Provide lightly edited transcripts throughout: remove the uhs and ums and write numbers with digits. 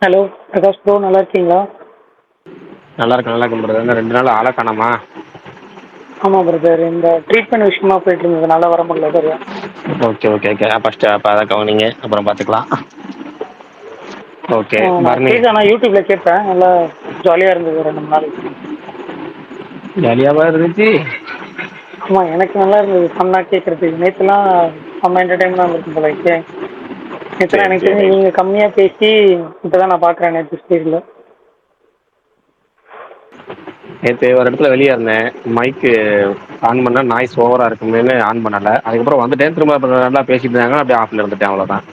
Hello Prakash bro, நல்லா இருக்கீங்களா? நல்லா இருக்கேன் நல்லா இருக்கேன் பிரதர். என்ன 2 நாள் ஆளை காணோமா? ஆமாம் பிரதர், இந்த ட்ரீட்மெண்ட் விஷயமா போயிட்டு இருந்ததுனால வர முடியல சரியா. Okay okay okay. ஃபஸ்ட்டு அப்போ அதை கவனிங்க, அப்புறம் பார்த்துக்கலாம். ஓகே நான் பரணி. கேட்க ஆனால் யூடியூப்பில் கேட்பேன், நல்லா ஜாலியாக இருந்தது 2 3 நாளைக்கு. ஜாலியாவா இருந்துச்சு? ஆமாம், எனக்கு நல்லா இருந்தது ஃபன்னாக கேட்குறதுக்கு. நேற்றுலாம் செம்ம என்டர்டைன்மெண்டாக இருந்திருக்கும் போல இருக்கே. நேற்றுலாம் சரி எனக்கு சரி. தெரிஞ்சு நீங்கள் கம்மியாக பேசி இப்போ தான் நான் பார்க்குறேன் நேற்று ஸ்டேஜில். நேற்று ஒரு இடத்துல வெளியே இருந்தேன், மைக்கு ஆன் பண்ணால் நாய்ஸ் ஓவராக இருக்குமேனு ஆன் பண்ணலை. அதுக்கப்புறம் வந்துட்டேன், திரும்ப அப்புறம் நல்லா பேசிட்டு இருந்தாங்க, அப்படியே ஆஃபில் இருந்துட்டேன், அவ்வளோதான்.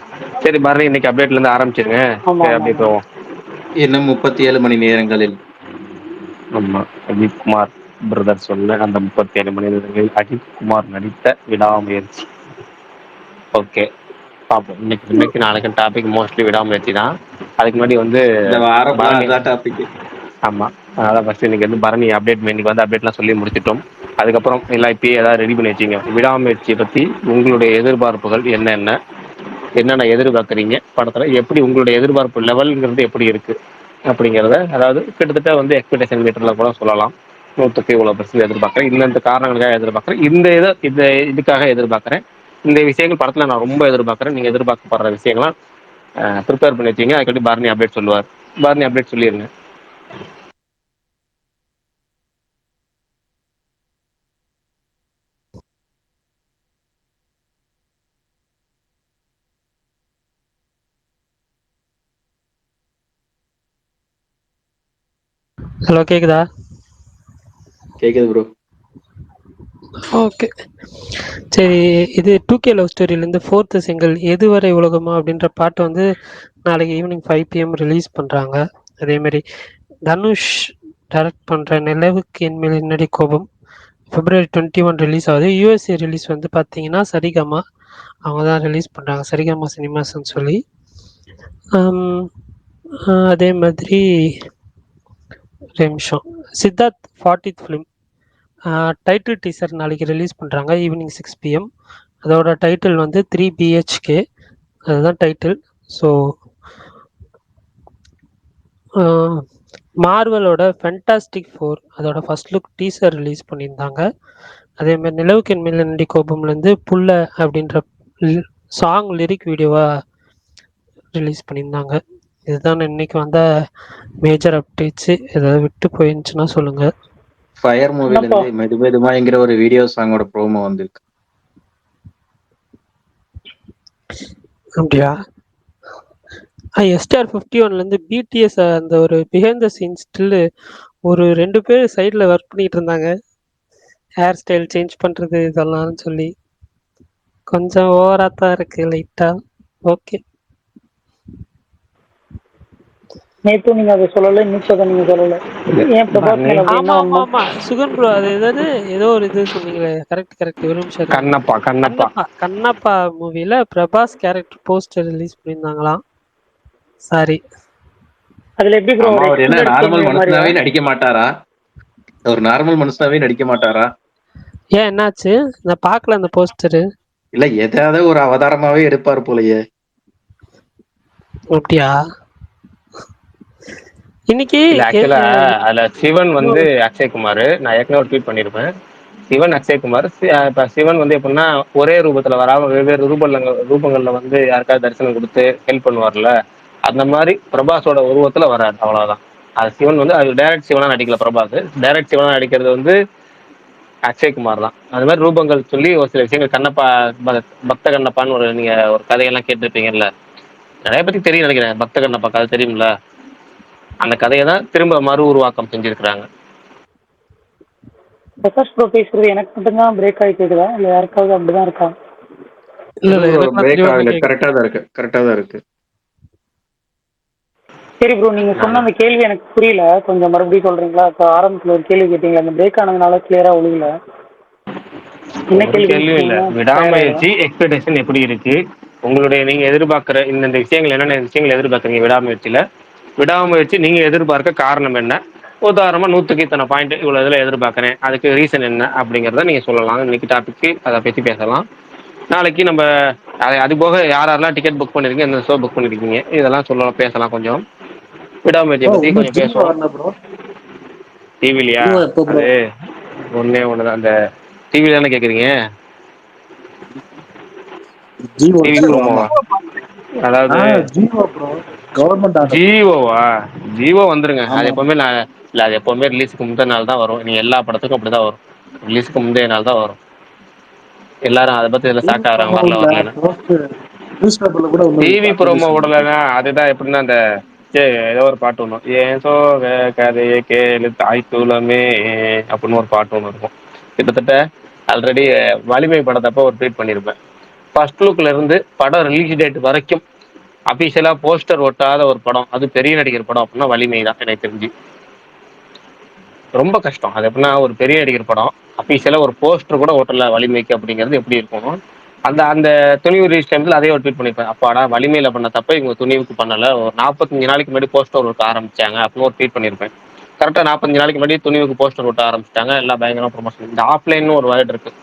சரி பரணி, இன்னைக்கு அப்டேட்லேருந்து ஆரம்பிச்சிருங்க. ஆமாம் சரி ஆமாம் அப்படியே ஆமாம். போவோம். இன்னும் 37 மணி நேரங்களில். ஆமாம், அஜித் குமார் பிரதர் சொன்ன அந்த 37 மணி நேரங்களில் அஜித் குமார் நடித்த விடாமுயற்சி. ஓகே பார்ப்போம். இன்னைக்கு நாளைக்கு டாபிக் மோஸ்ட்லி விடாமுயற்சி தான். அதுக்கு முன்னாடி வந்து இந்த வாரம் ஃபுல்லா பரணி. அதான் டாபிக். ஆமாம், அதான் ஃபஸ்ட்டு இன்னைக்கு வந்து பரணி அப்டேட் இன்னைக்கு வந்து அப்டேட்லாம் சொல்லி முடிச்சிட்டோம். அதுக்கப்புறம் எல்லாம் இப்பயே ஏதாவது ரெடி பண்ணி வச்சிங்க. விடாமுயற்சியை பற்றி உங்களுடைய எதிர்பார்ப்புகள் என்னென்ன, என்னென்ன எதிர்பார்க்குறீங்க படத்தில், எப்படி உங்களுடைய எதிர்பார்ப்பு லெவலுங்கிறது எப்படி இருக்குது அப்படிங்கிறத, அதாவது கிட்டத்தட்ட வந்து எக்ஸ்பெக்டேஷன் மீட்டரில் கூட சொல்லலாம். 100க்கு இவ்வளோ % எதிர்பார்க்குறேன், இந்த காரணங்களுக்காக எதிர்பார்க்குறேன், இந்த இதுக்காக எதிர்பார்க்குறேன், இந்த விஷயங்கள் படத்தில் நான் ரொம்ப எதிர்பார்க்குறேன், நீங்கள் எதிர்பார்க்கப்படுற விஷயங்கள்லாம் ப்ரிப்பேர் பண்ணி வச்சிங்க. அதுக்கடி பரணி அப்டேட் சொல்லுவார். பரணி அப்டேட் சொல்லிடுங்க. ஹலோ, கேக்குதா? கேக்குது ப்ரோ. ஓகே, சரி. இது 2K லவ் ஸ்டோரியிலேருந்து 4th சிங்கிள் எதுவரை உலகமா அப்படின்ற பாட்டு வந்து நாளைக்கு ஈவினிங் 5 PM ரிலீஸ் பண்ணுறாங்க. அதேமாரி தனுஷ் டைரக்ட் பண்ணுற நிலவுக்கு என்மேல் என்னடி கோபம் February 21 ரிலீஸ் ஆகுது. USA ரிலீஸ் வந்து பார்த்தீங்கன்னா சரிகமா அவங்க தான் ரிலீஸ் பண்ணுறாங்க, சரிகமா சினிமாஸ்ன்னு சொல்லி. அதே மாதிரி ஒரு நிமிஷம், Siddharth 40th film title teaser நாளைக்கு ரிலீஸ் பண்ணுறாங்க ஈவினிங் 6 PM. அதோட டைட்டில் வந்து 3 BHK, அதுதான் டைட்டில். ஸோ மார்வலோட ஃபென்டாஸ்டிக் 4 அதோட ஃபர்ஸ்ட் லுக் டீசர் ரிலீஸ் பண்ணியிருந்தாங்க. அதேமாதிரி நிலவுக்கு என்மேல் என்னடி கோபம்லேருந்து புல்ல அப்படின்ற சாங் லிரிக் வீடியோவாக ரிலீஸ் பண்ணியிருந்தாங்க. இதுதான் இன்னைக்கு வந்த மேஜர் அப்டேட்ஸு. ஏதாவது விட்டு போயிருந்துச்சுன்னா சொல்லுங்கள். ஃபயர் மூவில என்னப்பா இருந்து மெதுமெதுமாங்கிற ஒரு வீடியோ சாங்கோட ப்ரோமோ வந்திருக்கு. அப்படியா? STR 51லேருந்து BTS அந்த ஒரு பிஹைண்ட் த சீன் ஸ்டில்லு ஒரு 2 பேர் சைடில் ஒர்க் பண்ணிகிட்டு இருந்தாங்க, ஹேர் ஸ்டைல் சேஞ்ச் பண்ணுறது இதெல்லாம் சொல்லி. கொஞ்சம் ஓவராக தான் இருக்குது லைட்டாக. ஓகே. நேற்று நீங்கள் அதை சொல்லலை, இன்னைக்கு அதை நீங்கள் சொல்லலை. ஏன் பிரபாஸ் பரணி. மேலே அப்படி என்ன ஆமாம் ஆமாம் உண்மை? ஆமாம், சுகன் ப்ரோ, அது ஏதாவது ஏதோ ஒரு இது சொன்னீங்களே, கரெக்ட் கரெக்ட். ஒரு நிமிஷம் இருங்க. கண்ணப்பா கண்ணப்பா. கண்ணப்பா கண்ணப்பா மூவியில் பிரபாஸ் கேரக்டர் போஸ்டர் ரிலீஸ் பண்ணியிருந்தாங்களாம். சாரி. அதில் எப்படி ப்ரோ ஆமா, ஒரு அவர் என்ன எக்ஸ்டெண்டட் நார்மல் கேமியோ மாதிரியா? மனுஷனாவே நடிக்க மாட்டாரா? ஒரு நார்மல் மனுஷனாவே நடிக்க மாட்டாரா? ஏன், என்னாச்சு? நான் பார்க்கல அந்த போஸ்டரு. இல்ல எதாவது ஒரு அவதாரமாவே எடுப்பார் போலயே. அப்படியா? இன்னைக்கு இல்ல ஆக்சுவலா அதுல சிவன் வந்து அக்ஷய்குமார், நான் ஏற்கனவே ஒரு ட்வீட் பண்ணியிருப்பேன். சிவன் அக்ஷய்குமார். இப்ப சிவன் வந்து எப்படின்னா ஒரே ரூபத்துல வராம வெவ்வேறு ரூபங்கள்ல வந்து யாருக்காவது தரிசனம் கொடுத்து ஹெல்ப் பண்ணுவார்ல, அந்த மாதிரி பிரபாஸோட உருவத்துல வராரு, அவ்வளவுதான். அது சிவன் வந்து அது டைரக்ட் சிவனா நடிக்கல பிரபாஸ். டைரக்ட் சிவனா நடிக்கிறது வந்து அக்ஷய்குமார் தான். அது மாதிரி ரூபங்கள் சொல்லி ஒரு சில விஷயங்கள் கண்ணப்பா, பக்த கண்ணப்பான்னு ஒரு நீங்க ஒரு கதையெல்லாம் கேட்டிருப்பீங்கல்ல, நிறைய பத்தி தெரியும் நினைக்கிறேன். பக்த கண்ணப்பா கதை தெரியும்ல, அந்த கதையை தான் திரும்ப மறு உருவாக்கம் செஞ்சிருக்கிறாங்க. பிரகாஷ் ப்ரோ பேசுறது எனக்கு மட்டும்தான் பிரேக் ஆகி கேட்குதா, இல்லை யாருக்காவது அப்படிதான் இருக்கா? இல்லை இல்லை, ப்ரோ எனக்குலாம் பிரேக் தெளிவாக தான் ஆகல, கேட்குது. கரெக்டா தான் இருக்கு, கரெக்டா தான் இருக்கு. சரி ப்ரோ, நீங்கள் சொன்ன அந்த கேள்வி எனக்கு புரியல, கொஞ்சம் மறுபடியும் சொல்கிறீங்களா? இப்போ ஆரம்பத்தில் ஒரு கேள்வி கேட்டீங்களா, அந்த பிரேக் ஆனதுனால கிளியராக ஒழுகல. என்ன ஒரு கேள்வின்னு கேள்வியும் இல்ல, சொன்னீங்கன்னா தயாராகிடும். விடாமுயற்சி எக்ஸ்பெக்டேஷன் எப்படி இருக்கு, உங்களுடைய நீங்க எதிர்பார்க்கிற இந்த விஷயங்கள் என்னென்ன விஷயங்கள் எதிர்பார்க்குறீங்க விடாமுயற்சியில, விடாமுயற்சி நீங்க எதிர்பார்க்க காரணம் என்ன, உதாரணமா 100க்கு இத்தனை பாயிண்ட் இவ்வளவு இதுல எதிர்பார்க்கறேன், அதுக்கு ரீசன் என்ன அப்படிங்கிறத நீங்க சொல்லலாம். இன்னைக்கு டாபிக் அதை பத்தி பேசலாம். நாளைக்கு நம்ம அது போக யார் யாரெல்லாம் டிக்கெட் புக் பண்ணிருக்கீங்க, எந்த ஷோ புக் பண்ணிருக்கீங்க, இதெல்லாம் சொல்லலாம், பேசலாம் கொஞ்சம். விடாமுயற்சியை ப்ரோ பத்தி இன்னும் கொஞ்சம் ஜீவா பேசுவோம். வரல ப்ரோ. டிவிலியா? ஜீவா எப்போ ப்ரோ? அது ஒண்ணே ஒண்ணுதான். அந்த டிவில தானே கேக்குறீங்க? ஜீவோ டிவி ஜீவோ ஆமா. ப்ரோமோவா? அதாவது ஜீவோ ப்ரோ, கவர்மெண்ட் ஆர்டர். ஜியோவா? ஜியோ வந்துருங்க. அது ஆமா. எப்பவுமே நான் இல்ல, அது எப்பவுமே ரிலீஸுக்கு முந்தின நாள் தான் வரும். நீ எல்லா படத்துக்கும் அப்படிதான் வரும். ரிலீஸுக்கு முந்தைய நாள் தான் வரும். எல்லாரும் அதை பத்தி இதுல டிவி ஷாக் ஆகுறாங்க, ப்ரோமோ வரல இல்ல, வரலன்னு. போஸ்ட் நியூஸ் பேப்பர்ல கூட ஒண்ணு டிவி ப்ரோமோ பப்ளிஷ் விடலன்னா பண்ணிருக்காங்க. அதுதான் எப்படின்னா அந்த ஏதோ ஒரு பாட்டு ஒன்றும் ஏன் சோக கதையை கேளு தாய் தூளமே அப்படின்னு ஒரு பாட்டு ஒன்று இருக்கும். கிட்டத்தட்ட ஆல்ரெடி வலிமை படத்தப்ப ஒரு ட்வீட் பண்ணியிருப்பேன். ஃபர்ஸ்ட் லுக்ல இருந்து படம் ரிலீஸ் டேட் வரைக்கும் அபிஷியலா போஸ்டர் ஒட்டாத ஒரு படம், அது பெரிய நடிகர் படம் அப்படின்னா வலிமை தான் எனக்கு தெரிஞ்சு. ரொம்ப கஷ்டம். அது எப்படின்னா ஒரு பெரிய நடிகர் படம் அபிஷியலா ஒரு போஸ்டர் கூட ஓட்டல வலிமைக்கு அப்படிங்கிறது எப்படி இருக்கணும். அந்த அந்த துணிவு ரிலீஸ் டைம்ல அதே ஒரு ட்வீட் பண்ணிருப்பேன். அப்பாடா வலிமையில பண்ண தப்ப இவங்க துணிவுக்கு பண்ணல. ஒரு 45 நாளைக்கு முன்னாடி போஸ்டர் ஒட்ட ஆரம்பிச்சாங்க அப்படின்னு ஒரு ட்வீட் பண்ணிருப்பேன். கரெக்டா 45 நாளைக்கு முன்னாடி துணிவுக்கு போஸ்டர் ஒட்ட ஆரம்பிச்சிட்டாங்க. எல்லாம் பயங்கரமா ப்ரொமோஷன். இந்த ஆஃப்லைன் ஒரு வேர்டு இருக்கு.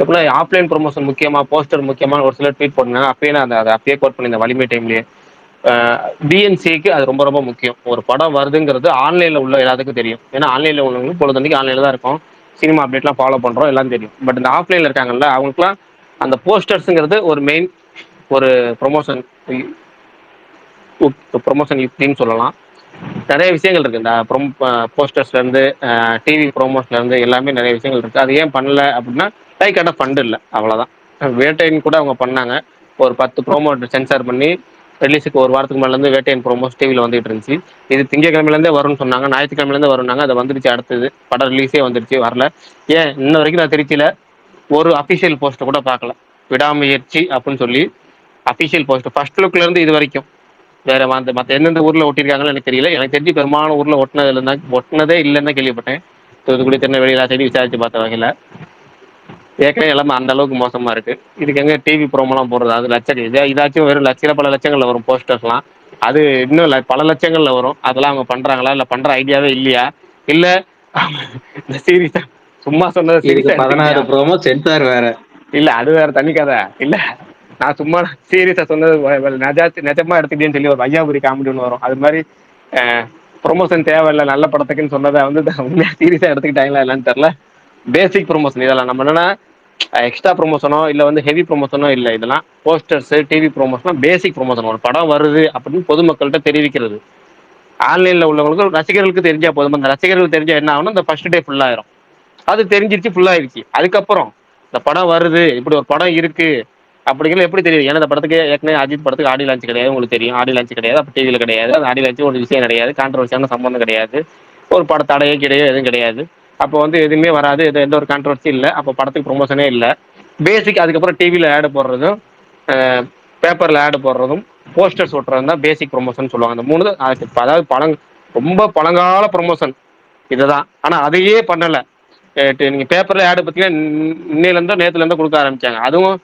எப்படின்னா ஆஃப்லைன் ப்ரொமோஷன் முக்கியமா, போஸ்டர் முக்கியமா ஒரு சிலர் ட்வீட் பண்ணாங்க. அப்பயே நான் அதை அப்பயே கோட் பண்ணி இந்த வலிமை டைம்லயே டிஎன்சிக்கு அது ரொம்ப ரொம்ப முக்கியம். ஒரு படம் வருதுங்கிறது ஆன்லைன்ல உள்ள எல்லாத்துக்கும் தெரியும். ஏன்னா ஆன்லைன்ல உள்ளவங்க பொழுதுக்கு ஆன்லைன்ல தான் இருக்கும். சினிமா அப்டேட்லாம் ஃபாலோ பண்றோம், எல்லாம் தெரியும். பட் இந்த ஆஃப்லைன்ல இருக்காங்கல்ல அவங்களுக்குலாம் அந்த போஸ்டர்ஸ்ங்கிறது ஒரு மெயின் ஒரு ப்ரொமோஷன் ப்ரொமோஷன் யுக்தின்னு சொல்லலாம். நிறைய விஷயங்கள் இருக்கு. இந்த போஸ்டர்ஸ்ல இருந்து டிவி ப்ரோமோஸ்ல இருந்து எல்லாமே நிறைய விஷயங்கள் இருக்கு. அது ஏன் பண்ணல அப்படின்னா லைக்கான ஃபண்ட் இல்லை, அவ்வளவுதான். வேட்டையின் கூட அவங்க பண்ணாங்க. ஒரு 10 ப்ரோமோ சென்சார் பண்ணி ரிலீஸுக்கு ஒரு வாரத்துக்கு மேல இருந்து வேட்டையின் ப்ரோமோஸ் டிவியில் வந்துட்டு இருந்துச்சு. இது திங்கக்கிழமையிலேருந்தே வரும்னு சொன்னாங்க, ஞாயிற்றுக்கிழமையிலேருந்து வரும்னாங்க. அதை வந்துருச்சு. அடுத்தது படம் ரிலீஸே வந்துருச்சு, வரல. ஏன் இன்ன வரைக்கும் நான் திருச்சியில ஒரு அபிஷியல் போஸ்டர் கூட பார்க்கல. விடாமுயற்சி அப்படின்னு சொல்லி அபிஷியல் போஸ்டர் ஃபர்ஸ்ட் லுக்ல இருந்து இது வரைக்கும் வேற மற்ற எந்தெந்த ஊர்ல ஒட்டிருக்காங்கன்னு எனக்கு தெரியல. எனக்கு தெரிஞ்சு பெரும்பாலான ஊர்ல ஒட்டினதே இல்லைன்னு தான் கேள்விப்பட்டேன். தூத்துக்குடி, திருநெல்வேலி எல்லா சைடும் விசாரிச்சு பார்த்த வகையில ஏற்கனவே எல்லாமே அந்த அளவுக்கு மோசமா இருக்கு. இதுக்கு எங்க டிவி ப்ரோமோலாம் போடுறது? அது லட்சம் இதாச்சும் வெறும் லட்சம் பல லட்சங்கள்ல வரும் போஸ்டர்ஸ்லாம். அது இன்னும் பல லட்சங்கள்ல வரும். அதெல்லாம் அவங்க பண்றாங்களா இல்ல பண்ற ஐடியாவே இல்லையா, இல்ல இந்த சீரியஸா சும்மா சொன்னதை இதுக்கு சீரியஸா 16 எடுத்துக்கிட்டியா? ப்ரோமோ சென்சார் வேற. இல்ல அது வேற தனி கதை. இல்ல நான் சும்மா சீரியஸா சொன்னது நிஜமா எடுத்துக்கிட்டேன்னு சொல்லி ஒரு வையாபுரி காமெடி ஒன்று வரும். அது மாதிரி ப்ரொமோஷன் தேவையில்லை நல்ல படத்துக்குன்னு சொன்னதை வந்து உண்மையா சீரியஸா எடுத்துக்கிட்டாங்களா இல்லைன்னு தெரியல. பேசிக் ப்ரொமோஷன் இதெல்லாம். நம்ம என்னன்னா எக்ஸ்ட்ரா ப்ரொமோஷனோ இல்ல வந்து ஹெவி ப்ரொமோஷனோ இல்லை. இதெல்லாம் போஸ்டர்ஸ் டிவி ப்ரொமோஷன் பேசிக் ப்ரொமோஷன். ஒரு படம் வருது அப்படின்னு பொதுமக்கள்கிட்ட தெரிவிக்கிறது. ஆன்லைன்ல உள்ளவங்களுக்கு ரசிகர்களுக்கு தெரிஞ்சா போதும். அந்த ரசிகர்களுக்கு தெரிஞ்சா என்ன ஆகணும், இந்த ஃபர்ஸ்ட் டே ஃபுல் ஆயிரும். அது தெரிஞ்சிருச்சு, ஃபுல் ஆயிடுச்சு. அதுக்கப்புறம் இந்த படம் வருது, இப்படி ஒரு படம் இருக்கு அப்படிங்கிறது எப்படி தெரியும்? ஏன்னா இந்த படத்துக்கு ஏற்கனவே அஜித் படத்துக்கு ஆடி லான்ச் கிடையாது, உங்களுக்கு தெரியும். ஆடி லான்ச் கிடையாது, அப்போ டிவியில் கிடையாது. அந்த ஆடி லான்ச் ஒரு விஷயம் கிடையாது, கான்ட்ரவர்சியான சம்பந்தம் கிடையாது, ஒரு பட தடையே கிடையாது, எதுவும் கிடையாது. அப்போ வந்து எதுவுமே வராது, எந்த ஒரு கான்ட்ரவர்சி இல்லை. அப்போ படத்துக்கு ப்ரொமோஷனே இல்லை. பேசிக். அதுக்கப்புறம் டிவியில் ஆடு போடுறதும் பேப்பரில் ஆடு போடுறதும் போஸ்டர்ஸ் ஒட்டுறதும் தான் பேசிக் ப்ரொமோஷன் சொல்லுவாங்க. அந்த மூணு தான். அதாவது ரொம்ப பழங்கால ப்ரொமோஷன் இதுதான். ஆனா அதையே பண்ணல. நீங்க பேப்பர்ல ஆடு பார்த்தீங்கன்னா இன்னையில இருந்தோ நேத்துல இருந்தோ கொடுக்க ஆரம்பிச்சாங்க. அதுவும்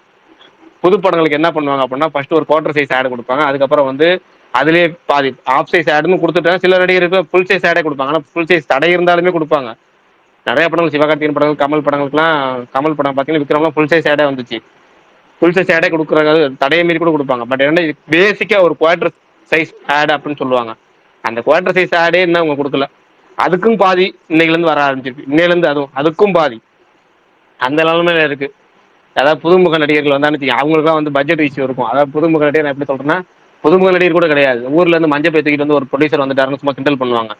புது படங்களுக்கு என்ன பண்ணுவாங்க அப்படின்னா ஃபர்ஸ்ட் ஒரு குவார்டர் சைஸ் ஆடு கொடுப்பாங்க. அதுக்கப்புறம் வந்து அதுலேயே பாதி ஆஃப் சைஸ் ஆடுன்னு கொடுத்துட்டாங்க. சில நடிகருக்கு ஃபுல் சைஸ் ஆடே கொடுப்பாங்க. ஆனால் ஃபுல் சைஸ் தடை இருந்தாலுமே கொடுப்பாங்க. நிறைய படங்கள், சிவகார்த்திகேயன் படங்கள், கமல் படங்களுக்குலாம், கமல் படம் பார்த்தீங்கன்னா விக்ரம்லாம் ஃபுல் சைஸ் ஆடே வந்துச்சு. ஃபுல் சைஸ் ஆடே கொடுக்குறாங்க, தடையை மீறி கூட கொடுப்பாங்க. பட் என்ன பேசிக்கா ஒரு குவார்டர் சைஸ் ஆடு அப்படின்னு சொல்லுவாங்க. அந்த குவார்டர் சைஸ் ஆடே இன்னும் அவங்க கொடுக்கல. அதுக்கும் பாதி இன்னைக்குல இருந்து வர ஆரம்பிச்சிருக்கு. இன்னையில இருந்து அதுக்கும் பாதி அந்த நிலைமையில இருக்கு. அதாவது புதுமுக நடிகர்கள் வந்தான்னு அவங்களுக்குலாம் வந்து பட்ஜெட் இஷ்யூ இருக்கும். அதாவது புதுமுக நடிகர் நான் எப்படி சொல்றேன்னா, புதுமுக நடிகர் கூட கிடையாது, ஊர்ல இருந்து மஞ்சள் பை தூக்கிட்டு வந்து ஒரு ப்ரொடியூசர் வந்துட்டாருன்னு சும்மா கிண்டல் பண்ணுவாங்க.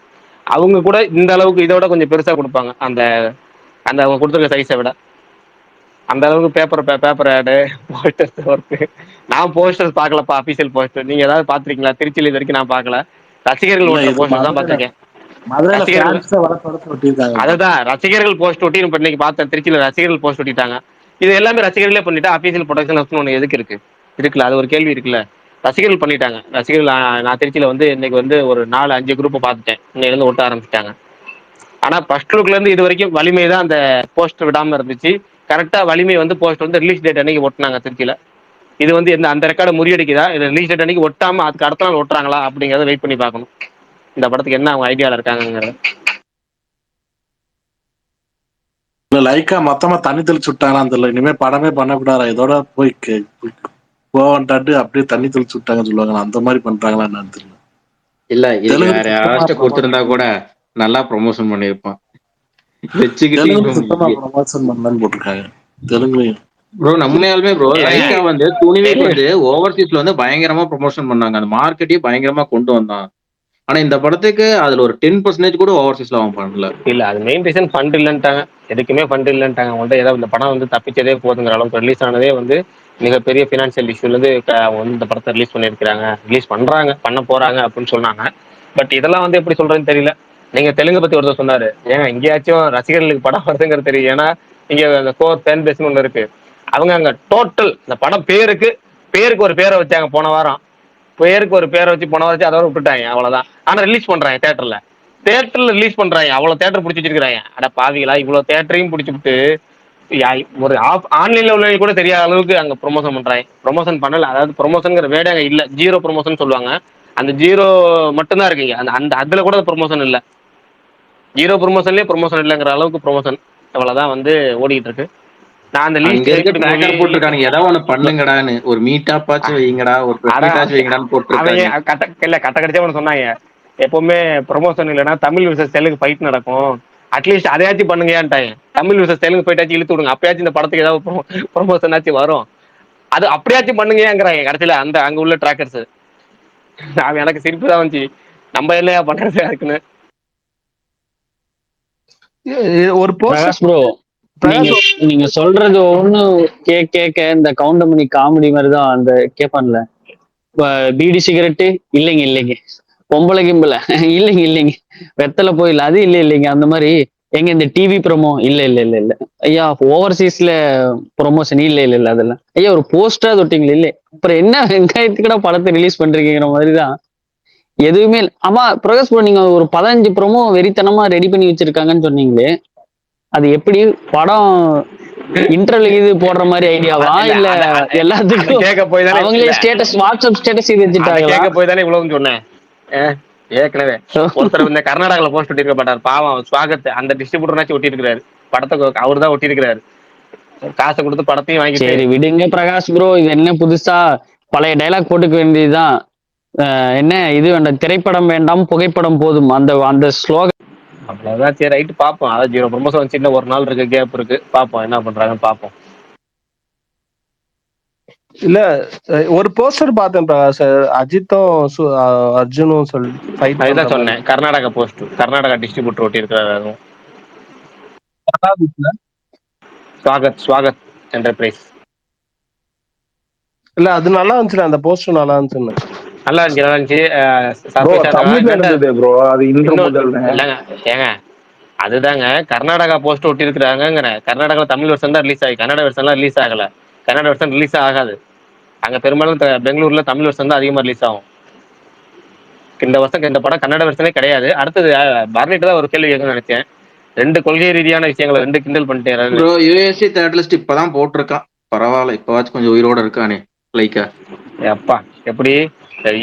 அவங்க கூட இந்த அளவுக்கு இதோட கொஞ்சம் பெருசா கொடுப்பாங்க. அந்த அந்த அவங்க கொடுத்துருக்க சைஸை விட அந்த அளவுக்கு பேப்பர் ஆடு போஸ்டர்ஸ் ஒர்க்கு. நான் போஸ்டர்ஸ் பார்க்கலப்பா, அபிஷியல் போஸ்டர். நீங்க ஏதாவது பாத்திருக்கீங்களா? திருச்சியில் இது வரைக்கும் நான் பார்க்கல. ரசிகர்கள் இல்ல ஓட்டுற இது போஸ்டர் தான் பார்த்திருக்கேன். மதுரையில ரசிகர்கள் ஃபேன்ஸ் வர படத்தை ஒட்டியிருக்காங்க. அதுதான் ரசிகர்கள் போஸ்ட் ஒட்டி இப்ப இன்னைக்கு பார்த்தேன். திருச்சியில ரசிகர்கள் போஸ்ட் ஒட்டிட்டாங்க. இது எல்லாமே ரசிகர்களே பண்ணிட்டா அபிஷியல் ப்ரொடக்ஷன் ஒன்று எதுக்கு இருக்குல்ல? அது ஒரு கேள்வி இருக்குல்ல. ரசிகர்கள் பண்ணிட்டாங்க. ரசிகர்கள் நான் திருச்சியில வந்து இன்னைக்கு வந்து ஒரு 4-5 குரூப் பார்த்துட்டேன். இன்னைக்கு இருந்து ஒட்ட ஆரம்பிச்சிட்டாங்க. ஆனா ஃபர்ஸ்ட் லுக்ல இருந்து இது வரைக்கும் வலிமை தான் அந்த போஸ்டர் விடாம இருந்துச்சு. கரெக்டா வலிமை வந்து போஸ்ட் வந்து ரிலீஸ் டேட் அன்னைக்கு ஒட்டினாங்க திருச்சியில. இது வந்து அந்த ரெக்கார்டை முறியடிக்குதா? இது ரிலீஸ் டேட் அன்னைக்கு ஒட்டாம அதுக்கு அடுத்த நாள் ஒட்டுறாங்களா அப்படிங்கறத வெயிட் பண்ணி பார்க்கணும். இந்த படத்துக்கு என்ன அவங்க ஐடியால இருக்காங்கிறத. லைக்கா மொத்தமா தண்ணி தெளிச்சு விட்டாங்களான்னு தெரியல. இனிமே படமே பண்ணக்கூடாது, இதோட போய் போவன்டாட்டு அப்படியே தண்ணி தெளிச்சு விட்டாங்கன்னு சொல்லுவாங்க. அந்த மாதிரி பண்றாங்களா என்னன்னு தெரியல. இல்ல இதுக்கு தெலுங்குல வேற சுத்தமா யாராச்சும் கொடுத்திருந்தா ப்ரொமோஷன் கூட நல்லா ப்ரொமோஷன் பண்ணிருப்பான். வச்சுக்கிட்டு தெலுங்குல இவன் சுத்தமா ப்ரொமோஷன் பண்ணலன்னு போட்டிருக்காங்க தெலுங்குலயும். ப்ரோ உண்மையாலுமே ப்ரோ ஏங்க லைக்கா வந்து துணிவுக்கு தெலுங்கு வந்து ஓவர்சீஸ்ல வந்து பயங்கரமா ப்ரொமோஷன் பண்ணாங்க. அந்த மார்க்கெட்டையும் பயங்கரமா கொண்டு வந்தான். ஆனா இந்த படத்துக்கு அதுல ஒரு 10% கூட ஓவர்சீஸ்ல அவன் பண்ணல. இல்ல அது மெயின் ரீசன் ஃபண்ட் இல்லைன்ட்டாங்க. எதுக்குமே ஃபண்ட் இல்லைன்ட்டாங்க. அவங்கள்ட்ட ஏதோ இந்த படம் வந்து தப்பிச்சதே போதுங்கிற அளவுக்கு ரிலீஸ் ஆனதே வந்து மிகப்பெரிய ஃபினான்ஷியல் இஷ்யூலேருந்து அவங்க வந்து இந்த படத்தை ரிலீஸ் பண்ணியிருக்கிறாங்க, ரிலீஸ் பண்ணுறாங்க, பண்ண போகிறாங்க அப்படின்னு சொன்னாங்க. பட் இதெல்லாம் வந்து எப்படி சொல்கிறதுன்னு தெரியல. நீங்கள் தெலுங்கு பற்றி ஒருத்தர் சொன்னார், ஏங்க இங்கேயாச்சும் ரசிகர்களுக்கு படம் வருதுங்கிறது தெரியும். ஏன்னா இங்கே அந்த கோர் ஃபேன் பேஸ்னு ஒன்று இருக்குது. அவங்க அங்கே டோட்டல் இந்த படம் பேருக்கு ஒரு பேரை வச்சாங்க போன வாரம். பேருக்கு ஒரு பேரை வச்சு போன வாரம் அதோட விட்டுட்டாங்க, அவ்வளோதான். ஆனால் ரிலீஸ் பண்ணுறாங்க தேட்டர்ல ரிலீஸ் பண்றாங்க. அவ்வளவு தேட்டர் பிடிச்சி வச்சிருக்காங்க. அட பாவிகளா, இவ்வளவு தேட்டரையும் பிடிச்சி விட்டு ஒரு ஆன்லைன்ல உள்ள கூட தெரியாத அளவுக்கு அங்க ப்ரொமோஷன் பண்றாங்க. ப்ரொமோஷன் பண்ணல, அதாவது ப்ரொமோஷன் வேடே அங்க இல்ல. ஜீரோ ப்ரொமோஷன் சொல்லுவாங்க. அந்த ஜீரோ மட்டும்தான் இருக்கு. அந்த அந்த அதுல கூட ப்ரொமோஷன் இல்ல. ஜீரோ ப்ரொமோஷன்லயே ப்ரொமோஷன் இல்லைங்கிற அளவுக்கு ப்ரொமோஷன் அவ்வளவுதான் வந்து ஓடிட்டு இருக்கு. நான் அந்த அங்க லீஸ்ட் இருக்க கைப்பிடி மூவி ட்ராக்கர் போட்டிருக்கானுங்க, ஏதாவது ஒண்ணு பண்ணுங்கடான்னு. ஒரு மீட்டாப்பாச்சும் வைங்கடா, ஒரு ப்ரெஸ் அடா மீட்டாச்சும் வைங்கடான்னு அவங்க போட்டிருக்காங்க. கட்ட கடிச்சா ஒன்று சொன்னாங்க, எப்பவுமே ப்ரொமோஷன் இல்லைன்னா தமிழ் விசஸ் தெலுங்கு ஃபைட் நடக்கும், அட்லீஸ்ட் அதையாச்சும் பண்ணுங்கன்ட்டாங்க. தமிழ் விசஸ் தெலுங்கு ஃபைட்டாச்சும் இழுத்து விடுங்க, அப்பயாச்சும் இந்த படத்துக்கு ஏதாவது ப்ரொமோஷன் ஆச்சும் வரும். அது அப்படியாச்சும் பண்ணுங்கிறாங்க கடைசியில அந்த அங்க உள்ள ட்ராக்கர்ஸ். எனக்கு சிரிப்பு தான் வந்துச்சு, நம்ம இல்லையா பண்றது இருக்குன்னு. ஒரு பிரகாஷ் போஸ்டர் ப்ரோ, நீங்க பிரகாஷ் நீங்க சொல்றது ஒண்ணு கேட்க இந்த கவுண்டமணி காமெடி மாதிரி தான் அந்த கேட்பான்ல, பீடி சிகரெட்டு இல்லைங்க இல்லைங்க, பொம்பளை கிம்பள இல்லைங்க இல்லைங்க, வெத்தலை போயில அது இல்ல இல்லைங்க, அந்த மாதிரி எங்க இந்த டிவி ப்ரோமோ இல்ல இல்ல இல்ல இல்ல ஐயா, ஓவர்சீஸ்ல ப்ரொமோஷன் இல்ல இல்ல இல்ல, அதெல்லாம் ஐயா ஒரு போஸ்டரா தொட்டிங்களே இல்ல, அப்புறம் என்ன வெங்காயத்துக்குடா படத்தை ரிலீஸ் பண்றீங்கிற மாதிரிதான் எதுவுமே இல்ல. ஆமா பிரகாஷ் ப்ரோ, நீங்க ஒரு 15 ப்ரோமோ வெறித்தனமா ரெடி பண்ணி வச்சிருக்காங்கன்னு சொன்னீங்களே, அது எப்படி படம் இன்டர்வல் இது போடுற மாதிரி ஐடியாவா, இல்ல இல்ல அதை எல்லாத்துக்கும் கேட்க போய் தானே அவங்களே இல்ல ஸ்டேட்டஸ் வாட்ஸ்அப் ஸ்டேட்டஸ் இது அதை வச்சுட்டாங்களா? கேட்க போய் தானே இவ்வளவுன்னு சொன்னேன். ஏற்கனவே ஒருத்தர் இந்த கர்நாடகாவில் போஸ்ட் ஒட்டியிருக்க மாட்டார் பாவம், ஸ்வாகத் அந்த டிஸ்ட்ரிபியூட்டர்னாச்சும் ஒட்டி இருக்கிறாரு. படத்தை அவர் தான் ஒட்டி இருக்கிறாரு, காசை கொடுத்து படத்தையும் வாங்கிட்டு. சரி விடுங்க பிரகாஷ் ப்ரோ, இது என்ன புதுசா பழைய டைலாக் போட்டுக்க வேண்டியதுதான். என்ன இது வேண்டாம், திரைப்படம் வேண்டாம் புகைப்படம் போதும், அந்த அந்த ஸ்லோகன். அவ்வளவுதான். சரி ரைட்டு பார்ப்போம். அதான் ஜீரோ ப்ரொமோஷன் வந்து சின்ன ஒரு நாள் இருக்கு, கேப் இருக்கு, பார்ப்போம் என்ன பண்றாங்கன்னு பார்ப்போம். இல்ல ஒரு போஸ்டர் பார்த்தேன் பிரகாஷ், அஜித்தும் அர்ஜுனும் ஃபைட் பண்ற அதுதான் மாதிரி. சொன்னேன், கர்நாடகா போஸ்ட், கர்நாடகா டிஸ்ட்ரிபியூட்டர் ஒட்டி இருக்கிறாரு. அதுவும் ஸ்வாகத் என்டர்பிரைஸ். இல்ல அது நல்லா இருந்துச்சு, அந்த போஸ்டர் நல்லா இருந்துச்சுன்னு. நல்லா இருந்துச்சு, நல்லா இருந்துச்சு. ப்ரோ சர்ப்ரைஸா தமிழ்ல இருந்தது ப்ரோ, அது இன்று இன்னும் முதல் இல்லைங்க ஏங்க, அதுதாங்க கர்நாடகா போஸ்ட் ஒட்டி இருக்கிறாங்க. கர்நாடகாவில் தமிழ் வெர்ஷன் தான் ரிலீஸ் ஆகி, கன்னட வெர்ஷன்லாம் ரிலீஸ் ஆகல. கன்னட வெர்ஷன் ரிலீஸ் ஆகாது அங்க. பெரும்பாலும் பெங்களூர்ல தமிழ் வெர்ஷன் தான் அதிகமா ரிலீஸ் ஆகும். இந்த வருஷம் இந்த படம் கன்னட வெர்ஷனே கிடையாது. அடுத்தது பர்னிட்டு தான் ஒரு கேள்வி கேட்கணும்னு நினைச்சேன். 2 கொள்கை ரீதியான விஷயங்களை 2 கிண்டல் பண்ணிட்டேன். ப்ரோ யூஎஸ்சி தேர்ட் லிஸ்ட் இப்பதான் போட்டிருக்கான், பரவாயில்ல, இப்பவாச்சும் கொஞ்சம் உயிரோட இருக்கானே லைக்கா. அப்பா எப்படி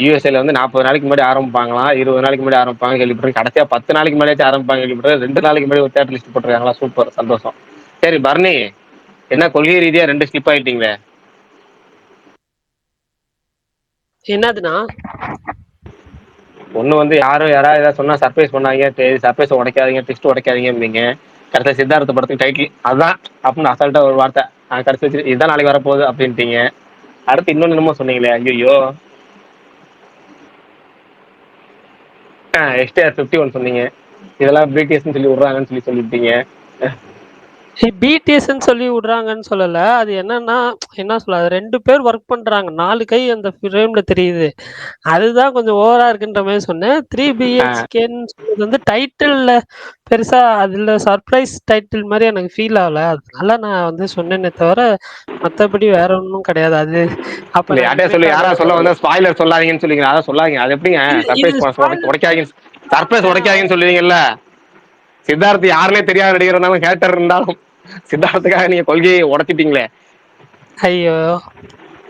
யூஎஸ்ஏல வந்து 40 நாளைக்கு முன்னாடி ஆரம்பிப்பாங்களாம், 20 நாளைக்கு முன்னாடி ஆரம்பிப்பாங்க கேள்விப்பட்டேன். கடைசியா 10 நாளைக்கு முன்னாடியாச்சும் ஆரம்பிப்பாங்க கேள்விப்பட்டேன். 2 நாளைக்கு முன்னாடி ஒரு தேட்டர் லிஸ்ட் போட்டிருக்காங்களா, சூப்பர் சந்தோஷம். சரி பர்னி, என்ன கொள்கை ரீதியா 2 ஸ்கிப் ஆயிட்டீங்களே? என்னதுன்னா ஒண்ணு வந்து யாராவது ஏதாவது சொன்னா சர்ப்ரைஸ் பண்ணாங்க, சர்ப்ரைஸ் உடைக்காதீங்க, ட்விஸ்ட் உடைக்காதீங்க. கடைசியா சித்தார்த்த படத்துக்கு டைட்டில் அதான் அப்படின்னு அசால்ட்டா ஒரு வார்த்தை கடைசி வச்சு இதுதான் நாளைக்கு வரப்போகுது அப்படின்ட்டீங்க. அடுத்து இன்னொன்னு என்னமோ சொன்னீங்களே, ஐயோ எஸ்டிஆர் 51 சொன்னீங்க. இதெல்லாம் பிடிஎஸ் சொல்லி விடுறாங்கன்னு சொல்லிட்டீங்க. பிடிஎஸ்ன்னு சொல்லி விடுறாங்கன்னு சொல்லல. அது என்னன்னா, என்ன சொல்ல, 2 பேர் ஒர்க் பண்றாங்க, 4 கை அந்த ஃப்ரேம்ல தெரியுது, அதுதான் கொஞ்சம் ஓவரா இருக்குன்ற மாதிரி சொன்னேன். 3BHKன்னு சொல்றது வந்து டைட்டில்ல பெருசா அதுல சர்ப்ரைஸ் டைட்டில் மாதிரி எனக்கு ஃபீல் ஆகல, அதனால நான் வந்து சொன்னேனே தவிர மத்தபடி வேற ஒன்றும் கிடையாது. அது அப்ப யாரா சொல்ல வந்தா ஸ்பாயிலர் சொல்லாதீங்கன்னு சொல்லிங்க, அதான் சொல்லாதீங்க. அது எப்படிங்க சர்ப்ரைஸ் உடைக்காதீங்க, சர்ப்ரைஸ் உடைக்காதீங்கன்னு சொல்லுவீங்கல்ல. சித்தார்த் யாருனே தெரியாத நடிகர்னாலும் கேரக்டர் இருந்தாலும் சித்தார்த்துக்காக நீங்க கொள்கையை உடைச்சிட்டீங்களே. ஐயோ,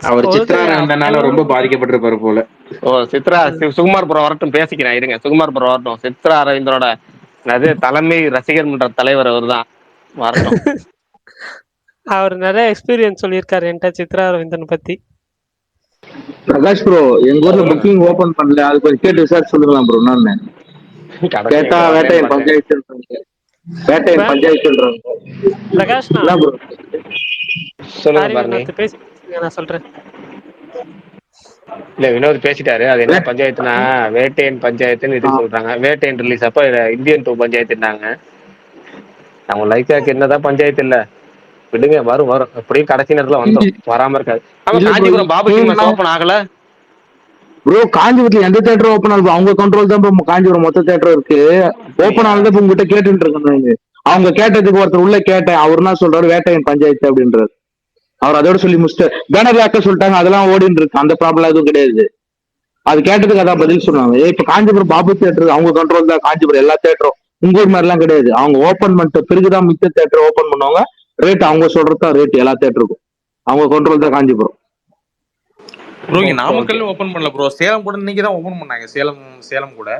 அவர் சித்ரா இருந்தனால ரொம்ப பாதிக்கப்பட்டிருப்பாரு போல. ஓ சித்ரா, சுகுமார் புறம் வரட்டும் பேசிக்கிறேன் இருங்க. சுகுமார் புறம் வரட்டும். சித்ரா அரவிந்தரோட அது தலைமை ரசிகர் மன்ற தலைவர் அவர் தான், வரட்டும். அவர் நிறைய எக்ஸ்பீரியன்ஸ் சொல்லியிருக்காரு என்கிட்ட சித்ரா அரவிந்தன் பத்தி. பிரகாஷ் ப்ரோ, எங்க ஊர்ல புக்கிங் ஓபன் பண்ணல, அது கொஞ்சம் கேட்டு விசாரிச்சு சொல்லுங்களேன் ப்ரோ. என்னன்னு கடைசி கேட்டா எங்க வேட்டையன் வேட்டையன் பஞ்சாயத்து. பஞ்சாயத்துன்றாங்க. வேட்டையன் பஞ்சாயத்துன்றாங்க. பிரகாஷ்ண்ணா, என்ன ப்ரோ? சொல்லுங்க சாரி பரணி. வினோத், பேசி நான் சொல்றேன். இல்ல வினோத் பேசிட்டாரு. அது என்ன வே- பஞ்சாயத்துனா வேட்டையன் பஞ்சாயத்துன்னு ஆ, இது சொல்றாங்க. வேட்டையன் ரிலீஸ் அப்ப இந்தியன் 2 பஞ்சாயத்துனாங்க. அவங்க லைக்காக்கு என்னதான் பஞ்சாயத்து இல்ல, விடுங்க, வரும் வரும், எப்படியும் கடைசி நேரத்துல வந்துடும், வராம இருக்காது. ஆமா, இல்ல bro, Kanchipuram Babu cinemas open ஆகல. ப்ரோ காஞ்சிபுரத்துல எந்த தேட்டரும் ஓப்பன் ஆகுது? அவங்க கண்ட்ரோல் தான் ப்ரோ காஞ்சிபுரம் மொத்த தேட்டரும் இருக்கு. ஓப்பன் அப்படியா? ஆனது இப்ப உங்ககிட்ட கேட்டுட்டு இருக்காங்க. அவங்க கேட்டதுக்கு ஒருத்தர் உள்ள கேட்டேன், அவர் என்ன சொல்றாரு, வேட்டையன் பஞ்சாயத்து அப்படின்றாரு. அவர் அதோட சொல்லி முடிச்சுட்டு பேனர் ஆக்க சொல்லிட்டாங்க, அதெல்லாம் ஓடின்னு இருக்கு, அந்த ப்ராப்ளம் எதுவும் கிடையாது. அது கேட்டதுக்கு அதான் பதில் சொன்னாங்க. இப்ப காஞ்சிபுரம் பாபு தேட்டர் அவங்க கண்ட்ரோல் தான், காஞ்சிபுரம் எல்லா தேட்டரும். உங்க ஊர் மாதிரிலாம் கிடையாது. அவங்க ஓப்பன் பண்ணிட்ட பிறகுதான் மித்த தேட்டர் ஓப்பன் பண்ணுவாங்க. ரேட் அவங்க சொல்றதுதான் ரேட் எல்லா தேட்டருக்கும். அவங்க கண்ட்ரோல் தான் காஞ்சிபுரம். ப்ரோ இங்க ஓகே ஓகே. நாமக்கல்ல ஓப்பன் பண்ணல ப்ரோ. சேலம் கூட இன்னைக்கு தான் ஓப்பன் பண்ணாங்க. சேலம் கூட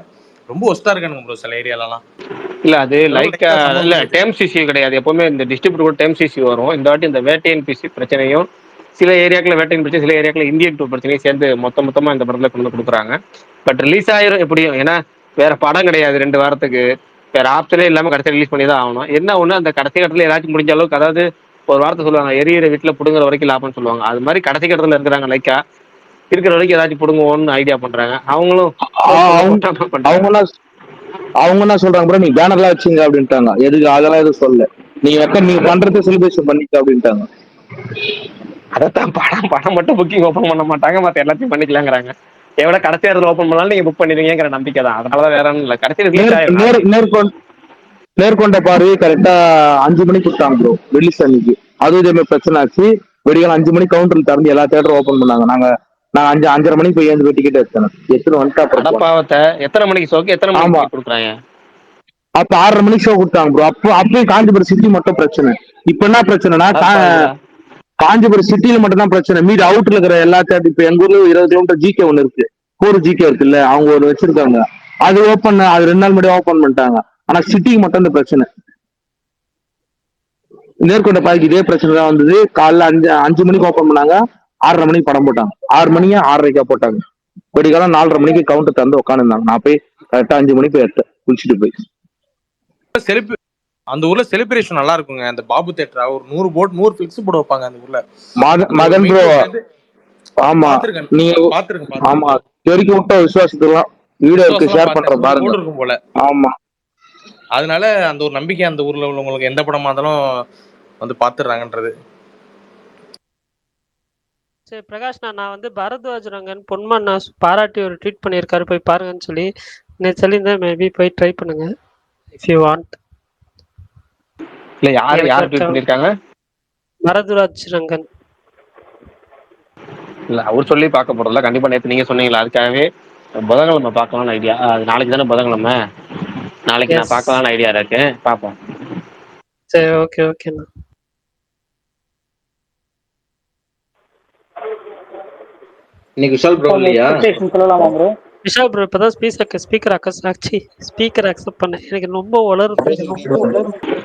ரொம்ப ஒஸ்டா இருக்கானுங்க ப்ரோ சில ஏரியாலலாம். இல்ல அது இதெல்லாம் லைக்கா லைட்டா சம்பவம் இல்ல இருக்கு. டேம் சிசி கிடையாது. எப்பவுமே இந்த டிஸ்ட்ரிபியூட்டர் கூட டேம் சிசி வரும். இந்த வாட்டி இந்த வேட்டையன் பிசி பிரச்சனையும், சில ஏரியாக்கள் வேட்டையன் பிரச்சனை, சில ஏரியாக்கள் இந்தியன் 2 பிரச்சனையும் சேர்ந்து மொத்தமா இந்த படத்துல கொண்டு கொடுக்குறாங்க. பட் ரிலீஸ் ஆயிரும் எப்படியும், ஏன்னா வேற படம் கிடையாது 2 வாரத்துக்கு. வேற ஆப்ஷனே இல்லாம கடைசி ரிலீஸ் பண்ணி தான் ஆகணும். என்ன ஒண்ணு, அந்த கடைசி கட்டத்துல ஏதாச்சும் முடிஞ்ச அளவுக்கு, அதாவது ஒரு வார்த்தை சொல்லுவாங்க, எரியிற வீட்டுல புடுங்குற வரைக்கும் லாபம்னு சொல்லுவாங்க. அது மாதிரி கடைசி கட்டத்துல இருக்கிறாங்க லைக்கா, இருக்கிற வரைக்கும் ஏதாச்சும் புடுங்குவோம்னு ஐடியா பண்றாங்க. அவங்களும் பண்றாங்க. அவங்க அவங்க என்ன சொல்றாங்க ப்ரோ, நீ பேனர்லாம் வச்சுங்க அப்படின்ட்டாங்க. எதுக்கு அதெல்லாம் எதுவும் சொல்ல, நீங்க பண்றது செலிப்ரேஷன் பண்ணிக்க அப்படின்ட்டாங்க. அதைத்தான் படம் படம் மட்டும் புக்கிங் ஓப்பன் பண்ண மாட்டாங்க, மற்ற எல்லாத்தையும் பண்ணிக்கலாங்கிறாங்க. எவ்வளோ கடைசி நேரத்தில் ஓப்பன் பண்ணாலும் நீங்க புக் பண்ணிடுவீங்கிற நம்பிக்கை தான். அதனால வேற ஒன்றும் இல்லை, கடைசி ரிலீஸ் நேர் ஆயிரும் நேர் நாளைக்கு. நேர்கொண்ட பார்வை கரெக்டா 5 மணிக்கு கொடுத்தாங்க ப்ரோ ரிலீஸ் அன்னைக்கு. அதுவும் இதே மாதிரி பிரச்சனை ஆச்சு. வெடிகாலம் 5 மணிக்கு கவுண்டர் திறந்து எல்லா தேட்டரும் ஓப்பன் பண்ணாங்க. நாங்க 5:30 மணிக்கு போய் ஏந்து டிக்கெட் எடுத்தேன். எத்தனை வந்துட்டு அப்புறம் போனேன். அடப்பாவத்தை, எத்தனை மணிக்கு ஷோக்கு, எத்தனை மணிக்கு ஆமா, டிக்கெட் கொடுக்குறாங்க? அப்ப 6:30 மணிக்கு ஷோ கொடுத்தாங்க ப்ரோ. அப்பயும் காஞ்சிபுரம் சிட்டி மட்டும் பிரச்சனை. இப்ப என்ன பிரச்சனைனா, அடப்பாவிங்களா. காஞ்சிபுரம் சிட்டில மட்டும் தான் பிரச்சனை. மீதி அவுட்ல இருக்கிற எல்லா தேட்டர், இப்ப எங்க ஊர்ல 20 கிலோமீட்டர் ஜிகே ஒண்ணு இருக்கு, 4 ஜிகே இருக்குல்ல, அவங்க ஒரு வச்சிருக்காங்க. அது ஓப்பன், அது 2 நாள் முன்னாடி ஓப்பன் பண்ணிட்டாங்க. ஆனா சிட்டிக்கு மட்டும் இந்த பிரச்சனை. நேர்கொண்ட பாதிக்கு இதே பிரச்சனை தான் வந்தது. காலைல 5 மணிக்கு ஓப்பன் பண்ணாங்க, 6:30 மணிக்கு படம் போட்டாங்க. 6 மணியா 6:30 போட்டாங்க. வெடிகாலம் 4:30 மணிக்கு கவுண்டர் தந்து உட்காந்துருந்தாங்க. நான் போய் கரெக்டா 5 மணிக்கு போய் எடுத்தேன், குளிச்சுட்டு போய். அந்த ஊர்ல செலிப்ரேஷன் நல்லா இருக்குங்க. அந்த பாபு தேட்டரா ஒரு 100 ஃபிக்ஸ் போட வைப்பாங்க அந்த ஊர்ல. மதன் ப்ரோ, ஆமா நீங்க, பாத்துருங்க ஆமா வரைக்கும் விட்ட விசுவாசத்துலாம் வீடியோ இருக்கு, ஷேர் பண்றேன் பாருங்க. இருக்கும் போல. ஆமா, அதனால அந்த ஒரு நம்பிக்கை அந்த ஊர்ல உள்ளவங்களுக்கு எந்த படமா இருந்தாலும் வந்து பாத்துறாங்கன்றது. சரி பிரகாஷ், நான் வந்து பரத்வாஜ் ரங்கன் பொன்மண்ணா பாராட்டி ஒரு ட்வீட் பண்ணியிருக்காரு, போய் பாருங்கன்னு சொல்லி நேற்று சொல்லியிருந்தேன். மேபி போய் ட்ரை பண்ணுங்க இஃப் யூ வாண்ட். இல்ல யார் ட்வீட் பண்ணிருக்காங்க? பரத்வாஜ் ரங்கன். இல்ல அவர் சொல்லி பார்க்க போறதில்ல. கண்டிப்பா நேற்று நீங்க சொன்னீங்களா, அதுக்காகவே புதன்கிழமை பார்க்கலாம்னு ஐடியா. அது நாளைக்கு தானே புதன்கிழமை, நாளைக்கு நான் எஸ், பார்க்கலாம்னு ஐடியா இருக்கு, பார்ப்போம். சரி, ஓகே ஓகேண்ணா. இன்னைக்கு விஷால் ப்ரோ இல்லையா? சொல்லலாமா ப்ரோ? விஷால் ப்ரோ இப்பதான் ஸ்பீக்கர் அக்செப்ட் பண்ணேன். எனக்கு ரொம்ப வளருது.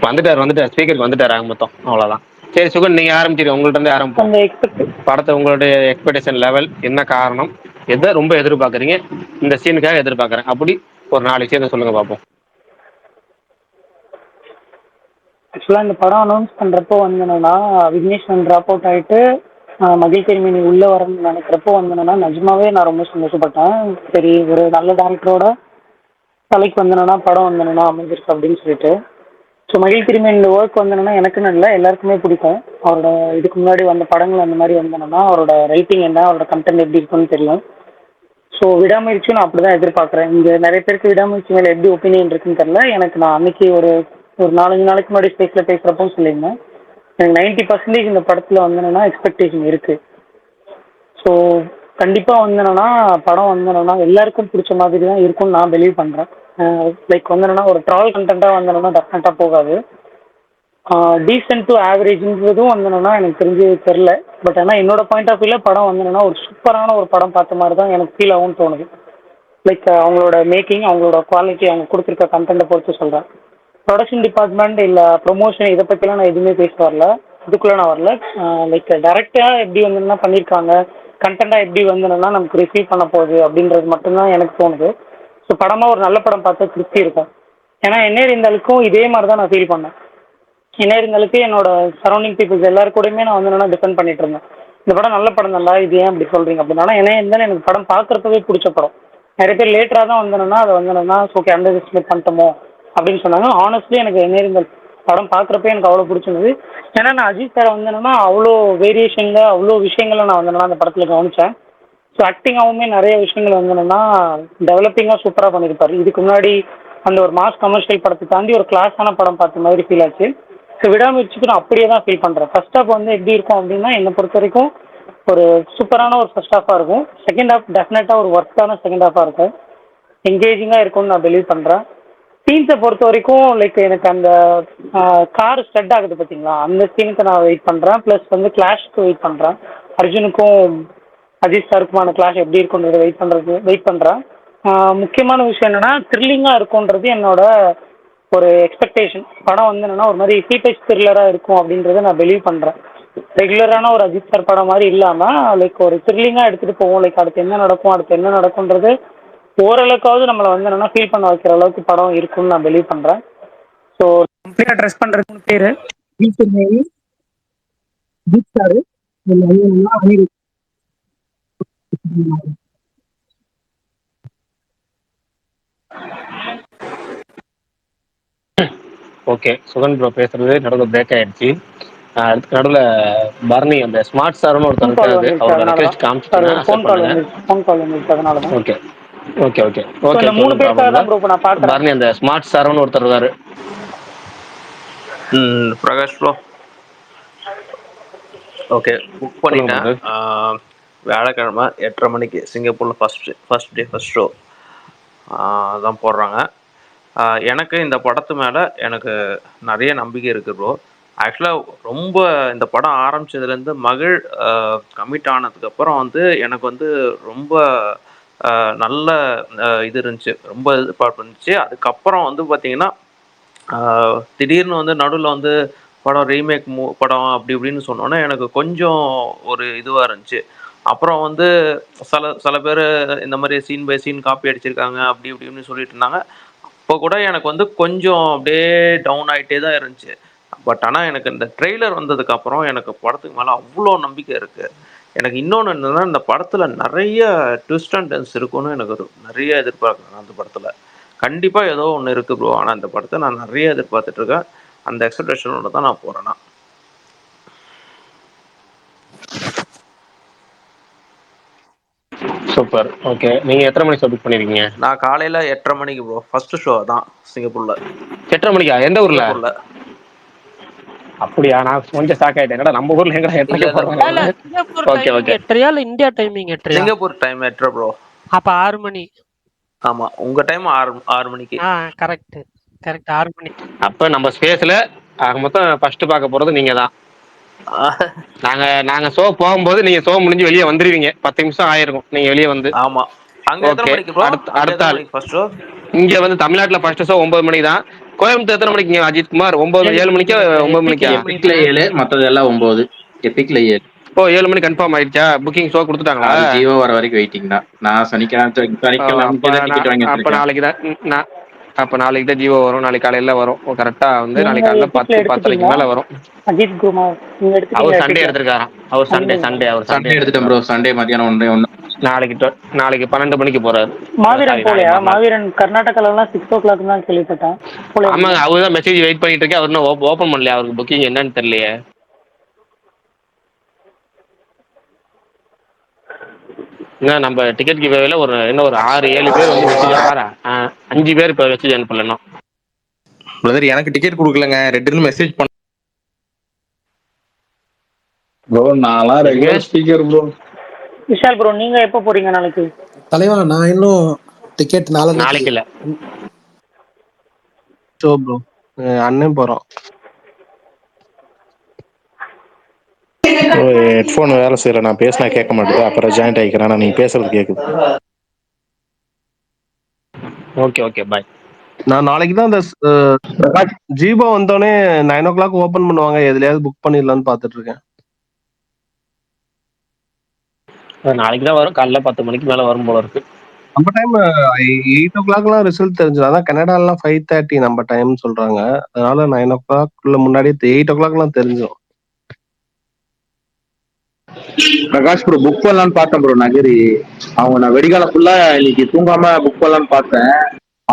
வந்துட்டார் ஸ்பீக்கருக்கு வந்துட்டார் ஆக மொத்தம், அவ்வளவுதான். சரி சுகன், நீங்க ஆரம்பிச்சிருங்க, உங்கள்ட்ட இருந்து ஆரம்பிப்போம். படத்தை உங்களுடைய எக்ஸ்பெக்டேஷன் லெவல் என்ன, காரணம், எதை ரொம்ப எதிர்பார்க்குறீங்க, இந்த சீனுக்காக எதிர்பார்க்குறேன், அப்படி ஒரு 4 விஷயத்தை சொல்லுங்க பார்ப்போம். ஆக்சுவலாக இந்த படம் அனௌன்ஸ் பண்ணுறப்போ வந்தேன்னா, விக்னேஸ்வரன் ட்ராப் அவுட் ஆகிட்டு மகிழ் கரிமணி உள்ளே வரணும்னு நினைக்கிறப்போ வந்தேன்னா நிஜமாவே நான் ரொம்ப சந்தோஷப்பட்டேன். சரி, ஒரு நல்ல டேரக்டரோட தலைக்கு வந்தேன்னா படம் வந்தேன்னா அமைஞ்சிருக்கு அப்படின்னு சொல்லிட்டு. ஸோ மகிழ் கரிமணி இந்த ஒர்க் வந்தேன்னா எனக்குன்னு இல்லை, எல்லாருக்குமே பிடிக்கும். அவரோட இதுக்கு முன்னாடி வந்த படங்கள் அந்த மாதிரி வந்தேன்னா அவரோட ரைட்டிங் என்ன, அவரோட கண்டென்ட் எப்படி இருக்குன்னு தெரியும். ஸோ விடாமுயற்சி நான் அப்படி தான் எதிர்பார்க்குறேன். இங்கே நிறைய பேருக்கு விடாமுயற்சி மேலே எப்படி ஒப்பீனியன் இருக்குன்னு தெரில. எனக்கு நான் அன்னைக்கு ஒரு 4-5 நாளைக்கு முன்னாடி ஸ்பேஸில் பேசுகிறப்போ சொல்லியிருந்தேன், எனக்கு 90% இந்த படத்தில் வந்தேன்னா எக்ஸ்பெக்டேஷன் இருக்குது. ஸோ கண்டிப்பாக வந்தேன்னா படம் வந்தேன்னா எல்லாருக்கும் பிடிச்ச மாதிரி தான் இருக்கும்னு நான் பிலீவ் பண்ணுறேன். லைக் வந்தேன்னா ஒரு ட்ராவல் கண்டென்ட்டாக வந்தேன்னா டெஃபினட்டாக போகாது. டீசென்ட் டு ஆவரேஜ்ன்றதும் வந்தேன்னா எனக்கு தெரிஞ்சு தெரில. பட் ஆனால் என்னோட பாயிண்ட் ஆஃப் வியூவில் படம் வந்தேன்னா ஒரு சூப்பரான ஒரு படம் பார்த்த மாதிரி தான் எனக்கு ஃபீல் ஆகும்னு தோணுது. லைக் அவங்களோட மேக்கிங், அவங்களோட குவாலிட்டி, அவங்க கொடுத்துருக்க கண்டென்ட்டை பொறுத்து சொல்கிறேன். ப்ரொடக்ஷன் டிபார்ட்மெண்ட் இல்லை ப்ரொமோஷன் இதை பற்றிலாம் நான் எதுவுமே பேச வரல, இதுக்குள்ளே நான் வரல. லைக் டேரெக்டாக எப்படி வந்தேன்னா பண்ணியிருக்காங்க, கண்டென்ட்டாக எப்படி வந்ததுன்னா நமக்கு ரிசீவ் பண்ண போகுது அப்படின்றது மட்டும்தான் எனக்கு தோணுது. ஸோ படமாக ஒரு நல்ல படம் பார்த்தா திருப்தி இருக்கும். ஏன்னா என்ன இருந்தாலுக்கும் இதே மாதிரி தான் நான் ஃபீல் பண்ணேன். என்ன இருந்தாலுக்கு என்னோட சரௌண்டிங் பீப்புள்ஸ் எல்லாரும் கூடயுமே நான் வந்து என்னன்னா டிபெண்ட் பண்ணிட்டு இருந்தேன். இந்த படம் நல்ல படம் தான்டா, இது ஏன் இப்படி சொல்றீங்க அப்படின்னா, ஏன்னா இருந்தாலும் எனக்கு படம் பார்க்கறதுவே பிடிச்ச படம். நிறைய பேர் லேட்டராக தான் வந்தேன்னா அதை வந்து என்னன்னா ஓகே அண்டர் எஸ்டிமேட் பண்ணிட்டோமோ அப்படின்னு சொன்னாங்க. ஆனஸ்ட்லி எனக்கு என்ன இருந்தால் படம் பார்க்குறப்ப எனக்கு அவ்வளோ பிடிச்சிருந்தது. ஏன்னா நான் அஜித் சாரை வந்து என்னன்னா அவ்வளோ வேரியேஷனில் அவ்வளோ விஷயங்களை நான் வந்து அந்த படத்தில் கவனித்தேன். ஸோ ஆக்டிங்காகவுமே நிறைய விஷயங்கள் வந்து என்னன்னா டெவலப்பிங்காக சூப்பராக பண்ணியிருப்பாரு. இதுக்கு முன்னாடி அந்த ஒரு மாஸ் கமர்ஷியல் படத்தை தாண்டி ஒரு கிளாஸான படம் பார்த்த மாதிரி ஃபீல் ஆச்சு. ஸோ விடாமுயற்சிக்கு நான் அப்படியே தான் ஃபீல் பண்ணுறேன். ஃபர்ஸ்ட் ஹாஃப் வந்து எப்படி இருக்கும் அப்படின்னா என்னை பொறுத்த வரைக்கும் ஒரு சூப்பரான ஒரு ஃபர்ஸ்ட் ஹாஃபாக இருக்கும். செகண்ட் ஹாஃப் டெஃபினட்டாக ஒரு ஒர்த்தான செகண்ட் ஹாஃபாக இருக்கும். என்கேஜிங்காக இருக்கும்னு நான் பிலீவ் பண்ணுறேன். சீன்ஸை பொறுத்த வரைக்கும் லைக் எனக்கு அந்த கார் ஸ்டட் ஆகுது பார்த்தீங்களா, அந்த சீனுக்கு நான் வெயிட் பண்ணுறேன். ப்ளஸ் வந்து கிளாஷ்க்கு வெயிட் பண்ணுறேன். அர்ஜுனுக்கும் அஜித் சாருக்குமான கிளாஷ் எப்படி இருக்குன்றது வெயிட் பண்ணுறேன். முக்கியமான விஷயம் என்னென்னா த்ரில்லிங்காக இருக்குன்றது என்னோட ஒரு எக்ஸ்பெக்டேஷன். படம் வந்து என்னென்னா ஒரு மாதிரி ஃபீட்டேஜ் த்ரில்லராக இருக்கும் அப்படின்றத நான் பிலீவ் பண்ணுறேன். ரெகுலரான ஒரு அஜித் சார் படம் மாதிரி இல்லாமல் லைக் ஒரு த்ரில்லிங்காக எடுத்துகிட்டு போவோம். லைக் அடுத்து என்ன நடக்கும்ன்றது ஓரளவுக்காவது நம்மளை வந்து என்னென்னா ஃபீல் பண்ண வைக்கிற அளவுக்கு படம் இருக்குன்னு நான் பிலீவ் பண்ணுறேன். ஸோ கம்ப்ளீட்டாக ட்ரெஸ் பண்ணுறது 3 பேர் Ajith sir, Anirudh. Okay, Sugan bro பேசுறது நடுவில் பிரேக் ஆயிடுச்சு. அதுக்கு நடுவில் பரணி அந்த ஸ்மார்ட் சார்னு ஒருத்தர் இருக்காரு, அவரோட ரிக்வெஸ்ட் காமிச்சிட்டேன், அக்செப்ட் பண்ணுங்க. ஃபோன் கால் வந்துருச்சு அதனால தான். Okay okay okay okay. இந்த 3 பேருக்காக தான் ப்ரோ நான் பார்க்குறேன். பரணி அந்த ஸ்மார்ட் சார்னு ஒருத்தர் இருக்காரு. பிரகாஷ் ப்ரோ, ஓகே புக் பண்ணிட்டேன். வியாழக்கிழமை 8:30 மணிக்கு சிங்கப்பூரில் ஃபர்ஸ்ட் ஷோ தான் போடுறாங்க. எனக்கு இந்த படத்து மேலே எனக்கு நிறைய நம்பிக்கை இருக்குது ப்ரோ. ஆக்சுவலாக ரொம்ப இந்த படம் ஆரம்பித்ததுலேருந்து மகிழ் கமிட் ஆனதுக்கப்புறம் வந்து எனக்கு வந்து ரொம்ப நல்ல இது இருந்துச்சு, ரொம்ப எதிர்பார்ப்பு இருந்துச்சு. அதுக்கப்புறம் வந்து பார்த்திங்கன்னா திடீர்னு வந்து நடுவில் வந்து படம் ரீமேக் படம் அப்படி இப்படின்னு சொன்னோன்னே எனக்கு கொஞ்சம் ஒரு இதுவாக இருந்துச்சு. அப்புறம் வந்து சில பேர் இந்த மாதிரி சீன் பை சீன் காப்பி அடிச்சிருக்காங்க அப்படி இப்படின்னு சொல்லிட்டு இருந்தாங்க. அப்போ கூட எனக்கு வந்து கொஞ்சம் அப்படியே டவுன் ஆகிட்டே தான் இருந்துச்சு. பட் ஆனால் எனக்கு இந்த ட்ரெய்லர் வந்ததுக்கப்புறம் எனக்கு படத்துக்கு மேலே அவ்வளோ நம்பிக்கை இருக்குது. எனக்கு இன்னொன்று என்னென்னா இந்த படத்தில் நிறைய ட்விஸ்ட் அண்ட் டர்ன்ஸ் இருக்குன்னு எனக்கு நிறைய எதிர்பார்க்குறேன். அந்த படத்தில் கண்டிப்பாக ஏதோ ஒன்று இருக்குது ப்ரோ. ஆனால் இந்த படத்தை நான் நிறைய எதிர்பார்த்துட்ருக்கேன். அந்த எக்ஸ்பெக்டேஷனோட தான் நான் போகிறேன்னா. சூப்பர். ஓகே, நீங்கள் எத்தனை மணிக்கு புக் பண்ணியிருக்கீங்க? நான் காலையில் 8:30 மணிக்கு ப்ரோ. ஃபர்ஸ்ட் ஷோ தான் சிங்கப்பூரில். 8:30 மணிக்கா? எந்த ஊரில்? சிங்கப்பூரில். அப்படியா? நான் கொஞ்சம் ஷாக் ஆயிட்டேன். என்னடா நம்ம ஊர்ல எங்கடா 8:30 போறாங்க? Okay okay. 8:30 இல்ல India timing 8:30? Singapore time 8:30 bro. அப்ப 6 மணி. ஆமா, உங்க டைம் 6 மணிக்கு. கரெக்ட் 6 மணி. அப்ப நம்ம ஸ்பேஸ்ல மொத்தம் ஃபர்ஸ்ட் பார்க்க போறது நீங்க தான். நாங்க ஷோ போகும்போது நீங்க ஷோ முடிஞ்சு வெளியே வந்துருவீங்க. 10 நிமிஷம் ஆயிருக்கும் நீங்க வெளியே வந்து. ஆமா. அங்க எத்தனை மணிக்கு ப்ரோ? அடுத்த ஆள் ஃபர்ஸ்ட் ஷோ இங்க வந்து தமிழ்நாட்டுல ஃபர்ஸ்ட் ஷோ 9 மணிக்கு தான். கோயம்புத்தூர் எத்தனை மணிக்கு அஜித் குமார்? 7 மணிக்கு 9 மணிக்கா? எபிக்ல 7, மத்தது எல்லாம் 9. எபிக்ல 7. ஓ 7 மணி கன்ஃபார்ம் ஆயிடுச்சா? புக்கிங் ஷோ கொடுத்துட்டாங்களா? ஜியோ வர வரைக்கும் வெயிட்டிங் தான். நான் சனிக்கிழமை அப்ப நாளைக்கு தான் அப்ப நாளைக்கு தான் ஜியோ வரும். நாளைக்கு காலையில வரும் கரெக்டா. வந்து நாளைக்கு காலையில 10-10:30 மேல வரும். அஜித் குமார் அவர் சண்டே எடுத்திருக்காராம். அவர் சண்டே எடுத்துட்டேன் ப்ரோ. சண்டே மத்தியானம் 1 நாளைக்கு 12 மணிக்கு போறாரு. மாவீரன் போலையா? மாவீரன் கர்நாடகால எல்லாம் 6 o'clock தான் கேள்விப்பட்டேன். ஆமாங்க, அவர் தான் மெசேஜ் வெயிட் பண்ணிட்டு இருக்கேன். அவர் இன்னும் ஓபன் பண்ணலையா? அவருக்கு புக்கிங் என்னன்னு தெரியலையே. நம்ம டிக்கெட் கிவ்வேல ஒரு 6-7 பேர் வந்து மெசேஜ் 5 பேர் இப்போ மெசேஜ் அனுப்பலாம். பிரதர் எனக்கு டிக்கெட் கொடுக்கலங்க. ரெண்டுன்னு மெசேஜ் பண்ண ப்ரோ. நான்லாம் regular speaker bro. Vishal bro, நீங்க எப்போ போறீங்க நாளைக்கு? தலைவா நான் இன்னும் டிக்கெட் நாளைக்கு இல்ல ஷோ ப்ரோ. அண்ணன் போறோம். ஹெட்ஃபோன் வேலை செய்யல. நான் பேசினா கேட்க மாட்டேங்குது. அப்புறம் ஜாயிண்ட் ஆகிக்கிறேன். நீங்க பேசுறது கேக்குது. Okay okay bye. நான் நாளைக்கு தான் அந்த ஜீபோ வந்தோடனே 9 o'clock ஓபன் பண்ணுவாங்க. எதுலயாவது புக் பண்ணிடலான்னு பாத்துட்டு இருக்கேன். நாளைக்கு தான் வரும். காலைல 10 மணிக்கு மேல வரும் போல இருக்கு. நம்ம டைம் 8:00 ரிசல்ட் தெரிஞ்சிடும். அதான் கனடாலாம் 5:30 நம்ம டைம் சொல்றாங்க. அதனால 9:00 முன்னாடியே 8:00 தெரிஞ்சிடும். பிரகாஷ் ப்ரோ புக் பண்ணலான்னு பார்த்தேன் ப்ரோ நகரி. நான் வெடிகால ஃபுல்லா இன்னைக்கு தூங்காம புக் பண்ணலான்னு பார்த்தேன்.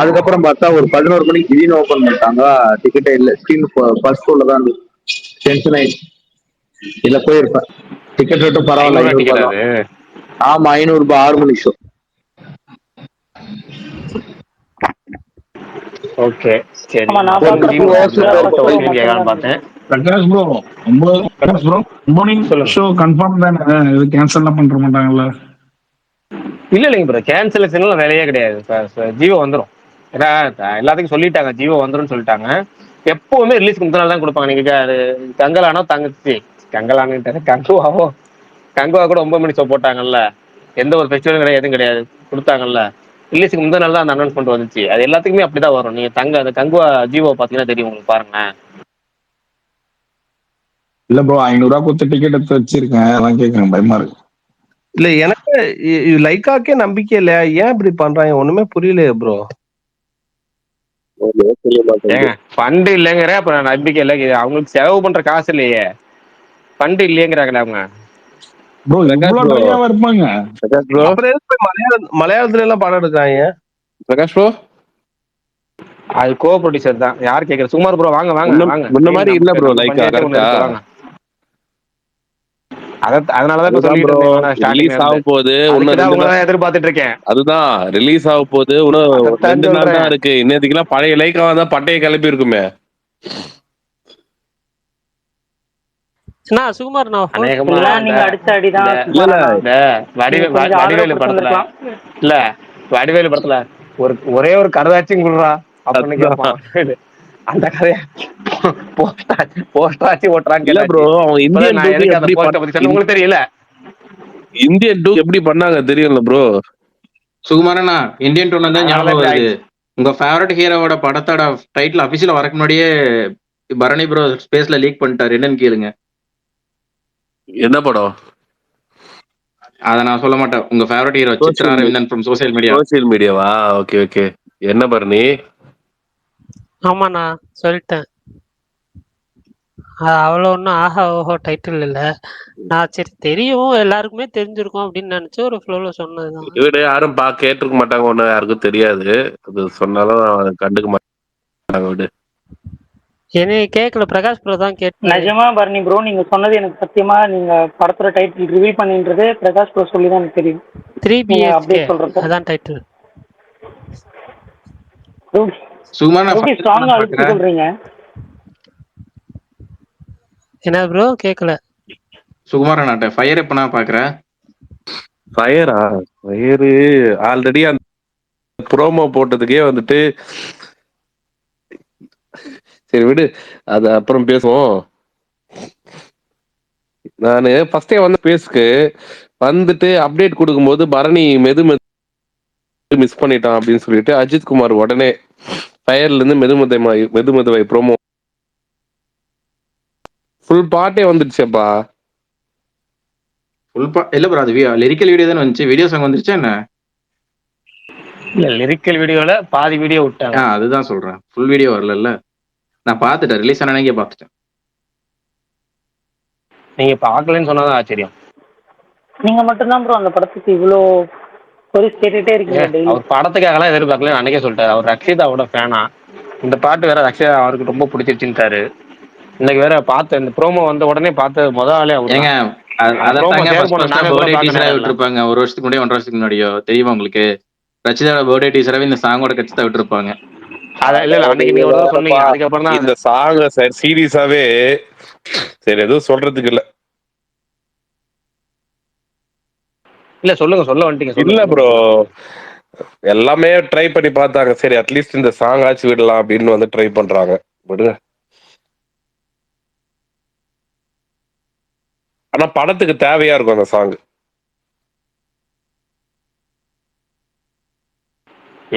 அதுக்கப்புறம் பார்த்தா ஒரு 11 மணிக்கு திடீர்னு ஓப்பன் பண்ணிட்டாங்க. டிக்கெட்டே இல்லை. ஸ்க்ரீன் ஃபர்ஸ்ட் ஷோல தான் இருந்துச்சு. டென்ஷன் ஆயிடுச்சு. இல்ல போயிருப்பேன். டிக்கெட் ரேட்டும் பரவாயில்ல, 500 டிக்கெட் ரூபாய் அது. தான். ஆமா 500 ரூபாய் 6 மணி ஷோ. ஓகே சரி. ஆமா, நான் கேட்கலான்னு பார்த்தேன். Prakash bro Prakash bro morning show confirm தானே? இது கேன்சல்லாம் பண்ற மாட்டாங்கல்ல? இல்லைங்க ப்ரோ, கேன்சலேஷன்லாம் வேலையே கிடையாது. ஜியோ வந்துடும். ஏன்னா எல்லாத்துக்கும் சொல்லிட்டாங்க ஜியோ வந்துடும் சொல்லிட்டாங்க. எப்பவுமே ரிலீஸ்க்கு முந்தின நாள் தான் கொடுப்பாங்க. நீங்க கங்கலானோ தங்கச்சி கங்கலான்னு கங்குவாவோ கங்குவா கூட 9 மணி ஷோ போட்டாங்கல்ல. எந்த ஒரு ஃபெஸ்டிவலும் கிடையாது, எதுவும் கிடையாது, கொடுத்தாங்கல்ல. ரிலீஸுக்கு முந்தின நாள் தான் அந்த அனௌன்ஸ்மெண்ட் வந்துச்சு. அது எல்லாத்துக்குமே அப்படிதான் வரும். நீங்க அந்த கங்குவா ஜியோ பாத்தீங்கன்னா தெரியும் உங்களுக்கு, பாருங்க. இல்ல ப்ரோ 500 ரூபாய் கொடுத்து டிக்கெட் எடுத்து வச்சிருக்கேன், அதான் கேட்கறேன், பயமா இருக்கு. இல்ல எனக்கு லைக்காக்கே நம்பிக்கை இல்ல. ஏன் இப்படி பண்றாங்க ஒண்ணுமே புரியலையே ப்ரோ. ஏங்க ஃபண்ட் இல்லைங்கிற அப்புறம் நம்பிக்கை இல்லை. அவங்களுக்கு செலவு பண்ற காசு இல்லையே, ஃபண்ட் இல்லையங்கிறாங்களே அவங்க. ப்ரோ இவ்வளவு ட்ரையாவா இருப்பாங்க? அப்புறம் எதுக்கு போய் மலையாளத்துல எல்லாம் படம் எடுக்கிறாங்க? பிரகாஷ் ப்ரோ அது கோ ப்ரொடியூசர் தான். யார் கேக்குறது? சுமார் ப்ரோ வாங்க வாங்க வாங்க. முன்ன மாதிரி இல்ல ப்ரோ லைக்கா வாங்க. அதனாலதான் இப்ப சொல்லிட்டு இருந்தேன். ரிலீஸ் ஆக போகுது, எதிர்பார்த்துட்டு இருக்கேன். அதுதான் ரிலீஸ் ஆக போகுது, இன்னும் 2 நாள் தான் இருக்கு. இன்னத்துக்குலாம் பழைய லைக்கா தான் பட்டையை கிளப்பி இருக்குமே. சுகுமார் நீங்க அடிச்ச அடிதான். வடிவேலு படத்துல இல்ல, வடிவேலு படத்துல ஒரே ஒரு கருதாச்சும் குடுறா அப்படின்னு கேட்பான். அந்த கதைய போஸ்டாச்சு ஓட்டுறாங்க ப்ரோ. அவங்க உங்களுக்கு தெரியல இந்தியன் 2 எப்படி பண்ணாங்க தெரியும்ல ப்ரோ. சுகுமாரண்ணா இந்தியன் 2 தான் ஞாபகம் வருது. உங்க ஃபேவரட் ஹீரோவோட படத்தோட டைட்டில் அபிஷியலா வரக்கு முன்னாடியே பரணி ப்ரோ ஸ்பேஸ்ல லீக் பண்ணிட்டாரு. என்னன்னு கேளுங்க. என்ன படம்? அத நான் சொல்ல மாட்டேன். உங்க favourite hero Chitra Aravindan from social மீடியாவா? Okay okay. என்ன பரணி? ஆமா நான் சொல்லிட்டேன். அவ்வளோ ஒன்றும் ஆஹா ஓஹோ டைட்டில் இல்லை. நான் சரி தெரியும், எல்லாருக்குமே தெரிஞ்சிருக்கும் அப்படின்னு நினைச்சு ஒரு ஃப்ளோல சொன்னதுதான். இவரு யாரும் கேட்டிருக்க மாட்டாங்க, ஒன்னும் யாருக்கும் தெரியாது. அது சொன்னாலும் கண்டுக்க மாட்டாங்க. விடு, என்னைய கேட்கல, பிரகாஷ் ப்ரோ தான் கேட்டு. நிஜமா பரணி ப்ரோ நீங்க சொன்னது எனக்கு சத்தியமா நீங்க படத்தோட டைட்டில் ரிவீல் பண்ணின்றது பிரகாஷ் ப்ரோ சொல்லி தான் எனக்கு தெரியும். 3BHK அதான் டைட்டில். சொல்றீங்க என்ன ப்ரோ கேட்கல? சுகுமாரன் ஃபயர் எப்ப நான் பாக்குறேன். ஃபயரா? ஃபயரு ஆல்ரெடி அந்த ப்ரோமோ போட்டதுக்கே வந்துட்டு சரி விடு, அது அப்புறம் பேசுவோம். நானு ஃபர்ஸ்டே வந்து பேசுக்கு வந்துட்டு அப்டேட் கொடுக்கும்போது பரணி மெது மிஸ் பண்ணிட்டான் அப்படின்னு சொல்லிட்டு அஜித் குமார் உடனே ஃபயர்ல இருந்து மெதுமதுவை ப்ரோமோ ஃபுல் பாட்டே வந்துடுச்சேப்பா. இல்ல ப்ரோ அது லிரிக்கல் வீடியோ தானே வந்துச்சு, வீடியோ சாங் வந்துருச்சா என்ன? இல்ல லிரிக்கல் வீடியோல பாதி வீடியோ விட்டாங்க. அதுதான் சொல்றேன், ஃபுல் வீடியோ வரல. நான் பார்த்துட்டேன், ரிலீஸ் ஆனே பார்த்துட்டேன். நீங்க பார்க்கலன்னு சொன்னாதான் ஆச்சரியம். நீங்க மட்டும்தான் ப்ரோ அந்த படத்துக்கு இவ்வளோ கேட்டுட்டே இருக்கீங்க. அவர் படத்துக்காகலாம் எதிர்பார்க்கல, அன்னைக்கே சொல்லிட்டாரு. அவர் ரக்ஷிதாவோட ஃபேனா. இந்த பாட்டு வேற ரக்ஷிதா அவருக்கு ரொம்ப பிடிச்சிருச்சுட்டாரு. இன்னைக்கு வேற பார்த்த இந்த ப்ரோமோ வந்த உடனே பார்த்த முதல் ஆளே விட்டுருப்பாங்க. ஒரு வருஷத்துக்கு முன்னாடி 1.5 வருஷத்துக்கு முன்னாடியோ தெரியுமா உங்களுக்கு? ரச்சிதாவோட பர்த்டே டீசராவே இந்த சாங்கோட கட்சி விட்டுருப்பாங்க. இந்த சாங் சீரியஸாவே சரி எதுவும் சொல்றதுக்கு இல்ல. இல்ல சொல்லுங்க, சொல்ல வந்துட்டீங்க. இல்ல ப்ரோ, எல்லாமே ட்ரை பண்ணி பார்த்தாங்க. சரி அட்லீஸ்ட் இந்த சாங் ஆச்சு விடலாம் அப்படின்னு வந்து ட்ரை பண்றாங்க. விடுங்க. ஆனா படத்துக்கு தேவையா இருக்கும் அந்த சாங்.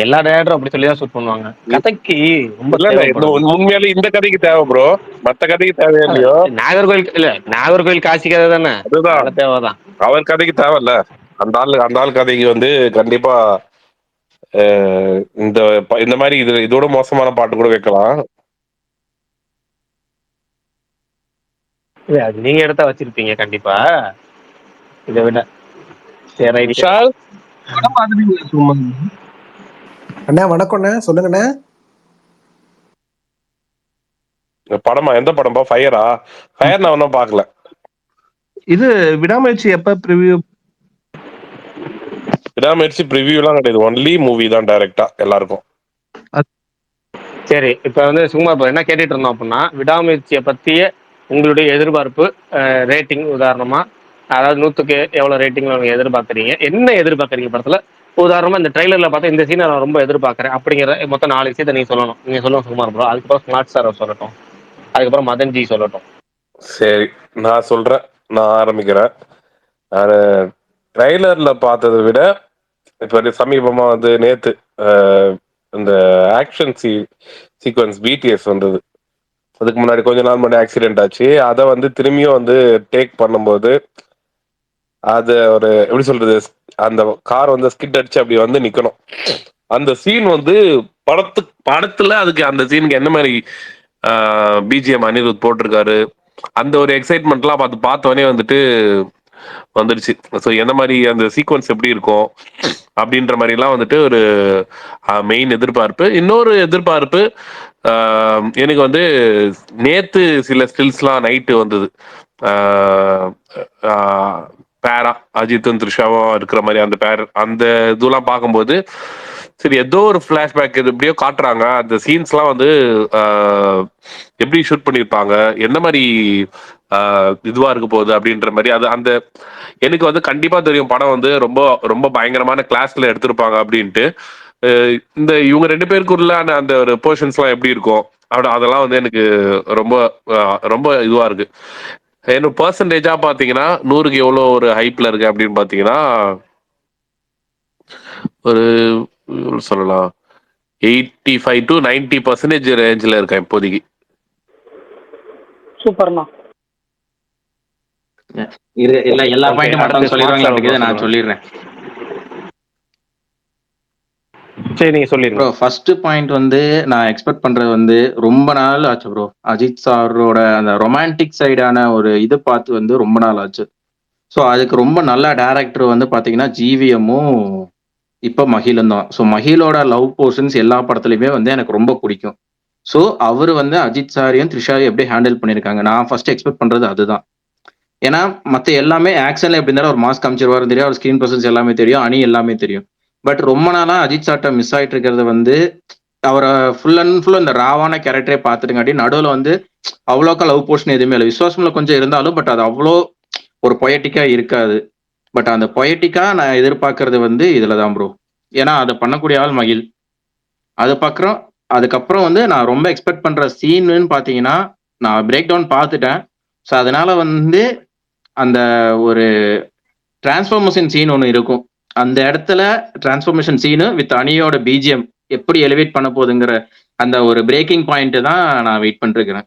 எல்லா டேரக்டரும் அப்படி சொல்லிதான் ஷூட் பண்ணுவாங்க. கதைக்கு உண்மையாலே இந்த கதைக்கு தேவை ப்ரோ, மத்த கதைக்கு தேவையா இல்லையோ. நாகர்கோவில் இல்ல, நாகர்கோவில் காசி கதை தானே, அதுதான் தேவைதான். அவர் கதைக்கு தேவையில்ல. அந்த ஆள் கதைக்கு வந்து கண்டிப்பா இந்த மாதிரி இதோட மோசமான பாட்டு கூட வைக்கலாம். அது நீங்க எடுத்தா வச்சிருப்பீங்க கண்டிப்பா இதை விட. சரி, விஷால் படம் பார்த்துட்டீங்களா சும்மா? அண்ணா வணக்கம்ண்ணே, சொல்லுங்கண்ணே. படமா? எந்த படம்பா? ஃபயரா? ஃபயர் நான் ஒன்றும் பார்க்கல. இது விடாமுயற்சி எப்ப ப்ரிவியூ? விடாமுயற்சி ப்ரிவியூலாம் கிடையாது, ஒன்லி மூவி தான் டைரக்டா எல்லாருக்கும். சரி, இப்போ வந்து சும்மா இப்போ என்ன கேட்டுட்டு இருந்தோம் அப்படின்னா, விடாமுயற்சியை பற்றிய உங்களுடைய எதிர்பார்ப்பு ரேட்டிங் உதாரணமாக, அதாவது 100க்கு எவ்வளோ ரேட்டிங்கில் நீங்கள் எதிர்பார்க்குறீங்க, என்ன எதிர்பார்க்குறீங்க படத்தில்? உதாரணமாக இந்த ட்ரைலரில் பார்த்தா இந்த சீனை நான் ரொம்ப எதிர்பார்க்குறேன் அப்படிங்கிற மொத்தம் 4 விஷயத்தை நீங்கள் சொல்லணும். நீங்கள் சொல்லுங்கள் சுகுமார் ப்ரோ, அதுக்கப்புறம் ஸ்மார்ட் சார் சொல்லட்டும், அதுக்கப்புறம் மதன்ஜி சொல்லட்டும். சரி, நான் சொல்றேன், நான் ஆரம்பிக்கிறேன். நான் ட்ரைலர்ல பார்த்ததை விட இப்போ சமீபமா வந்து நேத்து இந்த ஆக்ஷன் சீக்வன்ஸ் பிடிஎஸ் வந்தது. அதுக்கு முன்னாடி கொஞ்ச நாள் முன்னாடி ஆக்சிடென்ட் ஆச்சு. அதை வந்து திரும்பியும் வந்து டேக் பண்ணும்போது அது ஒரு எப்படி சொல்றது, அந்த கார் வந்து ஸ்கிட் அடிச்சு அப்படி வந்து நிக்கணும். அந்த சீன் வந்து படத்துல அதுக்கு அந்த சீனுக்கு என்ன மாதிரி பிஜிஎம் அனிருத் போட்டிருக்காரு, அந்த ஒரு எக்ஸைட்மெண்ட்லாம் பார்த்தோன்னே வந்துட்டு வந்துடுச்சு. ஸோ எந்த மாதிரி அந்த சீக்வன்ஸ் எப்படி இருக்கும் அப்படின்ற மாதிரிலாம் வந்துட்டு ஒரு மெயின் எதிர்பார்ப்பு. இன்னொரு எதிர்பார்ப்பு எனக்கு வந்து நேத்து சில ஸ்டில்ஸ்லாம் நைட்டு வந்தது. பேரா அஜித்தும் த்ரிஷாவும் இருக்கிற மாதிரி அந்த இதெல்லாம் பார்க்கும்போது சரி, ஏதோ ஒரு ஃபிளாஷ்பேக் இது எப்படியோ காட்டுறாங்க. அந்த சீன்ஸ்லாம் வந்து எப்படி ஷூட் பண்ணியிருப்பாங்க, என்ன மாதிரி இதுவா இருக்க போகுது அப்படின்ற மாதிரி அது அந்த எனக்கு வந்து கண்டிப்பா தெரியும் படம் வந்து ரொம்ப ரொம்ப பயங்கரமான கிளாஸ்ல எடுத்திருப்பாங்க அப்படின்ட்டு. இந்த இவங்க 2 பேருக்குள்ள அந்த ஒரு போர்ஷன்ஸ்லாம் எப்படி இருக்கும் அதெல்லாம் வந்து எனக்கு ரொம்ப ரொம்ப இதுவா இருக்கு. எனக்கு பர்சன்டேஜா பாத்தீங்கன்னா 100க்கு எவ்வளோ ஒரு ஹைப்ல இருக்கு அப்படின்னு பாத்தீங்கன்னா ஒரு சொல்லலாம் 85 to 90% ரேஞ்சில் இருக்கேன் இப்போதைக்கு. சூப்பர்ண்ணா. இல்ல எல்லா பாயிண்ட்டும் மட்டும் சொல்லிடுவாங்க, நான் சொல்லிடுறேன். சரி, நீங்க சொல்லிடுங்க. ப்ரோ, ஃபர்ஸ்ட் பாயிண்ட் வந்து நான் எக்ஸ்பெக்ட் பண்றது வந்து ரொம்ப நாள் ஆச்சு ப்ரோ. அஜித் சாரோட அந்த ரொமான்டிக் சைடான ஒரு இது பார்த்து வந்து ரொம்ப நாள் ஆச்சு. ஸோ அதுக்கு ரொம்ப நல்ல டேரக்டர் வந்து பாத்தீங்கன்னா ஜிவிஎம்மும் இப்போ மகிழும் தான். ஸோ மகிழோட லவ் போர்ஷன்ஸ் எல்லா படத்துலையுமே வந்து எனக்கு ரொம்ப பிடிக்கும். ஸோ அவர் வந்து அஜித் சாரையும் த்ரிஷாவையும் எப்படி ஹேண்டில் பண்ணியிருக்காங்க, நான் ஃபர்ஸ்ட் எக்ஸ்பெக்ட் பண்றது அதுதான். ஏன்னா மற்ற எல்லாமே ஆக்ஷன்ல எப்படி இருந்தாலும் ஒரு மாஸ் காமிச்சிருவாரு தெரியும், ஒரு ஸ்கிரீன் பர்சன்ஸ் எல்லாமே தெரியும், அணி எல்லாமே தெரியும். பட் ரொம்ப நாளா அஜித் சார்ட்ட மிஸ் ஆயிட்டு இருக்கிறது வந்து அவரை ஃபுல் அண்ட் ஃபுல் இந்த ராவான கேரக்டரே பார்த்துட்டுங்காட்டி நடுவில் வந்து அவ்வளோக்கா லவ் போர்ஷன் எதுவுமே இல்லை. விசுவாசம்ல கொஞ்சம் இருந்தாலும் பட் அது அவ்வளோ ஒரு பொயட்டிக்கா இருக்காது. பட் அந்த பொயட்டிக்கா நான் எதிர்பார்க்கறது வந்து இதுல தான் ப்ரோ. ஏன்னா அதை பண்ணக்கூடிய ஆள் மகிழ். அதுக்கப்புறம் வந்து நான் ரொம்ப எக்ஸ்பெக்ட் பண்ற சீன்னு பார்த்தீங்கன்னா, நான் பிரேக் டவுன் பார்த்துட்டேன். ஸோ அதனால வந்து அந்த ஒரு டிரான்ஸ்ஃபார்மேஷன் சீன் ஒன்று இருக்கும். அந்த இடத்துல டிரான்ஸ்ஃபார்மேஷன் சீனு வித் அணியோட பிஜிஎம் எப்படி எலிவேட் பண்ண போகுதுங்கிற அந்த ஒரு பிரேக்கிங் பாயிண்ட் தான் நான் வெயிட் பண்ணிருக்கிறேன்.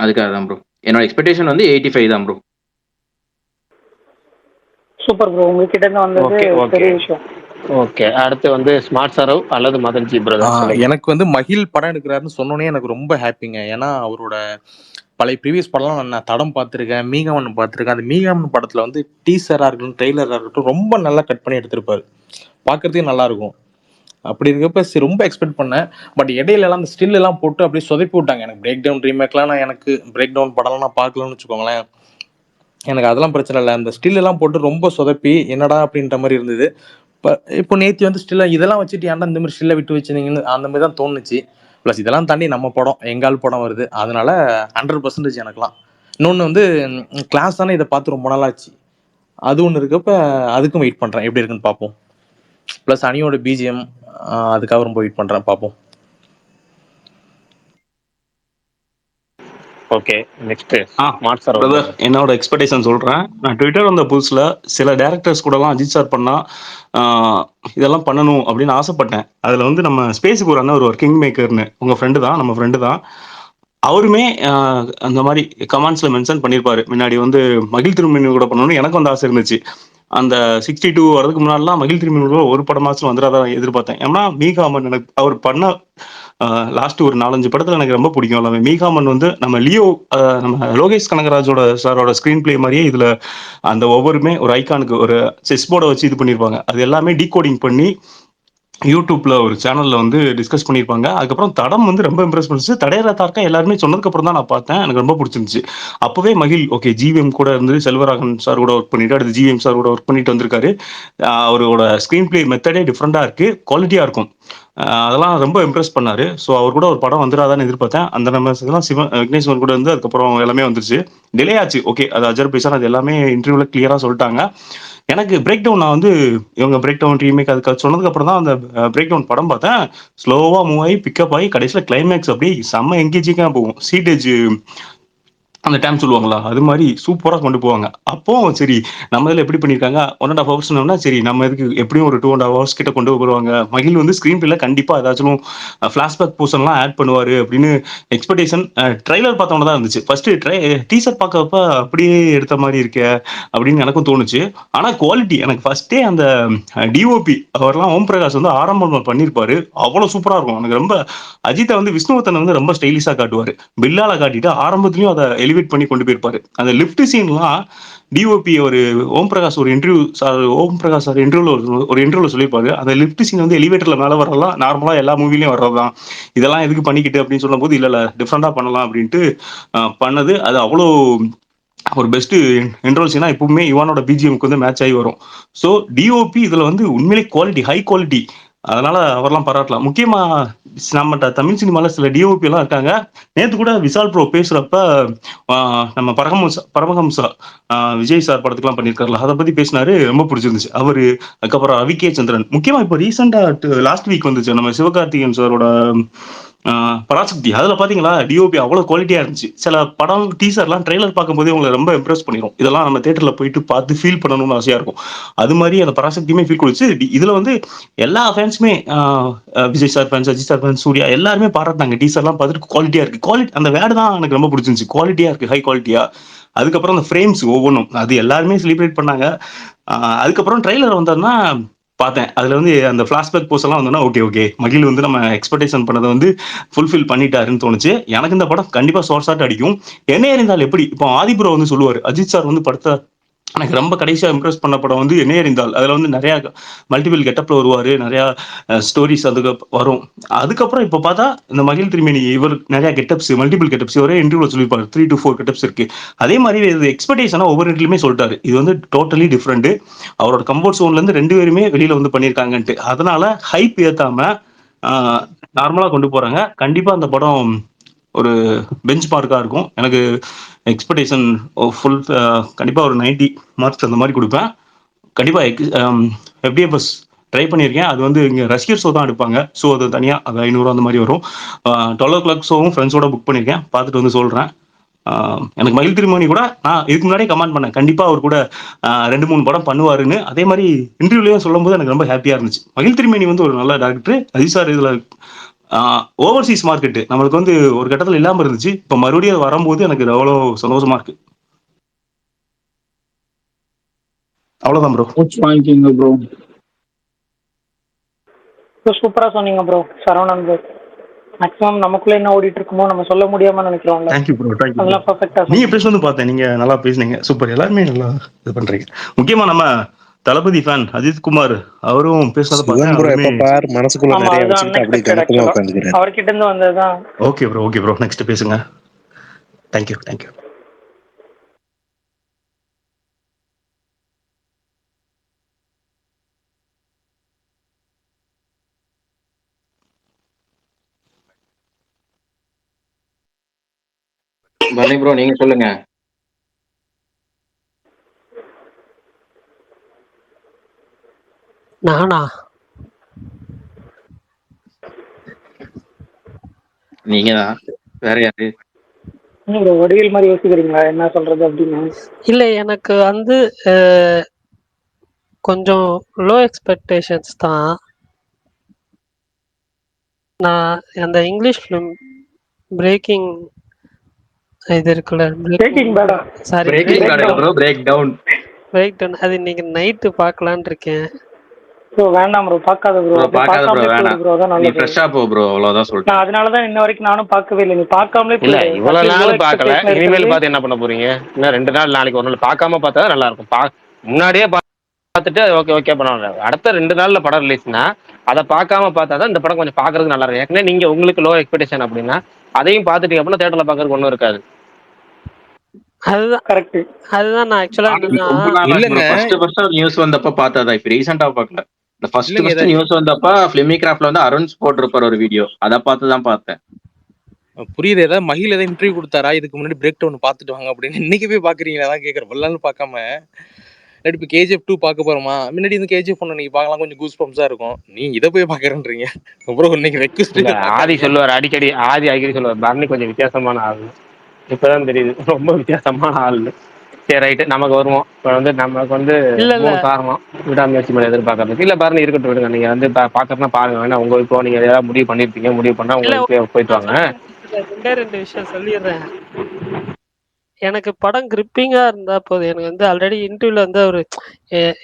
அதுக்காக தான் ப்ரோ என்னோட எக்ஸ்பெக்டேஷன் வந்து 85 தான் ப்ரோ. சூப்பர் ப்ரோ, உங்ககிட்ட இருந்து வந்தது பெரிய விஷயம். ஓகே, அடுத்து வந்து ஸ்மார்ட் சரவ் அல்லது மதன்ஜி பிரதர். எனக்கு வந்து மகிழ் படம் எடுக்கிறாருன்னு சொன்னோன்னே எனக்கு ரொம்ப ஹாப்பிங்க. ஏன்னா அவரோட பழைய ப்ரீவியஸ் படம்லாம் நான் தடம் பார்த்துருக்கேன், மீகமன் பார்த்துருக்கேன். அந்த மீகமன் படத்தில் வந்து டீசராக இருக்கட்டும் ட்ரெய்லராக இருக்கட்டும் ரொம்ப நல்லா கட் பண்ணி எடுத்திருப்பாரு, பார்க்கறதுக்கே நல்லா இருக்கும். அப்படி இருக்கப்ப சரி ரொம்ப எக்ஸ்பெக்ட் பண்ணேன். பட் இடையிலலாம் அந்த ஸ்டில் எல்லாம் போட்டு அப்படியே சொதப்பி விட்டாங்க. எனக்கு பிரேக் டவுன் ரீமேக்லாம் எனக்கு பிரேக் டவுன் படம்லாம் நான் பார்க்கலன்னு வச்சுக்கோங்களேன். எனக்கு அதெல்லாம் பிரச்சனை இல்லை, அந்த ஸ்டில் எல்லாம் போட்டு ரொம்ப சொதப்பி என்னடா அப்படின்ற மாதிரி இருந்தது. இப்போ நேற்று வந்து ஸ்டில்ல இதெல்லாம் வச்சுட்டு ஏன்டா இந்த மாதிரி ஸ்டில்லை விட்டு வச்சுருந்தீங்கன்னு அந்த மாதிரி தான் தோணுச்சு. ப்ளஸ் இதெல்லாம் தாண்டி நம்ம படம் எங்கால் படம் வருது, அதனால 100% எனக்குலாம். இன்னொன்று வந்து கிளாஸ் தானே இதை பார்த்து ரொம்ப நாளாச்சு, அது ஒன்று இருக்கப்ப அதுக்கும் வெயிட் பண்ணுறேன் எப்படி இருக்குன்னு பார்ப்போம். ப்ளஸ் அணியோட பிஜிஎம் அதுக்காக ரொம்ப வெயிட் பண்ணுறேன், பார்ப்போம். ஓகே, நெக்ஸ்ட் பிரதர், என்னோட எக்ஸ்பெக்டேஷன் சொல்றேன். நான் ட்விட்டர் வந்த புதுசுல சில டேரக்டர்ஸ் கூடலாம் அஜித் சார் பண்ணா இதெல்லாம் பண்ணணும் அப்படின்னு ஆசைப்பட்டேன். அதுல வந்து நம்ம ஸ்பேஸுக்கு ஒரு அண்ணன் ஒரு கிங் மேக்கர்னு உங்க ஃப்ரெண்டு தான், நம்ம ஃப்ரெண்டு தான். அவருமே அந்த மாதிரி கமெண்ட்ஸ்ல மென்ஷன் பண்ணியிருப்பாரு. முன்னாடி வந்து மகிழ் திருமணி கூட பண்ணணும்னு எனக்கு வந்து ஆசை இருந்துச்சு. அந்த 62 வரதுக்கு முன்னாடிலாம் மகிழ் திருமணி ஒரு படமாச்சும் வந்துடாதான் எதிர்பார்த்தேன். ஏன்னா மீகாமன் எனக்கு அவர் பண்ண லாஸ்ட் ஒரு 4-5 படத்துல எனக்கு ரொம்ப பிடிக்கும் எல்லாமே. மீகாமன் வந்து நம்ம லியோ நம்ம லோகேஷ் கனகராஜோட சாரோட ஸ்கிரீன் பிளே மாதிரியே இதுல அந்த ஒவ்வொருமே ஒரு ஐகானுக்கு ஒரு செஸ் போர்டை வச்சு இது பண்ணியிருப்பாங்க. அது எல்லாமே டீகோடிங் பண்ணி யூடியூப்ல ஒரு சேனல்ல வந்து டிஸ்கஸ் பண்ணியிருப்பாங்க. அதுக்கப்புறம் தடம் வந்து ரொம்ப இம்ப்ரெஸ் பண்ணுச்சு. தடையற தார்க்கா எல்லாருமே சொன்னதுக்கு அப்புறம் தான் நான் பார்த்தேன். எனக்கு ரொம்ப பிடிச்சிருந்துச்சு. அப்பவே மகிழ் ஓகே ஜிவிஎம் கூட இருந்து செல்வராகவன் சார் கூட ஒர்க் பண்ணிட்டு அடுத்து ஜிவிஎம் சார் கூட ஒர்க் பண்ணிட்டு வந்திருக்காரு. அவரோட ஸ்கிரீன் பிளே மெத்தடே டிஃப்ரெண்டா இருக்கு, குவாலிட்டியா இருக்கும். அதெல்லாம் ரொம்ப இம்ப்ரெஸ் பண்ணாரு. ஸோ அவர் கூட ஒரு படம் வந்துடாதான்னு எதிர்பார்த்தேன். அந்த நம்ம சிவன் விக்னேஸ்வரன் கூட இருந்து அதுக்கப்புறம் எல்லாமே வந்துருச்சு. டிலே ஆச்சு. ஓகே அது அஜர்பைசான் அது எல்லாமே இன்டர்வியூல கிளியரா சொல்லிட்டாங்க. எனக்கு பிரேக் டவுன் நான் வந்து இவங்க பிரேக் டவுன் ரீமேக் அதுக்கு சொன்னதுக்கு அப்புறம் தான் அந்த பிரேக் டவுன் படம் பார்த்தேன். ஸ்லோவா மூவ் ஆகி பிக்கப் ஆகி கடைசியில கிளைமேக்ஸ் அப்படியே செம்ம எங்கேஜிங்கா போகும். சீடேஜ் அந்த டைம் சொல்லுவாங்களா அது மாதிரி சூப்பராக கொண்டு போவாங்க. அப்போ சரி நம்ம இதில் எப்படி பண்ணியிருக்காங்க 1.5 hours சொன்னோம்னா சரி நம்ம இதுக்கு எப்படியும் ஒரு 2.5 hours கிட்ட கொண்டு வருவாங்க. மகிழ் வந்து ஸ்க்ரீன் பிளேல கண்டிப்பாக ஏதாச்சும் ஃபிளாஷ்பேக் போர்ஷன்லாம் ஆட் பண்ணுவார் அப்படின்னு எக்ஸ்பெக்டேஷன் ட்ரைலர் பார்த்தோன்னு தான் இருந்துச்சு. ஃபர்ஸ்ட் டீசர் பார்க்கப்ப அப்படியே எடுத்த மாதிரி இருக்கே அப்படின்னு எனக்கும் தோணுச்சு. ஆனால் குவாலிட்டி எனக்கு ஃபர்ஸ்டே அந்த டிஓபி அவர்லாம் ஓம் பிரகாஷ் வந்து ஆரம்பம் பண்ணியிருப்பாரு. அவ்வளோ சூப்பராக இருக்கும். எனக்கு ரொம்ப அஜித்தை வந்து விஷ்ணுவர்தன் வந்து ரொம்ப ஸ்டைலிஷாக காட்டுவார். பில்லால காட்டிட்டு ஆரம்பத்துலயும் அதை எலிவேட் பண்ணி கொண்டு போயிருப்பாரு. அந்த லிஃப்ட் சீன்லாம் டிஓபி ஒரு ஓம் பிரகாஷ் ஒரு interview sir Om Prakash sir ஒரு இன்டர்வியூல சொல்லியிருப்பாரு. அந்த லிஃப்ட் சீன் வந்து எலிவேட்டர்ல மேலே வரலாம் நார்மலா எல்லா மூவிலையும் வர்றதுதான். இதெல்லாம் எதுக்கு பண்ணிக்கிட்டு அப்படின்னு சொல்லும் போது இல்ல டிஃப்ரெண்டா பண்ணலாம் அப்படின்ட்டு பண்ணது. அது அவ்வளோ ஒரு பெஸ்ட் இன்ட்ரோல் சீனா எப்பவுமே இவானோட பிஜிஎம்க்கு வந்து மேட்ச் ஆகி வரும். ஸோ டிஓபி இதுல வந்து உண்மையிலே குவாலிட்டி ஹை குவாலிட்டி. அதனால அவர்லாம் பாராட்டலாம். முக்கியமா நம்ம தமிழ் சினிமால சில டிஓபி எல்லாம் இருக்காங்க. நேத்து கூட விஷால் ப்ரோ பேசுறப்ப நம்ம பரமஹம்சா விஜய் சார் படத்துக்குலாம் பண்ணியிருக்காருல அதை பத்தி பேசினாரு. ரொம்ப பிடிச்சிருந்துச்சு அவரு. அதுக்கப்புறம் ரவிகே சந்திரன் முக்கியமா இப்போ ரீசெண்டா லாஸ்ட் வீக் வந்துச்சு நம்ம சிவகார்த்திகேயன் சாரோட பராசக்தி. அதுல பாத்தீங்களா டிஓபி அவ்வளவு குவாலிட்டியா இருந்துச்சு. சில படம் டீசர்லாம் ட்ரெய்லர் பார்க்கும்போதே உங்களை ரொம்ப இம்ப்ரெஸ் பண்ணிடும். இதெல்லாம் நம்ம தியேட்டர்ல போயிட்டு பார்த்து ஃபீல் பண்ணணும்னு ஆசையா இருக்கும். அது மாதிரி அந்த பராசக்தியுமே ஃபீல் கொடுச்சு. இதுல வந்து எல்லா ஃபேன்ஸுமே Vijay sir fans Ajith sir fans Suriya எல்லாருமே பாராட்டாங்க. டீசர்லாம் பார்த்துட்டு குவாலிட்டியா இருக்கு. குவாலிட்டி அந்த வேர்டு தான் எனக்கு ரொம்ப பிடிச்சிருந்துச்சு. குவாலிட்டியா இருக்கு, ஹை குவாலிட்டியா. அதுக்கப்புறம் அந்த ஃப்ரேம்ஸ் ஒவ்வொன்றும் அது எல்லாருமே செலிப்ரேட் பண்ணாங்க. அதுக்கப்புறம் ட்ரெய்லர் வந்ததுன்னா பார்த்தேன். அதுல வந்து அந்த ஃபிளாஷ்பேக் போஸ்ட் எல்லாம் வந்தோன்னா ஓகே மகிழ் வந்து நம்ம எக்ஸ்பெக்டேஷன் பண்ணதை வந்து ஃபுல்ஃபில் பண்ணிட்டாருன்னு தோணுச்சு. எனக்கு இந்த படம் கண்டிப்பா ஷார்ட் அடிக்கும். என்ன இருந்தால் எப்படி இப்போ ஆதிபுரோ வந்து சொல்லுவார் அஜித் சார் வந்து படத்தை எனக்கு ரொம்ப கடைசியா இம்ப்ரெஸ் பண்ண படம் வந்து என்ன அறிந்தால். அதுல வந்து நிறைய மல்டிபிள் கெட்டப்ல வருவாரு, நிறைய ஸ்டோரிஸ் அதுக்கு வரும். அதுக்கப்புறம் இப்ப பார்த்தா இந்த மகிழ் திருமேனி இவர் நிறைய கெட்டப்ஸ் மல்டிபிள் கெட்டப்ஸ் ஒரே இன்டர்வியூல சொல்லியிருப்பாரு 3 to 4 கெட்டப்ஸ் இருக்கு. அதே மாதிரி இது எக்ஸ்பெக்டேஷனா ஒவ்வொரு இடத்துலயுமே சொல்லிட்டாரு. இது வந்து டோட்டலி டிஃப்ரெண்ட். அவரோட கம்ஃபர்ட் ஜோன்ல இருந்து 2 பேருமே வெளியில வந்து பண்ணியிருக்காங்கன்ட்டு. அதனால ஹைப் ஏத்தாம நார்மலா கொண்டு போறாங்க. கண்டிப்பா அந்த படம் ஒரு பெஞ்ச் மார்க்கா இருக்கும். எனக்கு எக்ஸ்பெக்டேஷன் ஃபுல் கண்டிப்பா ஒரு 90 மார்க்ஸ் அந்த மாதிரி கொடுப்பேன். கண்டிப்பா FDFS ட்ரை பண்ணியிருக்கேன். அது வந்து இங்கே ரசிகர் ஷோ தான் எடுப்பாங்க. ஸோ அது தனியாக அது 500 அந்த மாதிரி வரும். 12 o'clock ஷோவும் ஃப்ரெண்ட்ஸோட புக் பண்ணியிருக்கேன். பார்த்துட்டு வந்து சொல்கிறேன். எனக்கு மகிழ் திருமணி கூட நான் இதுக்கு முன்னாடியே கமெண்ட் பண்ணேன் கண்டிப்பாக அவர் கூட 2-3 படம் பண்ணுவாருன்னு. அதே மாதிரி இன்டர்வியூலையும் சொல்லும் போது எனக்கு ரொம்ப ஹாப்பியாக இருந்துச்சு. மகிழ் திருமணி வந்து ஒரு நல்ல டேரக்டர். அஜித் சார் இதில் ஓவர்சீஸ் மார்க்கெட்டு நம்மளுக்கு வந்து ஒரு கட்டத்தில் இல்லாமல் இருந்துச்சு. இப்போ மறுபடியும் அது வரும்போது எனக்கு அவ்வளோ சந்தோஷமா இருக்கு. அவ்வளோதான் ப்ரோ. வாங்கிக்கோங்க ப்ரோ. சூப்பரா சொன்னீங்க ப்ரோ சரவணன் ப்ரோ. மேக்ஸிமம் நமக்குள்ள என்ன ஓடிட்டு இருக்குமோ நம்ம சொல்ல முடியாம நினைக்கிறோம்ல. Thank you bro. அதெல்லாம் பர்ஃபெக்ட்டா நீங்க பேசுறது பார்த்தேன். நீங்க நல்லா பேசுனீங்க. சூப்பர். எல்லாருமே நல்லா இது பண்றீங்க. முக்கியமா நம்ம தளபதி ஃபேன் அஜித் குமார் அவரும் பேசுனதை பார்த்தேன். மனசுக்குள்ள நிறைய வச்சுக்கிட்டு அப்படியே கணக்குமா உட்காந்துக்கிறேன். அவர்கிட்ட இருந்து வந்ததுதான். Okay bro. நெக்ஸ்ட் பேசுங்க. தேங்க்யூ. பரணி ப்ரோ நீங்க சொல்லுங்க. நானா நீங்க தான் வேற யாரு? வடிவேல் மாதிரி யோசிக்கிறீங்களா என்ன சொல்றது அப்படின்னு? இல்லை எனக்கு வந்து கொஞ்சம் லோ எக்ஸ்பெக்டேஷன்ஸ் தான். நான் அந்த இங்கிலீஷ் ஃபிலிம் பிரேக்கிங் இது இருக்குல்ல, பிரேக்கிங் பேடா? Sorry breaking bad bro, break down. Wait பண்ணு. அது இன்னைக்கு நைட்டு பார்க்கலான்னு இருக்கேன். ப்ரோ வேண்டாம் ப்ரோ, பார்க்காத ப்ரோ. ப்ரோ அப்படியே பார்க்காத ப்ரோ, பார்க்காமலே போயிடு வேணாம். ப்ரோ, அதான் நீ நல்லது. ஃப்ரெஷ்ஷா போ ப்ரோ, அவ்வளவுதான் சொல்லிட்டேன். நான் அதனால தான் இன்ன வரைக்கும் நானும் பார்க்கவே இல்லை. நீ பார்க்காமலே இல்ல போயிடு. இவ்வளவு லோ நாள் பார்க்கல, எக்ஸ்பெக்டேஷன் இனிமேல் இருக்கிறது. பார்த்து என்ன பண்ண போறீங்க? இன்னும் 2 நாள், நாளைக்கு ஒரு நாள் பார்க்காம பார்த்தா நல்லா இருக்கும். முன்னாடியே பார்த்துட்டு ஓகே ஓகே பண்ண அடுத்த 2 நாள்ல படம் ரிலீஸ்னா அதை பார்க்காம பார்த்தா தான் இந்த படம் கொஞ்சம் பார்க்கறதுக்கு நல்லா இருக்கும். ஏற்கனவே நீங்க உங்களுக்கு லோ எக்ஸ்பெக்டேஷன் அப்படின்னா அதையும் பார்த்துட்டீங்க அப்படின்னா தேட்டர்ல பார்க்கறதுக்கு ஒன்றும் இருக்காது. அதுதான் கரெக்ட். அதுதான் நான் ஆக்சுவலா ரொம்ப நாள் இல்லங்க. ஃபர்ஸ்ட் நியூஸ் வந்தப்ப பார்த்ததா, இப்ப ரீசெண்டா பார்க்கல. இந்த இல்லங்க, ஃபர்ஸ்ட் நியூஸ் வந்தப்ப ஃபிலிமிகிராஃப்ட்ல வந்து அருண் போட்டிருப்பார் ஒரு வீடியோ, அதை பார்த்து தான் பார்த்தேன். புரியுது. ஏதாவது மகிழ் ஏதாவது இன்டர்வியூ கொடுத்தாரா இதுக்கு முன்னாடி பிரேக் டவுன் பார்த்துட்டு வாங்க அப்படின்னு இன்னைக்கு போய் பாக்குறீங்களா தான் கேட்கறேன். வெள்ளாலும் பார்க்காம இல்லாட்டி இப்போ கேஜிஎஃப் 2 பார்க்க போறோமா? முன்னாடி இந்த கேஜிஎஃப் 1 நீங்க பார்க்கலாம், கொஞ்சம் கூஸ் பம்ப்ஸா இருக்கும். நீ இதை போய் பார்க்கறேன்றீங்க. அப்புறம் இன்னைக்கு ரெக்வஸ்ட் இல்ல ஆதி சொல்லுவார் அடிக்கடி, அடிக்கடி சொல்லுவார் பரணி கொஞ்சம் வித்தியாசமான ஆள். இப்பதான் தெரியுது ரொம்ப வித்தியாசமான ஆள். சரி ரைட்டு, நமக்கு வருவோம். இப்போ வந்து நமக்கு வந்து இல்ல இல்ல 3 காரணம் விடாமுயற்சி மேலே எதிர்பார்க்கறதுக்கு. இல்லை பாருங்க இருக்கட்டும், விடுங்க. நீங்கள் வந்து பார்க்கறதுனா பாருங்க, வேணா உங்க இப்போ நீங்கள் ஏதாவது முடிவு பண்ணியிருப்பீங்க, முடிவு பண்ணால் இல்ல உங்களுக்கு போயிட்டு வாங்க. ரெண்டே விஷயம் சொல்லிடுறேன். எனக்கு படம் கிரிப்பிங்கா இருந்தா போதும். எனக்கு வந்து ஆல்ரெடி இன்டர்வியூல வந்து ஒரு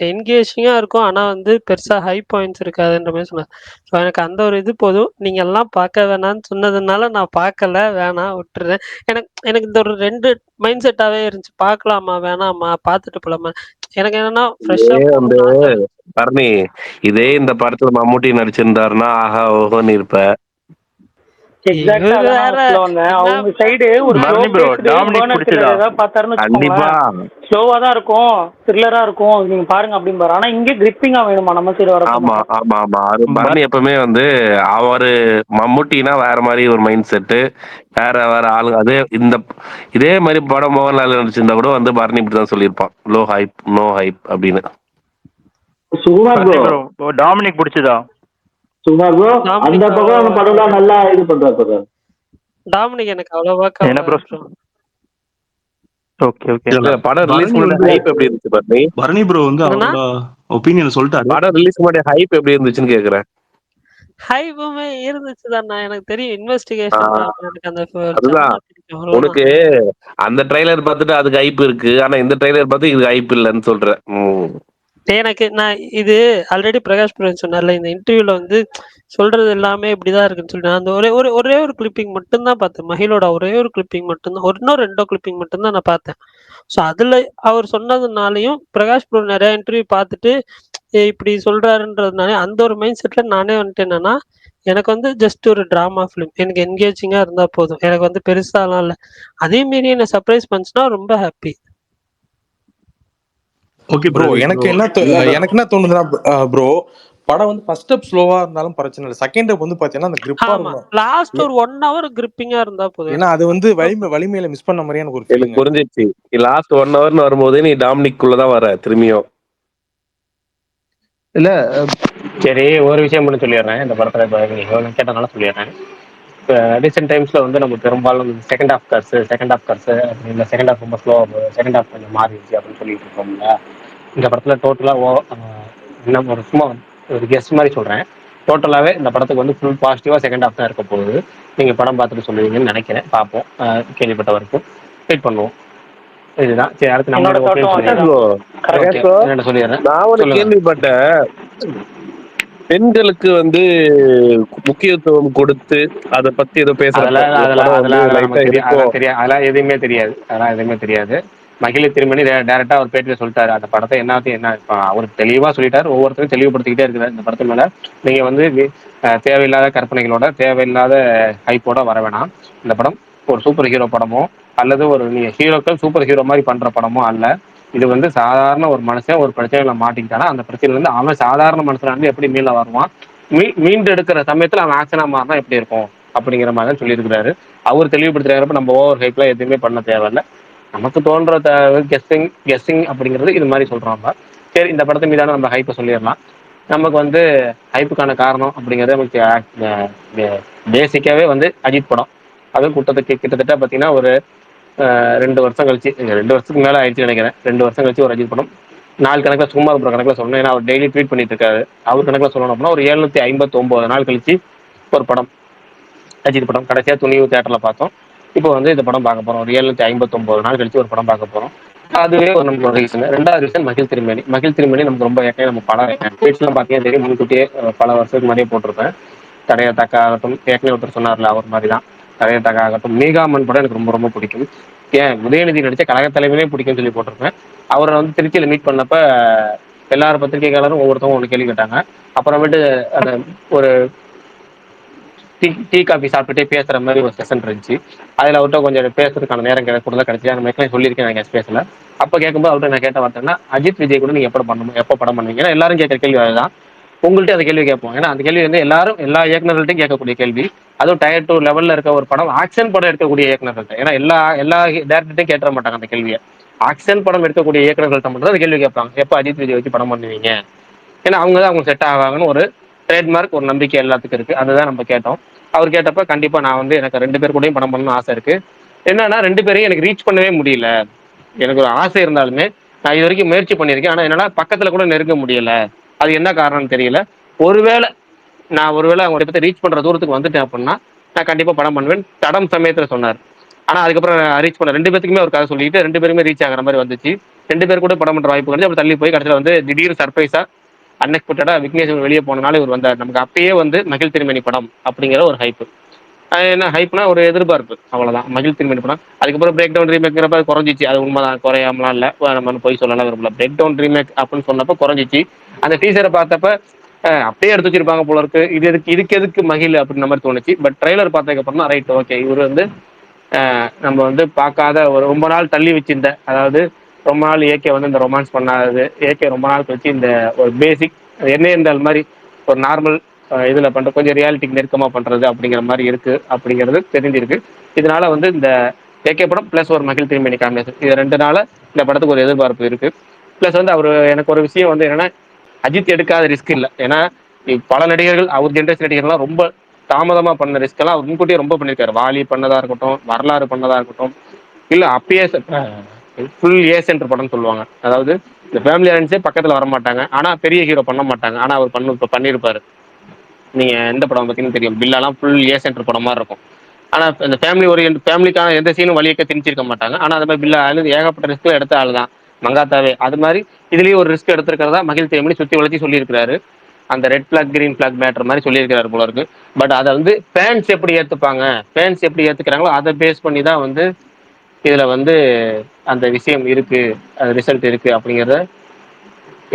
என்கேஜிங்கா இருக்கும், ஆனா வந்து பெருசா ஹை பாயிண்ட்ஸ் இருக்காதுன்ற மாதிரி சொன்னார். ஸோ எனக்கு அந்த ஒரு இது போதும். நீங்க எல்லாம் பார்க்க வேணாம்னு சொன்னதுனால நான் பார்க்கல, வேணாம் விட்டுறேன். எனக்கு எனக்கு இந்த ஒரு 2 மைண்ட் செட்டாவே இருந்துச்சு. பார்க்கலாமா வேணாமா, பார்த்துட்டு போலாமா. எனக்கு என்னன்னா ஃப்ரெஷ்ஷா வந்து பரணி, இதே இந்த படத்துல மம்முட்டி நடிச்சிருந்தாருன்னா ஆஹா ஓஹோன்னு இருப்ப. எக்ஸாக்ட்டா இவரு அதான் நான் வேற சொல்ல வந்தேன். அவங்க சைடு ஒரு slow Bharani bro, based Dominic burner பிடிச்சதா? த்ரில்லர் ஏதாவது பார்த்தாருன்னு கண்டிப்பா. வச்சுக்கோங்களேன், ஸ்லோவா தான் இருக்கும், த்ரில்லரா இருக்கும், நீங்க பாருங்க அப்படிம்பாரு. ஆனா இங்கே கிரிப்பிங்கா வேணுமா நம்ம சைடு ஆமா வரப்போ? ஆமா ஆமா அது பரணி எப்பவுமே வந்து அவரு மம்முட்டினா வேற மாதிரி ஒரு மைண்ட் செட்டு, வேற வேற ஆளு. அதே இதே மாதிரி படம் மோகன்லால் நடிச்சிருந்தா கூட வந்து பரணி இப்படிதான் சொல்லியிருப்பான், லோ ஹைப் நோ ஹைப் அப்படின்னு. Sukumar Bharani bro, bro, Dominic பிடிச்சதா? சுகுமார் ப்ரோ, அந்த டாமினிக் பக்கம் அவ்வளவா படம் நல்லா இது பண்றாரு. டாமினிக் எனக்கு அவ்வளவா என்ன ப்ரோ? Okay okay. இல்ல படம் ரிலீஸ் பரணி முன்னாடி வந்து ஹைப் எப்படி இருந்துச்சு பரணி? பரணி ப்ரோ வந்து என்னன்னா அவரோட ஒப்பீனியன் சொல்லிட்டாரு. படம் ரிலீஸ் முன்னாடி ஹைப் எப்படி இருந்துச்சுன்னு கேக்குறேன். ஹைப்புமே இருந்துச்சு தான். எனக்கு தெரியும் இன்வெஸ்டிகேஷன் எனக்கு அந்த அதுதான் சேனல் பிடிக்கும், அவ்வளவுதான். உனக்கு அந்த ட்ரைலர் பார்த்துட்டு அதுக்கு ஹைப் இருக்கு, ஆனா இந்த ட்ரைலர் பார்த்து இது ஹைப் இல்லைன்னு சொல்றேன். எனக்கு நான் இது ஆல்ரெடி பிரகாஷ் புரன் சொன்னார்ல, இந்த இன்டர்வியூல வந்து சொல்றது எல்லாமே இப்படிதான் இருக்குன்னு சொல்லி நான் அந்த ஒரே ஒரு கிளிப்பிங் மட்டும்தான் பார்த்தேன். மகிழோட ஒரே ஒரு கிளிப்பிங் மட்டும்தான், ஒன்னோ 2 கிளிப்பிங் மட்டும்தான் நான் பார்த்தேன். ஸோ அதுல அவர் சொன்னதுனாலையும் பிரகாஷ் புரன் நிறைய இன்டர்வியூ பார்த்துட்டு இப்படி சொல்றாருன்றதுனால அந்த ஒரு மைண்ட் செட்ல நானே வந்துட்டு என்னன்னா, எனக்கு வந்து ஜஸ்ட் ஒரு டிராமா ஃபிலிம், எனக்கு என்கேஜிங்கா இருந்தா போதும். எனக்கு வந்து பெருசாலாம் இல்லை. அதே மீறி என்ன சர்ப்ரைஸ் பண்ணுச்சுன்னா ரொம்ப ஹாப்பி. ஓகே ப்ரோ, எனக்கு என்ன தோணுதுன்னா ப்ரோ, படம் வந்து ஃபர்ஸ்ட் ஸ்டெப் ஸ்லோவா இருந்தாலும் பிரச்சனை இல்லை. செகண்ட் ஸ்டெப் வந்து பாத்தீங்கன்னா அந்த கிரிப்பா ஆமா, இருக்கணும். லாஸ்ட் ஒரு 1 hour கிரிப்பிங்கா இருந்தா போதும். ஏன்னா அது வந்து வலிமையில மிஸ் பண்ண மாதிரியே எனக்கு ஒரு எனக்கு ஃபீலிங். புரிஞ்சிச்சு. லாஸ்ட் 1 ஹவர்னு வரும்போது நீ டாமினிக்குள்ளதான் வர திரும்பியும். இல்ல சரி, ஒரு விஷயம் மட்டும் சொல்லிடுறேன். இந்த படத்துல இப்போ நீங்கள் கேட்டனால சொல்லிடுறேன். இப்போ ரீசெண்ட் டைம்ஸில் வந்து நம்ம பெரும்பாலும் செகண்ட் ஹாஃப் கட்ஸு இல்லை செகண்ட் ஹாஃப் ரொம்ப ஸ்லோவாக போகுது, செகண்ட் ஹாஃப் கொஞ்சம் மாறிடுச்சு அப்படின்னு சொல்லிட்டு இருக்கோம்ல. இந்த படத்தில் டோட்டலாக இன்னும் ஒரு சும்மா ஒரு கெஸ்ட் மாதிரி சொல்கிறேன். டோட்டலாகவே இந்த படத்துக்கு வந்து ஃபுல் பாசிட்டிவாக செகண்ட் ஹாஃப் தான் இருக்க போகுது. நீங்கள் படம் பார்த்துட்டு சொல்லுவீங்கன்னு நினைக்கிறேன். பார்ப்போம், கேள்விப்பட்ட வரைக்கும் வெயிட் பண்ணுவோம். இதுதான். சரி, அடுத்து என்னோட நம்மளோட தோட்டம் என்ன சொல்லிடுறேன். நான் ஒரு கேள்விப்பட்டேன், பெண்களுக்கு வந்து முக்கியத்துவம் கொடுத்து அதை பத்தி ஏதோ அதெல்லாம் எதுவுமே தெரியாது. மகிழ திருமணி டைரக்டா அவர் பேட்டியில சொல்லிட்டாரு, அந்த படத்தை என்ன அவருக்கு தெளிவா சொல்லிட்டாரு. ஒவ்வொருத்தரும் தெளிவுபடுத்திக்கிட்டே இருக்கிறார். இந்த படத்து மேல நீங்க வந்து தேவையில்லாத கற்பனைகளோட தேவையில்லாத ஹைப்போட வர வேணாம். இந்த படம் ஒரு சூப்பர் ஹீரோ படமோ அல்லது ஒரு நீங்க ஹீரோக்கள் சூப்பர் ஹீரோ மாதிரி பண்ற படமோ அல்ல. இது வந்து சாதாரண ஒரு மனுஷன் ஒரு பிரச்சனைகளை மாட்டிக்கிட்டானா அந்த பிரச்சனைல இருந்து அவன் சாதாரண மனுஷனா இருந்து எப்படி மீள வருவான், மீண்டு எடுக்கிற சமயத்துல அவன் ஆக்ஷனா மாறினா எப்படி இருக்கும் அப்படிங்கிற மாதிரி தான் சொல்லியிருக்கிறாரு. அவர் தெளிவுபடுத்துறப்ப நம்ம ஓவர் ஹைப்லாம் எதுவுமே பண்ண தேவையில்லை. நமக்கு தோன்ற கெஸ்ஸிங் அப்படிங்கிறது இது மாதிரி சொல்றோம். சரி, இந்த படத்தை மீதான நம்ம ஹைப்பை சொல்லிடலாம். நமக்கு வந்து ஹைப்புக்கான காரணம் அப்படிங்கிறது நமக்கு பேசிக்காவே வந்து அஜித் படம். அதுவும் கிட்டத்தட்ட பார்த்தீங்கன்னா ஒரு 2 வருஷம் கழிச்சு, 2 வருஷத்துக்கு மேலே ஆயிடுச்சு நினைக்கிறேன். 2 வருஷம் கழிச்சு ஒரு அஜித் படம். நாள் கணக்கில் சும்மா இருக்கிற கணக்கில் சொல்லணும், ஏன்னா அவர் டெய்லி ட்வீட் பண்ணிட்டு இருக்காரு. அவர் கணக்கில் சொல்லணும் அப்படின்னா ஒரு 759 நாள் கழிச்சு ஒரு படம், அஜித் படம். கடைசியாக துணிவு தேட்டரில் பார்த்தோம். இப்போ வந்து இந்த படம் பார்க்க போகிறோம். ஒரு 759 நாள் கழிச்சு ஒரு படம் பார்க்க போகிறோம். அதுவே ஒரு நமக்கு ஒரு ரீசன். 2வது ரீசன் மகிழ் திருமேனி. மகிழ் திருமேனி நமக்கு ரொம்ப ஏற்கனவே நம்ம படம் ட்வீட்ஸ்லாம் பார்த்தீங்கன்னா தெரியும். முன்கூட்டியே பல வருஷத்துக்கு முன்னாடியே போட்டிருப்பேன். தடைய தக்கா ஆகட்டும், ஏற்கனவே ஒருத்தர் சொன்னார்ல அவர் மாதிரி தான். தடைய தக்கா ஆகட்டும், மீகாமன் படம் எனக்கு ரொம்ப ரொம்ப பிடிக்கும். ஏன் உதயநிதி நடிச்ச கழகத் தலைவனே பிடிக்கும்னு சொல்லி போட்டிருப்பேன். அவரை வந்து திருச்சியில மீட் பண்ணப்ப எல்லாரும் பத்திரிகையாளரும் ஒவ்வொருத்தவங்க ஒன்று கேள்வி கேட்டாங்க. அப்புறமேட்டு அந்த ஒரு டீ காஃபி சாப்பிட்டுட்டே பேசுற மாதிரி ஒரு செஷன் இருந்துச்சு. அதுல அவர்கிட்ட கொஞ்சம் பேசுறதுக்கான நேரம் கூட கிடைச்சி அந்த மாதிரி சொல்லியிருக்கேன் நான் பேசல. அப்ப கேட்கும்போது அவர்கிட்ட நான் கேட்ட வார்த்தைன்னா, அஜித் விஜய் கூட நீங்க எப்போ படம் பண்ணுவீங்க? ஏன்னா எல்லாரும் கேட்கிற கேள்வி அதுதான். உங்கள்கிட்ட அந்த கேள்வி கேட்போம். ஏன்னா அந்த கேள்வி வந்து எல்லாரும் எல்லா இயக்குநர்கள்ட்டையும் கேட்கக்கூடிய கேள்வி. அதுவும் டயர் 2 லெவல்ல இருக்க ஒரு படம், ஆக்ஷன் படம் எடுக்கக்கூடிய இயக்குநர்கள்ட்ட. ஏன்னா எல்லா டேரக்டர்ட்டையும் கேட்டுற மாட்டாங்க அந்த கேள்வியை. ஆக்ஷன் படம் எடுக்கக்கூடிய இயக்குநர்கள்ட்ட மட்டும் அந்த கேள்வி கேட்பாங்க, எப்போ அஜித் விஜய் வச்சு படம் பண்ணுவீங்க? ஏன்னா அவங்க தான் அவங்க செட் ஆவாங்கன்னு ஒரு ட்ரேட்மார்க், ஒரு நம்பிக்கை எல்லாத்துக்கும் இருக்கு. அதுதான் நம்ம கேட்டோம். அவர் கேட்டப்ப கண்டிப்பா நான் வந்து எனக்கு 2 பேர் கூடயும் படம் பண்ணணும்னு ஆசை இருக்கு. என்னன்னா 2 பேரையும் எனக்கு ரீச் பண்ணவே முடியல. எனக்கு ஒரு ஆசை இருந்தாலுமே நான் இது வரைக்கும் முயற்சி பண்ணியிருக்கேன். ஆனா என்னால பக்கத்துல கூட நெருங்க முடியல. அது என்ன காரணம்னு தெரியல. ஒருவேளை அவங்க பத்தி ரீச் பண்ற தூரத்துக்கு வந்துட்டேன் அப்படின்னா நான் கண்டிப்பா படம் பண்ணுவேன். தடம் சமயத்துல சொன்னார். ஆனா அதுக்கப்புறம் ரீச் பண்ண 2 பேருக்குமே ஒரு கதை சொல்லிட்டு 2 பேருமே ரீச் ஆகிற மாதிரி வந்துச்சு. 2 பேர் கூட படம் பண்ற வாய்ப்பு கிடைச்சு அப்படி தள்ளி போய் கடைசியில் வந்து திடீர் சர்ப்ரைஸா அன்எக்ஸ்பெக்டடா விக்னேஷ் வெளியே போனனால இவர் வந்தார். நமக்கு அப்பயே வந்து மகிழ் திருமேனி படம் அப்படிங்கிற ஒரு ஹைப்பு. என்ன ஹைப்னா ஒரு எதிர்பார்ப்பு, அவ்வளவுதான். மகிழ் திருமேனி படம் அதுக்கப்புறம் பிரேக் டவுன் ரீமேக்ங்கிறப்ப குறைஞ்சிச்சு. அது உண்மைதான், குறையாமலாம் இல்லை. நம்ம போய் சொல்லலாம் விரும்பல. பிரேக் டவுன் ரீமேக் அப்படின்னு சொன்னப்ப குறைஞ்சிச்சு. அந்த டீசரை பார்த்தப்ப அப்படியே எடுத்து வச்சிருப்பாங்க போல இருக்கு. இதுக்கு எதுக்கு மகிழ் அப்படின்ற மாதிரி தோணுச்சு. பட் ட்ரெய்லர் பார்த்ததுக்கு அப்புறம் தான் ரைட், ஓகே, இவர் வந்து நம்ம வந்து பார்க்காத ஒரு ரொம்ப நாள் தள்ளி வச்சிருந்த, அதாவது ரொம்ப நாள் ஏகே வந்து இந்த ரொமான்ஸ் பண்ணாதது, ஏகே ரொம்ப நாள் கழிச்சு இந்த ஒரு பேசிக் என்ன இருந்தால் மாதிரி ஒரு நார்மல் இதுல பண்ற கொஞ்சம் ரியாலிட்டிக்கு நெருக்கமா பண்றது அப்படிங்கிற மாதிரி இருக்கு அப்படிங்கிறது தெரிஞ்சிருக்கு. இதனால வந்து இந்த ஏகே படம் பிளஸ் ஒரு மகிழ் திருமேனி காம்பினேஷன், இது 2னால இந்த படத்துக்கு ஒரு எதிர்பார்ப்பு இருக்கு. பிளஸ் வந்து அவர் எனக்கு ஒரு விஷயம் வந்து என்னன்னா, அஜித் எடுக்காத ரிஸ்க் இல்லை. ஏன்னா பல நடிகர்கள் அவர் ஜென்ரேஷன் நடிகர்கள்லாம் ரொம்ப தாமதமா பண்ண ரிஸ்க் எல்லாம் அவர் முன்கூட்டியே ரொம்ப பண்ணியிருக்காரு. வாலி பண்ணதா இருக்கட்டும், வரலாறு பண்ணதா இருக்கட்டும், இல்ல அப்பயே ஃபுல் ஏ சென்டர் படம்னு சொல்லுவாங்க. அதாவது இந்த ஃபேமிலி ஆடியன்ஸே பக்கத்துல வர மாட்டாங்க, ஆனா பெரிய ஹீரோ பண்ண மாட்டாங்க. ஆனா அவர் பண்ணியிருப்பாரு. நீங்க எந்த படம் பார்த்தீங்கன்னு தெரியும், பில்லாலாம் ஃபுல் ஏ சென்டர் படம் மாதிரி இருக்கும். ஆனா இந்த ஃபேமிலிக்கான எந்த சீனும் வழியக்க திணிச்சிருக்க மாட்டாங்க. ஆனா அந்த மாதிரி பில்லா ஏகப்பட்ட ரிஸ்க் எடுத்த ஆள் தான் மங்காத்தாவே. அது மாதிரி இதுலயும் ஒரு ரிஸ்க் எடுத்திருக்கிறதா மகிழ் தேமணி சுத்தி வளைச்சி சொல்லியிருக்கிறாரு. அந்த red black green black matter மாதிரி சொல்லியிருக்கிறாரு போல இருக்கு. பட் அதை வந்து ஃபேன்ஸ் எப்படி ஏத்துப்பாங்க, ஃபேன்ஸ் எப்படி ஏத்துக்கிறாங்களோ அதை பேஸ் பண்ணி தான் வந்து இதுல வந்து அந்த விஷயம் இருக்கு, ரிசல்ட் இருக்கு அப்படிங்கிறத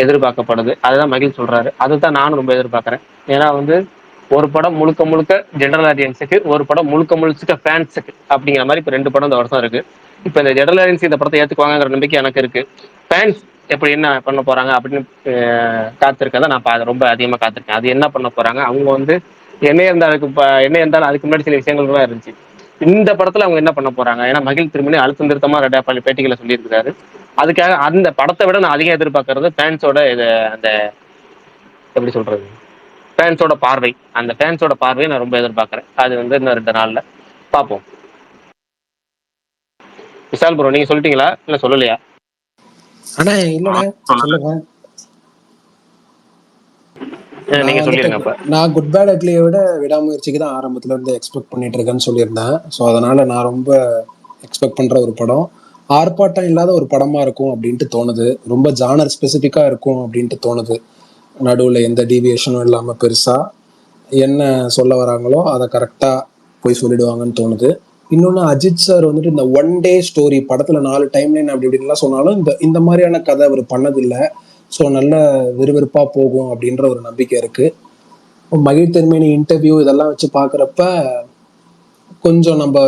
எதிர்பார்க்கப்படுது. அதுதான் மகிழ் சொல்றாரு. அதுதான் நானும் ரொம்ப எதிர்பார்க்கறேன். ஏன்னா வந்து ஒரு படம் முழுக்க முழுக்க ஜெனரல் ஆடியன்ஸுக்கு, ஒரு படம் முழுக்க முழுக்க ஃபேன்ஸுக்கு அப்படிங்கிற மாதிரி இப்ப 2 படம் இந்த வருஷம் இருக்கு. இப்ப இந்த ஜெனரல் ஆடியன்ஸ் இந்த படத்தை ஏத்துக்குவாங்கிற நம்பிக்கை எனக்கு இருக்கு. ஃபேன்ஸ் எப்படி என்ன பண்ண போறாங்க அப்படின்னு காத்திருக்கதான் நான் ரொம்ப அதிகமா காத்திருக்கேன். அது என்ன பண்ண போறாங்க, அவங்க வந்து என்ன இருந்தாலும் அதுக்கு முன்னாடி சில விஷயங்கள் தான் இருந்துச்சு. இந்த படத்துல அவங்க என்ன பண்ண போறாங்க? ஏன்னா மகிழ் திருமணி அழுத்தம் திருத்தமா பேட்டிகளை சொல்லியிருக்கிறாரு. அதுக்காக அந்த படத்தை விட நான் அதிகம் எதிர்பார்க்கறது ஃபேன்ஸோட அந்த எப்படி சொல்றது, ஃபேன்ஸோட பார்வை. அந்த ஃபேன்ஸோட பார்வையை நான் ரொம்ப எதிர்பார்க்கறேன். அது வந்து இன்னும் 2 நாள்ல பார்ப்போம். விஷால் ப்ரோ, நீங்க சொல்லிட்டீங்களா இல்ல சொல்லலையா? அண்ணா இல்லண்ணே, சொல்லுங்க. நீங்க சொல்லிருங்க. அப்ப நான் குட் பேட் அக்லியை விட விடாமுயற்சிக்கு தான் ஆரம்பத்துல இருந்து எக்ஸ்பெக்ட் பண்ணிட்டு இருக்கேன்னு சொல்லியிருந்தேன். ஸோ அதனால நான் ரொம்ப எக்ஸ்பெக்ட் பண்ற ஒரு படம் ஆர்ப்பாட்டம் இல்லாத ஒரு படமா இருக்கும் அப்படின்ட்டு தோணுது. ரொம்ப ஜானர் ஸ்பெசிஃபிக்கா இருக்கும் அப்படின்ட்டு தோணுது. நடுவில் எந்த டீவியேஷனும் இல்லாமல் பெருசா என்ன சொல்ல வராங்களோ அதை கரெக்டா போய் சொல்லிடுவாங்கன்னு தோணுது. இன்னொன்று, அஜித் சார் வந்துட்டு இந்த ஒன் டே ஸ்டோரி படத்துல 4 டைம்லைன் அப்படி இப்படின்லாம் சொன்னாலும் இந்த மாதிரியான கதை அவர் பண்ணதில்லை. ஸோ நல்ல விறுவிறுப்பா போகும் அப்படின்ற ஒரு நம்பிக்கை இருக்கு. மகிழ் திருமேனி இன்டர்வியூ இதெல்லாம் வச்சு பார்க்குறப்ப கொஞ்சம் நம்ம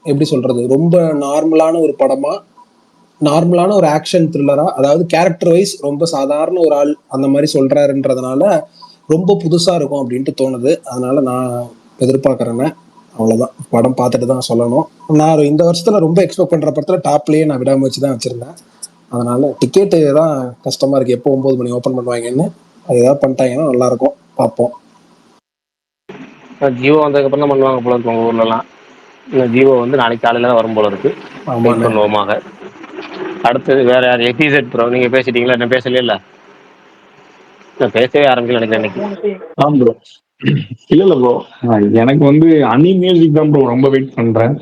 எப்படி சொல்றது, ரொம்ப நார்மலான ஒரு படமா, நார்மலான ஒரு ஆக்ஷன் த்ரில்லரா, அதாவது கேரக்டர் வைஸ் ரொம்ப சாதாரண ஒரு ஆள் அந்த மாதிரி சொல்றாருன்றதுனால ரொம்ப புதுசா இருக்கும் அப்படின்ட்டு தோணுது. அதனால நான் எதிர்பார்க்கறேன்னு அவ்வளவுதான். படம் பார்த்துட்டு தான் சொல்லணும். நான் இந்த வருஷத்துல ரொம்ப எக்ஸ்பெக்ட் பண்ற படத்துல டாப்லயே நான் விடாமுயற்சி தான் வச்சிருந்தேன். அதனால டிக்கெட்டு தான் கஷ்டமா இருக்கு, எப்போ 9 மணி ஓப்பன் பண்ணுவாங்கன்னு. அது ஏதாவது பண்ணிட்டாங்கன்னா நல்லா இருக்கும், பார்ப்போம். ஜியோ வந்ததுக்கு அப்புறம் தான் பண்ணுவாங்க போல இருக்கு உங்க ஊர்லலாம். ஜியோ வந்து நாளைக்கு காலையில தான் வரும் போல இருக்கு. வெயிட் பண்ணுவோமாக. அடுத்தது வேற யார்? எபிசெட் ப்ரோ, நீங்க பேசிட்டீங்களா? என்ன பேசல? இல்ல பேசவே ஆரம்பிக்கல நினைக்கிறேன். ப்ரோ இல்ல ப்ரோ, எனக்கு வந்து அனி மியூசிக் தான் ப்ரோ ரொம்ப வெயிட் பண்றேன்.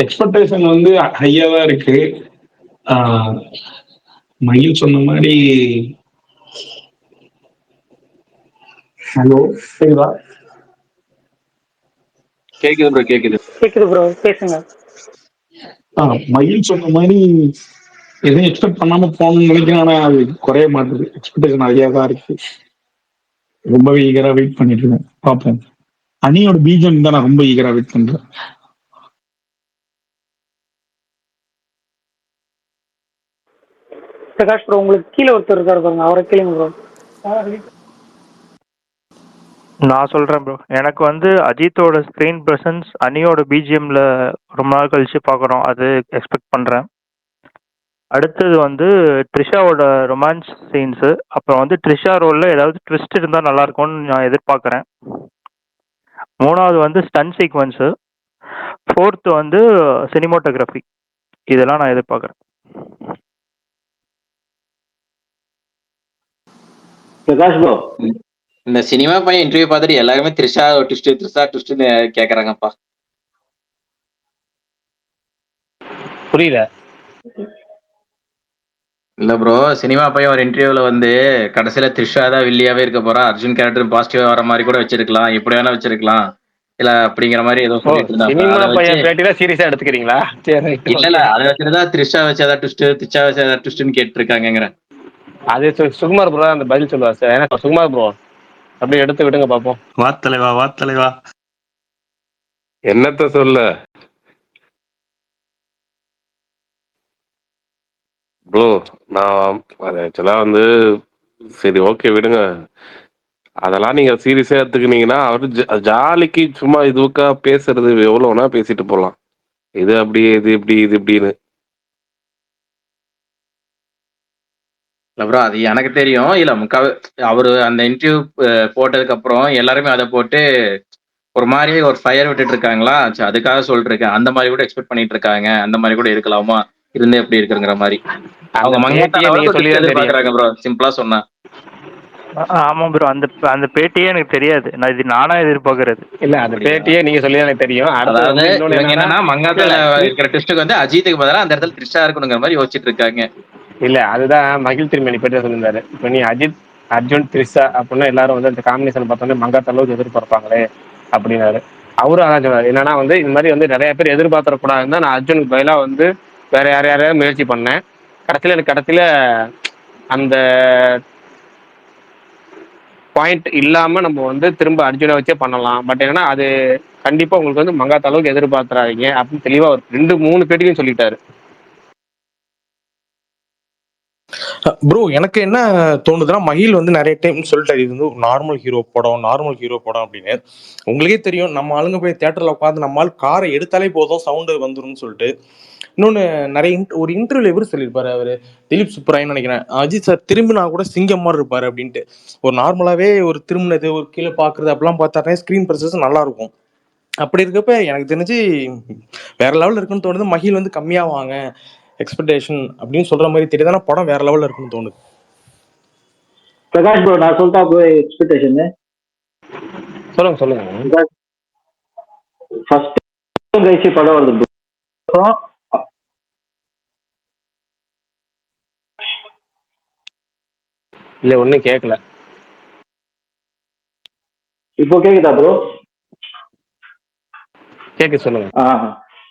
எக்ஸ்பெக்டேஷன் வந்து ஹையா தான் இருக்கு. ஆஹ் மயில் சொன்ன மாதிரி. ஹலோ, சரிவா? கேக்குது ப்ரோ, கேக்குது. கேக்குது ப்ரோ, பேசுங்க. மயில் சொன்ன மாதிரி எதுவும் எக்ஸ்பெக்ட் பண்ணாம போகணும்னு நினைக்கிறேன். ஆனா அது குறைய மாட்டுது. எக்ஸ்பெக்டேஷன் நிறைய தான் இருக்கு. ரொம்பவே ஈகரா வெயிட் பண்ணிட்டு இருக்கேன். பார்ப்போம். அணியோட பீஜம் தான் நான் ரொம்ப ஈகரா வெயிட் பண்றேன். பிரகாஷ் ப்ரோ, உங்களுக்கு கீழே ஒருத்தர் இருக்காரு பாருங்க, அவரை கேளுங்க ப்ரோ. நான் சொல்றேன் ப்ரோ. எனக்கு வந்து அஜித்தோட ஸ்க்ரீன் பிரசன்ஸ் அனியோட பிஜிஎம்ல ரொம்ப நாள் கழிச்சு பார்க்குறோம், அது எக்ஸ்பெக்ட் பண்றேன். அடுத்தது வந்து ட்ரிஷாவோட ரொமான்ஸ் சீன்ஸு, அப்புறம் வந்து ட்ரிஷா ரோலில் ஏதாவது ட்விஸ்ட் இருந்தால் நல்லா இருக்கும்னு நான் எதிர்பார்க்குறேன். மூணாவது வந்து ஸ்டன் சீக்வன்ஸு. ஃபோர்த்து வந்து சினிமோட்டோகிராஃபி. இதெல்லாம் நான் எதிர்பார்க்குறேன். பிரகாஷ் ப்ரோ, இந்த சினிமா பையன் இன்டர்வியூ பார்த்துட்டு எல்லாருமே த்ரிஷா ட்விஸ்ட் த்ரிஷா ட்விஸ்ட்னு கேக்குறாங்கப்பா. புரியல. இல்ல ப்ரோ, சினிமா பையன் ஒரு இன்டர்வியூல வந்து கடைசியில த்ரிஷா தான் வில்லியாவே இருக்க போறா, அர்ஜுன் கேரக்டர் பாசிட்டிவா வர மாதிரி கூட வச்சிருக்கலாம், எப்படி வேணா வச்சிருக்கலாம், இல்ல அப்படிங்கிற மாதிரி ஏதோ சொல்லிட்டு இருந்தாப்ப. சினிமா அதை வச்சு பையன் பேட்டில சீரியஸா எடுத்துக்கிறீங்களா? சரி, ரைட், இல்ல ஓகே. அதை வச்சுதான் த்ரிஷா வச்சு ஏதாவது ட்விஸ்ட், த்ரிஷா வச்சு ஏதாவது ட்விஸ்ட்னு கேட்டு இருக்காங்கிறேன். அது சுகுமார் ப்ரோ அந்த பதில் சொல்லுவார் சார். எனக்கு சுகுமார் ப்ரோ அப்படியே எடுத்து விடுங்க பார்ப்போம். வா தலைவா, வா தலைவா. என்னத்த சொல்ல ப்ரோ, நான் அது ஆக்சுவலா வந்து சரி ஓகே விடுங்க. அதெல்லாம் நீங்க சீரியஸா எடுத்துக்கினீங்கன்னா அவரு ஜாலிக்கு சும்மா இதுக்கா பேசுறது எவ்வளவுனா பேசிட்டு போலாம். இது அப்படியே இது இப்படி இது இப்படின்னு. இல்ல ப்ரோ, அது எனக்கு தெரியும். இல்ல அவரு அந்த இன்டர்வியூ போட்டதுக்கு அப்புறம் எல்லாருமே அதை போட்டு ஒரு மாதிரி ஒரு ஃபயர் விட்டுட்டு இருக்காங்களா, அதுக்காக சொல்லிட்டு இருக்கேன். அந்த மாதிரி கூட எக்ஸ்பெக்ட் பண்ணிட்டு இருக்காங்க, அந்த மாதிரி கூட இருக்கலாமா, இருந்து எப்படி இருக்குங்கிற மாதிரி அவங்க மங்காத்தால நீங்க சொல்லி தான் தெரியும். எதிர்பார்க்கறாங்க ப்ரோ, சிம்பிளா சொன்னா. ஆமாம் ப்ரோ, அந்த பேட்டியே எனக்கு தெரியாது. நான் இது நானா எதிர்பார்க்கறது. இல்ல அந்த பேட்டியே நீங்க சொல்லி தான் எனக்கு தெரியும். அதாவது இவங்க என்னன்னா மங்காத்தால இருக்கிற ட்விஸ்டுக்கு வந்து அஜித்துக்கு பதிலா அந்த இடத்துல த்ரிஷா இருக்கணுங்கிற மாதிரி யோசிச்சுட்டு இருக்காங்க. இல்ல அதுதான் மகிழ் திருமணி பேட்டி சொல்லியிருந்தாரு. இப்ப நீ அஜித் அர்ஜுன் த்ரிஷா அப்படின்னா எல்லாரும் வந்து அந்த காம்பினேஷன் பார்த்தோன்னே மங்காத்த அளவுக்கு எதிர்பார்ப்பாங்களே அப்படின்னாரு. அவரும் அதான் சொன்னார். என்னன்னா வந்து இந்த மாதிரி வந்து நிறைய பேர் எதிர்பார்த்தக்கூடாதுன்னு தான் நான் அர்ஜுனுக்கு பதிலாக வந்து வேற யாரையாவது முயற்சி பண்ணேன். கடைசியில அந்த பாயிண்ட் இல்லாம நம்ம வந்து திரும்ப அர்ஜுனை வச்சே பண்ணலாம். பட் என்னன்னா அது கண்டிப்பா உங்களுக்கு வந்து மங்காத்த அளவுக்கு எதிர்பார்த்துறாதீங்க அப்படின்னு தெளிவா ஒரு 2-3 பேட்டியும் சொல்லிட்டாரு. ப்ரோ எனக்கு என்ன தோணுதுன்னா, மகிழ் வந்து நிறைய டைம் சொல்லிட்டாரு இது வந்து நார்மல் ஹீரோ படம் அப்படின்னு. உங்களுக்கே தெரியும், நம்ம ஆளுங்க போய் தியேட்டர்ல உட்காந்து நம்மால் காரை எடுத்தாலே போதும் சவுண்டு வந்துரும்னு சொல்லிட்டு. இன்னொன்னு நிறைய ஒரு இன்டர்வியூல எவரு சொல்லியிருப்பாரு, அவரு திலீப் சுப்ராயன்னு நினைக்கிறேன், அஜித் சார் திரும்பினா கூட சிங்கம் மாதிரி இருப்பாரு அப்படின்ட்டு. ஒரு நார்மலாவே ஒரு திரும்பினது ஒரு கீழே பாக்குறது அப்படிலாம் பார்த்தாருன்னா ஸ்கிரீன் ப்ரெசன்ஸ் நல்லா இருக்கும். அப்படி இருக்கப்ப எனக்கு தெரிஞ்சு வேற லெவல்ல இருக்குன்னு தோணுது. மகிழ் வந்து கம்மியாவாங்க எக்ஸ்பெக்டேஷன் அப்படின்னு சொல்ற மாதிரி தெரியுது. ஆனா படம் வேற லெவல்ல இருக்குன்னு தோணுது. பிரகாஷ் ப்ரோ, நான் சொல்லிட்டா ப்ரோ எக்ஸ்பெக்டேஷன். சொல்லுங்க. ஃபர்ஸ்ட் கழிச்சு படம் வருது ப்ரோ. இல்ல ஒன்னும் கேட்கல. இப்போ கேக்குதா ப்ரோ? கேட்க சொல்லுங்க.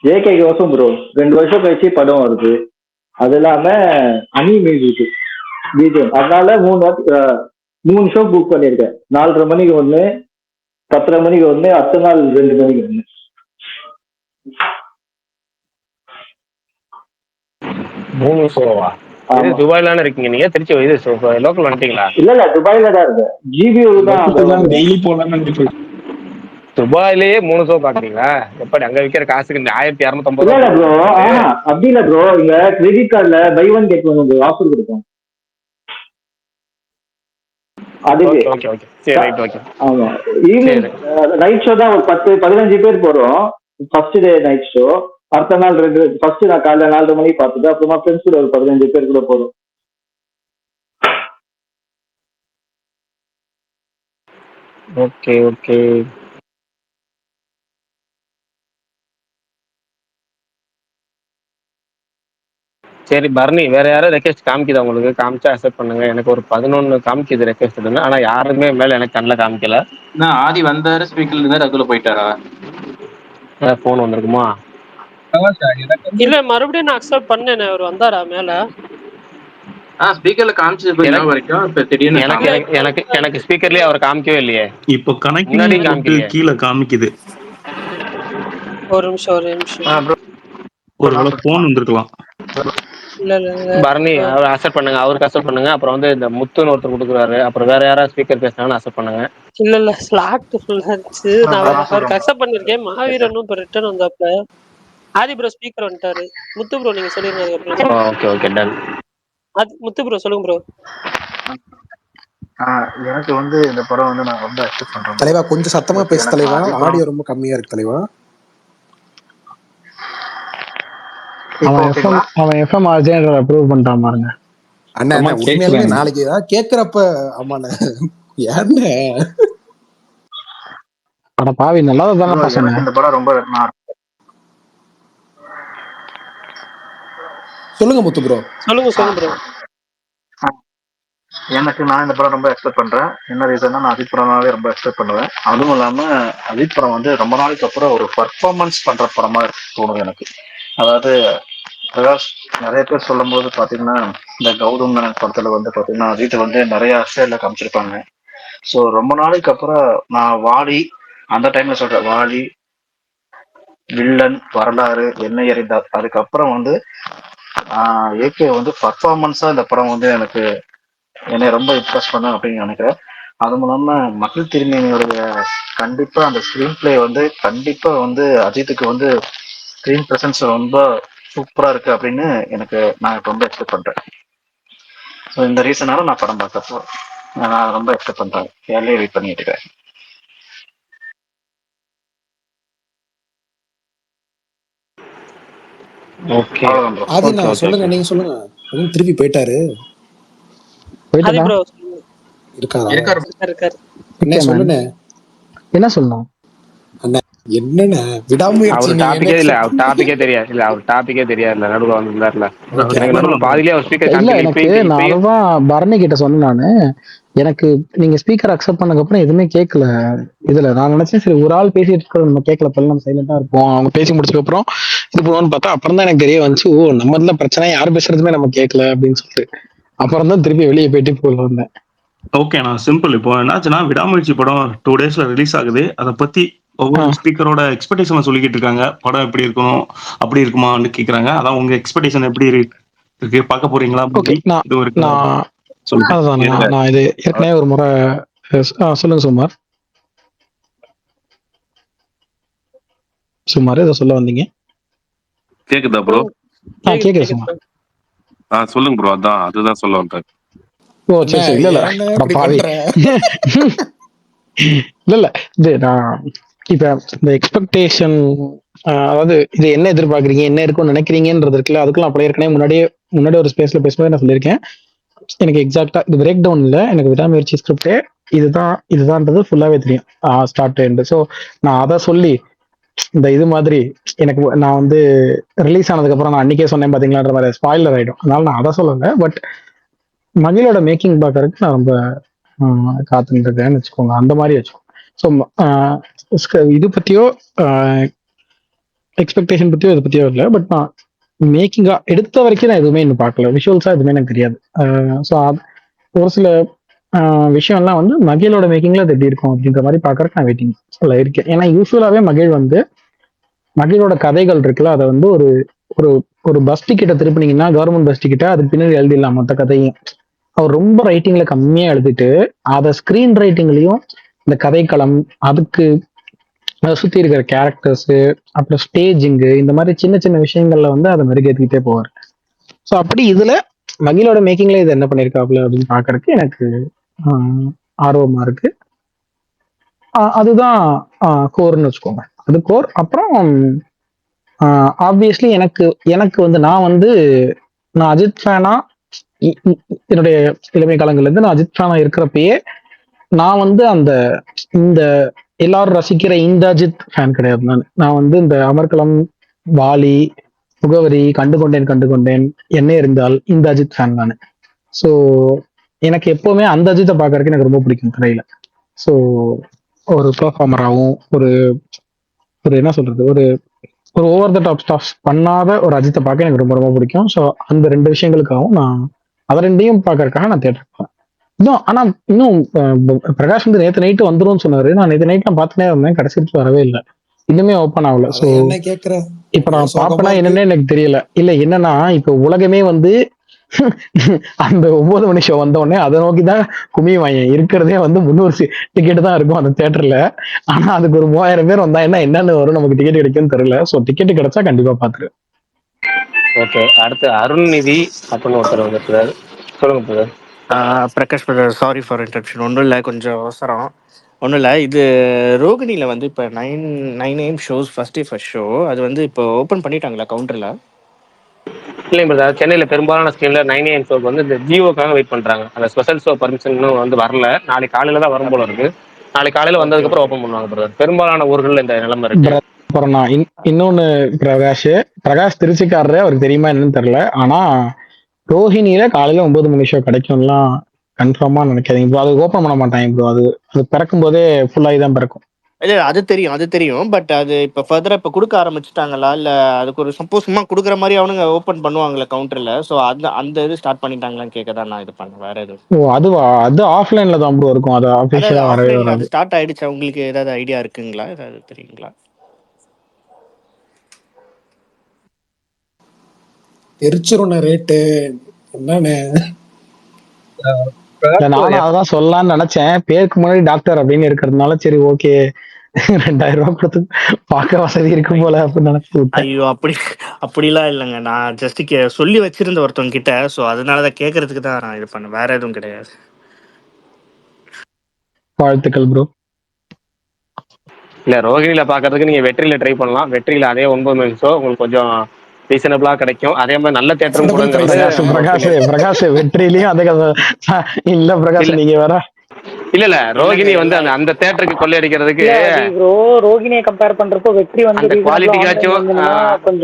ஜேகேக்கு வருஷம் ப்ரோ, 2 வருஷம் கழிச்சு படம் வருது. அது இல்லாம அனி மியூசிக் பிஜிஎம், அதனால 3 ஷோ புக் பண்ணியிருக்கேன். 4:30 மணிக்கு 1, 10:30 மணிக்கு 1, அடுத்த நாள் 2 மணிக்கு 1. துபாய்ல இருக்கீங்க நீங்க? திருச்சி இது லோக்கல் வந்துட்டீங்களா? இல்ல துபாயில தான் இருக்கு. ஜிபியூ தான் டெய்லி போலாம்னு. துபாயிலேயே 3 ஷோ பாக்குறீங்களா? எப்படி அங்க விற்கிற காசுக்கு 1250? இல்ல ப்ரோ, அப்படி இல்ல ப்ரோ, இங்க கிரெடிட் கார்டுல buy one get one offer கொடுப்போம். அதுக்கு ஆமா, ஈவினிங் நைட் ஷோ தான் ஒரு 10-15 பேர் போறோம். ஃபர்ஸ்ட் டே நைட் ஷோ, அடுத்த நாள் ஃபர்ஸ்ட் நான் காலைல 4:30 மணிக்கு பார்த்துட்டு அப்புறமா ஃப்ரெண்ட்ஸ் கூட ஒரு 15 பேர் கூட போறோம். ஓகே. சரி பரணி, வேற யாரும் ரெக்வெஸ்ட் காமிக்குதா உங்களுக்கு? காமிச்சா அக்செப்ட் பண்ணுங்க. எனக்கு ஒரு 11 காமிக்குது ரெக்வெஸ்ட், ஆனா யாருமே மேல எனக்கு கண்ணில் காமிக்கல. நான் ஆதி வந்தாரு, ஸ்பீக்கர்ல இருந்தாரு, அதுக்குள்ள போயிட்டாரா? ஃபோன் வந்திருக்குமா? இல்ல மறுபடியும் நான் அக்செப்ட் பண்ணேன். அவர் வந்தாரா மேல? ஸ்பீக்கர்ல காமிச்சது போய் ஞாபகம் வரைக்கும் இப்ப திடீர்னு எனக்கு எனக்கு எனக்கு எனக்கு ஸ்பீக்கர்லயே அவர் காமிக்கவே இல்லையே. இப்போ கனெக்டிங் முன்னாடியும் காமிக்கலையே. கீழே காமிக்குது. ஒரு நிமிஷம். ஒருவேளை போன் வந்திருக்கலாம். பரணி அவர் அக்செப்ட் பண்ணுங்க, அவருக்கு அக்செப்ட் பண்ணுங்க. அப்புறம் வந்து இந்த முத்துன்னு ஒருத்தர் கொடுக்குறாரு. அப்புறம் வேற யாராவது ஸ்பீக்கர் பேசினாலும் அக்செப்ட் பண்ணுங்க. இல்ல ஸ்லாட் ஃபுல்லா இருந்துச்சு. நான் அவருக்கு அக்செப்ட் பண்ணிருக்கேன். மாவீரனும் இப்ப ரிட்டர்ன் வந்தாப்ல. ஆதி ப்ரோ ஸ்பீக்கர் வந்துட்டாரு. முத்து ப்ரோ நீங்க சொல்லிருங்க. Okay done. முத்து ப்ரோ சொல்லுங்க ப்ரோ. எனக்கு வந்து இந்த படம் வந்து நான் ரொம்ப அக்செப்ட் பண்றேன். தலைவா கொஞ்சம் சத்தமா பேச தலைவா, ஆடியோ ரொம்ப கம்மியா இருக்கு தலைவா. அவன் எஃப்எம் ஆர்ஜேன்றத அப்ரூவ் பண்ணிட்டான் பாருங்க. அண்ணா உண்மையாலுமே நாளைக்கு ஏதாவது கேக்குறப்ப ஆமாண்ணே ஏன்னு அட பாவி நல்லாதான் பசங்க. இந்த படம் ரொம்ப சொல்லுங்க முத்து ப்ரோ. சொல்லுங்க ப்ரோ. நான் இந்த படம் ரொம்ப எக்ஸ்பெக்ட் பண்றேன். என்ன ரீசன்னா நான் அஜித் படமாவே ரொம்ப எக்ஸ்பெக்ட் பண்ணுவேன். அதுவும் இல்லாம அஜித் படம் வந்து ரொம்ப நாளைக்கு அப்புறம் ஒரு பர்ஃபார்மன்ஸ் பண்ற படமா தோணுது எனக்கு. அதாவது பிரகாஷ் நிறைய பேர் சொல்லும் போது பாத்தீங்கன்னா இந்த கௌதம் மேனன் படத்துல வந்து பாத்தீங்கன்னா அஜித் வந்து நிறைய ஸ்டைல காமிச்சிருப்பாங்க. ஸோ ரொம்ப நாளைக்கு அப்புறம் நான் வாலி, அந்த டைம்ல சொல்றேன், வாலி, வில்லன், வரலாறு, என்னை அறிந்தார், அதுக்கப்புறம் வந்து ஏகே வந்து பர்ஃபார்மன்ஸா இந்த படம் வந்து எனக்கு என்னை ரொம்ப இம்ப்ரெஸ் பண்ண அப்படின்னு நினைக்கிறேன். அதுவும் இல்லாம மகிழ் திருமேனியோடைய கண்டிப்பா அந்த ஸ்கிரீன் பிளே வந்து கண்டிப்பா வந்து அஜித்துக்கு வந்து ஸ்கிரீன் பிரசன்ஸ் ரொம்ப சூப்பரா இருக்கு அப்படின்னு நான் ரொம்ப எக்ஸ்பெக்ட் பண்றேன். ஸோ இந்த ரீசனால நான் படம் பார்க்கப்போ நான் ரொம்ப எக்ஸ்பெக்ட் பண்றேன். ஏர்லியே வெயிட் பண்ணிட்டு இருக்கேன். ஆதி நான் சொல்லுங்க, நீங்க சொல்லுங்க. திருப்பி போயிட்டாரு. என்ன சொல்லணும் என்னன்னு விடாமுயற்சி. டாபிக்கே இல்ல, அவர் டாபிக்கே தெரியாது. இல்ல அவர் டாபிக்கே தெரியாது. நடுவுல வந்திருந்தாருல, நடுவுல பாதியிலே அவர் ஸ்பீக்கர் எனக்கு நான் அதான் பரணி கிட்ட சொன்னேன். நானு எனக்கு நீங்க ஸ்பீக்கர் அக்செப்ட் பண்ணதுக்கு எதுவுமே கேட்கல. இதுல நான் நினைச்சேன் சரி ஒரு ஆள் பேசிட்டு இருக்கிறது நம்ம கேட்கல, பல நம்ம சைலண்டா இருப்போம், அவங்க பேசி முடிச்சதுக்கு அப்புறம் இது பண்ணுவோம்னு பார்த்தா அப்புறம் தான் எனக்கு தெரிய வந்துச்சு, ஓ நம்ம இதுல பிரச்சனை யார் பேசுறதுமே நம்ம கேட்கல அப்படின்னு சொல்லிட்டு அப்புறம் தான் திருப்பி வெளியே போயிட்டு போல வந்தேன். ஓகே, நான் சிம்பிள். இப்போ என்னாச்சுன்னா விடாமுயற்சி படம் 2 daysல ரிலீஸ் ஆகுது. அதை பத்தி ஒவ்வொரு ஸ்பீக்கரோட எக்ஸ்பெக்டேஷன் சொல்லிக்கிட்டு இருக்காங்க. படம் எப்படி இருக்கணும், அப்படி இருக்குமான்னு கேக்குறாங்க. அதான் உங்க எக்ஸ்பெக்டேஷன் எப்படி இருக்கு, பார்க்க போறீங்களா? நான் இது ஏற்கனவே ஒரு முறை சொல்லுங்க சுமார் இதை சொல்ல வந்தீங்க. கேக்குதா ப்ரோ? கேக்குது சுமார். சொல்லுங்க ப்ரோ. அதுதான் சொல்ல வந்தேன். ஓ சரி இல்ல இது நான் இப்ப இந்த எக்ஸ்பெக்டேஷன், அதாவது இது என்ன எதிர்பார்க்குறீங்க, என்ன இருக்கும்னு நினைக்கிறீங்கன்றது இருக்குல்ல, அதுக்கெல்லாம் அப்படியே ஏற்கனவே முன்னாடி ஒரு ஸ்பேஸ்ல பேசும்போது நான் சொல்லியிருக்கேன். எனக்கு எக்ஸாக்டா இது பிரேக் டவுன் இல்லை, எனக்கு விடாமுயற்சி ஸ்கிரிப்டே இதுதான்ன்றது ஃபுல்லாவே தெரியும் ஸ்டார்ட் எண்டு. ஸோ நான் அதை சொல்லி இந்த இது மாதிரி எனக்கு நான் வந்து ரிலீஸ் ஆனதுக்கு அப்புறம் நான் அன்னைக்கே சொன்னேன் பாத்தீங்களான்ற மாதிரி ஸ்பாயிலர் ஆயிடும். அதனால நான் அதை சொல்லலை. பட் மகிழோட மேக்கிங் பார்க்கறதுக்கு நான் ரொம்ப காத்துட்டு இருக்கேன்னு வச்சுக்கோங்க, அந்த மாதிரி வச்சுக்கோங்க. ஸோ இது பத்தியோ எக்ஸ்பெக்டேஷன் பத்தியோ இது பத்தியோ இல்லை. பட் நான் மேக்கிங்கா எடுத்த வரைக்கும் நான் எதுவுமே இன்னும் பார்க்கல, விஷுவல்ஸா எதுவுமே எனக்கு தெரியாது. ஸோ ஒரு சில விஷயம்லாம் வந்து மகிழோட மேக்கிங்ல அது எப்படி இருக்கும் அப்படின்ற மாதிரி பார்க்கறதுக்கு நான் வெயிட்டிங் இருக்கேன். ஏன்னா யூஸ்வலாவே மகிழோட கதைகள் இருக்குல்ல, அதை வந்து ஒரு ஒரு ஒரு பஸ் டிக்கெட்டை திருப்பினீங்கன்னா, கவர்மெண்ட் பஸ் டிக்கெட்டை அதுக்கு பின்னாடி எழுதிடலாம் மொத்த கதையும். அவர் ரொம்ப ரைட்டிங்ல கம்மியா எழுதிட்டு அதை ஸ்கிரீன் ரைட்டிங்லயும் இந்த கதைக்களம், அதுக்கு அதை சுத்தி இருக்கிற கேரக்டர்ஸ், அப்புறம் ஸ்டேஜிங்கு, இந்த மாதிரி சின்ன சின்ன விஷயங்கள்ல வந்து அதை மெருகேற்றிக்கிட்டே போவார். ஸோ அப்படி இதுல மகிழோட மேக்கிங்ல இது என்ன பண்ணிருக்காப்ல அப்படின்னு பாக்குறதுக்கு எனக்கு ஆர்வமா இருக்கு. அதுதான் கோர்னு வச்சுக்கோங்க, அது கோர். அப்புறம் ஆப்வியஸ்லி எனக்கு வந்து நான் அஜித் ஃபேனா, என்னுடைய இளமை காலங்கள்ல இருந்து நான் அஜித் ஃபேனா இருக்கிறப்பயே நான் வந்து இந்த எல்லாரும் ரசிக்கிற இந்த அஜித் ஃபேன் கிடையாது. நான் வந்து இந்த அமர்கலம், வாலி, முகவரி, கண்டு கொண்டேன், என்ன இருந்தால் இந்த அஜித் ஃபேன் நானு. ஸோ எனக்கு எப்பவுமே அந்த அஜித்தை பார்க்கறதுக்கு எனக்கு ரொம்ப பிடிக்கும் திரையில. ஸோ ஒரு பெர்ஃபார்மராகவும் ஒரு ஒரு என்ன சொல்றது ஒரு ஒரு ஓவர் த டாப் ஸ்டாஃப் பண்ணாத ஒரு அஜித்தை பார்க்க எனக்கு ரொம்ப ரொம்ப பிடிக்கும். ஸோ அந்த 2 விஷயங்களுக்காகவும் நான் அதை 2யும் பார்க்கறதுக்காக நான் தேட்டருக்கு போவேன். இன்னும் பிரகாஷ் வந்து நேற்று நைட்டு வந்துரும்னு சொன்னாரு. நான் நேற்று நைட் நான் பார்த்துனே இருந்தேன், கடைசி வரைக்கும் வரவே இல்லை, இன்னுமே ஓப்பன் ஆகல. ஸோ என்ன கேக்குற இப்ப நான் பாப்பேனா என்னன்னே எனக்கு தெரியல. இல்ல என்னன்னா இப்ப உலகமே வந்து அந்த 9 மணி ஷோ வந்த உடனே அதை நோக்கிதான் குமியுவாங்க. இருக்கிறதே வந்து 300 டிக்கெட் தான் இருக்கும் அந்த தியேட்டர்ல. ஆனா அதுக்கு ஒரு 3000 பேர் வந்தா என்னன்னு வரும், நமக்கு டிக்கெட் கிடைக்கும்னு தெரியல. சோ டிக்கெட் கிடைச்சா கண்டிப்பா பாத்துரு. ஓகே, அடுத்து அருண்நிதி அப்படின்னு ஒருத்தர் வந்துருக்காரு. சொல்லுங்க brother. Prakash brother, sorry for interruption. ஒன்றும் இல்லை, கொஞ்சம் அவசரம். ஒன்றும் இல்லை, இது ரோகிணியில் வந்து இப்போ 9 AM ஷோஸ் ஃபர்ஸ்ட் ஷோ அது வந்து இப்போ ஓப்பன் பண்ணிட்டாங்களா கவுண்டரில்? இல்லைங்க பிரதர், சென்னையில் பெரும்பாலான ஸ்க்ரீன்ல 9 AM ஷோக்கு வந்து இந்த ஜியோக்காக வெயிட் பண்றாங்க. அந்த ஸ்பெஷல் ஷோ பர்மிஷன் இன்னும் வந்து வரல. நாளைக்கு காலையில தான் வரும் போல இருக்கு. நாளைக்கு காலையில வந்ததுக்கு அப்புறம் ஓப்பன் பண்ணுவாங்க பிரதர். பெரும்பாலான ஊர்களில் இந்த நிலைமை இருக்கு. அப்புறம் நான் இன்னொன்னு பிரகாஷ் திருச்சிக்காரரே, அவருக்கு தெரியுமா என்னன்னு தெரியல. ஆனா ரோஹிணியில காலையில 9 மணி ஷோ கிடைக்கும்லாம் கன்ஃபார்மா நினைக்காதீங்க ப்ரோ. அது ஓப்பன் பண்ண மாட்டாங்க ப்ரோ. அது பிறக்கும் போதே ஃபுல்லாகி தான் பிறக்கும். இல்லை, அது தெரியும். பட் அது இப்போ ஃபர்தராக இப்போ கொடுக்க ஆரம்பிச்சுட்டாங்களா, இல்லை அதுக்கு ஒரு சப்போஸ் சும்மா கொடுக்குற மாதிரி அவனுங்க ஓப்பன் பண்ணுவாங்களே கவுண்டரில், ஸோ அந்த இது ஸ்டார்ட் பண்ணிட்டாங்களான்னு கேட்க தான் நான் இது பண்ணேன், வேற எதுவும். ஓ அது ஆஃப்லைன்ல தான் ப்ரோ இருக்கும். அது ஆஃபீஷியலா வரவே வராது. ஸ்டார்ட் ஆயிடுச்சு. உங்களுக்கு ஏதாவது ஐடியா இருக்குங்களா, ஏதாவது தெரியுங்களா? எரிச்சிருன ரேட்டு என்னன்னு நானும் அதான் சொல்லலாம்னு நினைச்சேன். பேருக்கு முன்னாடி டாக்டர் அப்படின்னு இருக்கிறதுனால சரி ஓகே 2000 ரூபாய் கொடுத்து பார்க்க வசதி இருக்கும் போல அப்படின்னு நினைச்சு. ஐயோ, அப்படிலாம் இல்லைங்க. நான் ஜஸ்ட் சொல்லி வச்சிருந்த ஒருத்தவங்க கிட்ட, ஸோ அதனாலதான் கேட்கறதுக்கு தான் நான் இது பண்ணேன், வேற எதுவும் கிடையாது. வாழ்த்துக்கள் ப்ரோ. இல்ல, ரோஹிணியில பாக்குறதுக்கு நீங்க வெற்றியில ட்ரை பண்ணலாம். வெற்றியில அதே 9 மணி ஷோ உங்களுக்கு கொஞ்சம் ரீசனபிளா கிடைக்கும். அதே மாதிரி நல்ல தியேட்டரும் கூட. பிரகாஷ் வெற்றிலையும் அதே இல்ல பிரகாஷ், நீங்க வேற இல்ல ரோகிணி வந்து அந்த தியேட்டருக்கு கொள்ளையடிக்கிறதுக்கு ப்ரோ, ரோகிணியை கம்பேர் பண்றப்போ வெற்றி வந்து அந்த குவாலிட்டிக்காச்சும்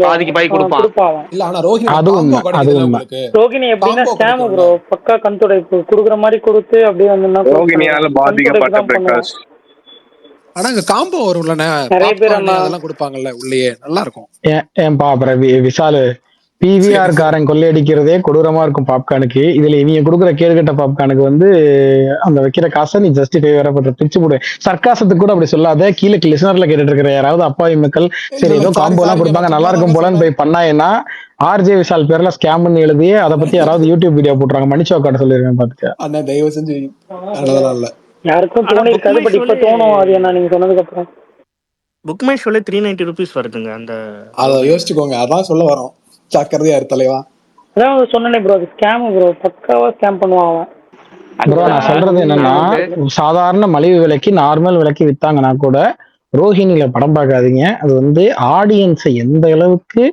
பாதிக்கு பாதி கொடுப்பான். இல்ல ஆனா ரோஹிணி ரோகிணி எப்படின்னா ஸ்கேம் ப்ரோ, பக்கா கண்துடைப்பு குடுக்குற மாதிரி கொடுத்து அப்படியே வந்து ரோகிணியால பாதிக்கப்பட்ட பிரகாஷ். ஆனா அங்க காம்போ வரும்ல, நிறைய பேர் அதெல்லாம் கொடுப்பாங்கல்ல உள்ளேயே, நல்லா இருக்கும். ஏன்பா விஷாலு பிவிஆர் காரன் கொள்ளையடிக்கிறதே கொடூரமா இருக்கும் பாப்கார்னுக்கு. இதுல இவங்க கொடுக்குற கேடுகட்ட பாப்கார்னுக்கு வந்து அந்த வைக்கிற காசை நீ ஜஸ்டிஃபை வேற பண்ற, பிரிச்சு போடு. சர்க்காசத்துக்கு கூட அப்படி சொல்லாத. கீழே லிசனர்ல கேட்டுட்டு இருக்கிற யாராவது அப்பாவி மக்கள் சரி ஏதோ காம்போ எல்லாம் கொடுப்பாங்க நல்லா இருக்கும் போலன்னு போய் பண்ணாயன்னா ஆர்ஜே விஷால் பேர்ல ஸ்கேம் பண்ணி எழுதி அதை பத்தி யாராவது யூடியூப் வீடியோ போட்டுறாங்க. மன்னிச்சோ காட்ட சொல்லிருக்கேன் பாத்துக்க. அண்ணா தயவு செஞ்சு யாருக்கும் தோணி இருக்காது, பட் இப்ப தோணும். அது என்ன நீங்க சொன்னதுக்கு அப்புறம் புக் மை ஷோல 390 rupees வருதுங்க. அந்த அதை யோசிச்சுக்கோங்க, அதான் சொல்ல வரோம். ஜாக்கிரதையா இரு தலைவா. அதான் சொன்னனே ப்ரோ, அது ஸ்கேம் ப்ரோ, பக்காவா ஸ்கேம் பண்ணுவான் ப்ரோ. நான் சொல்றது என்னன்னா, சாதாரண மலிவு விலைக்கு நார்மல் விலைக்கு வித்தாங்கன்னா கூட ரோஹிணியில படம் பார்க்காதீங்க. அது வந்து ஆடியன்ஸை எந்த அளவுக்கு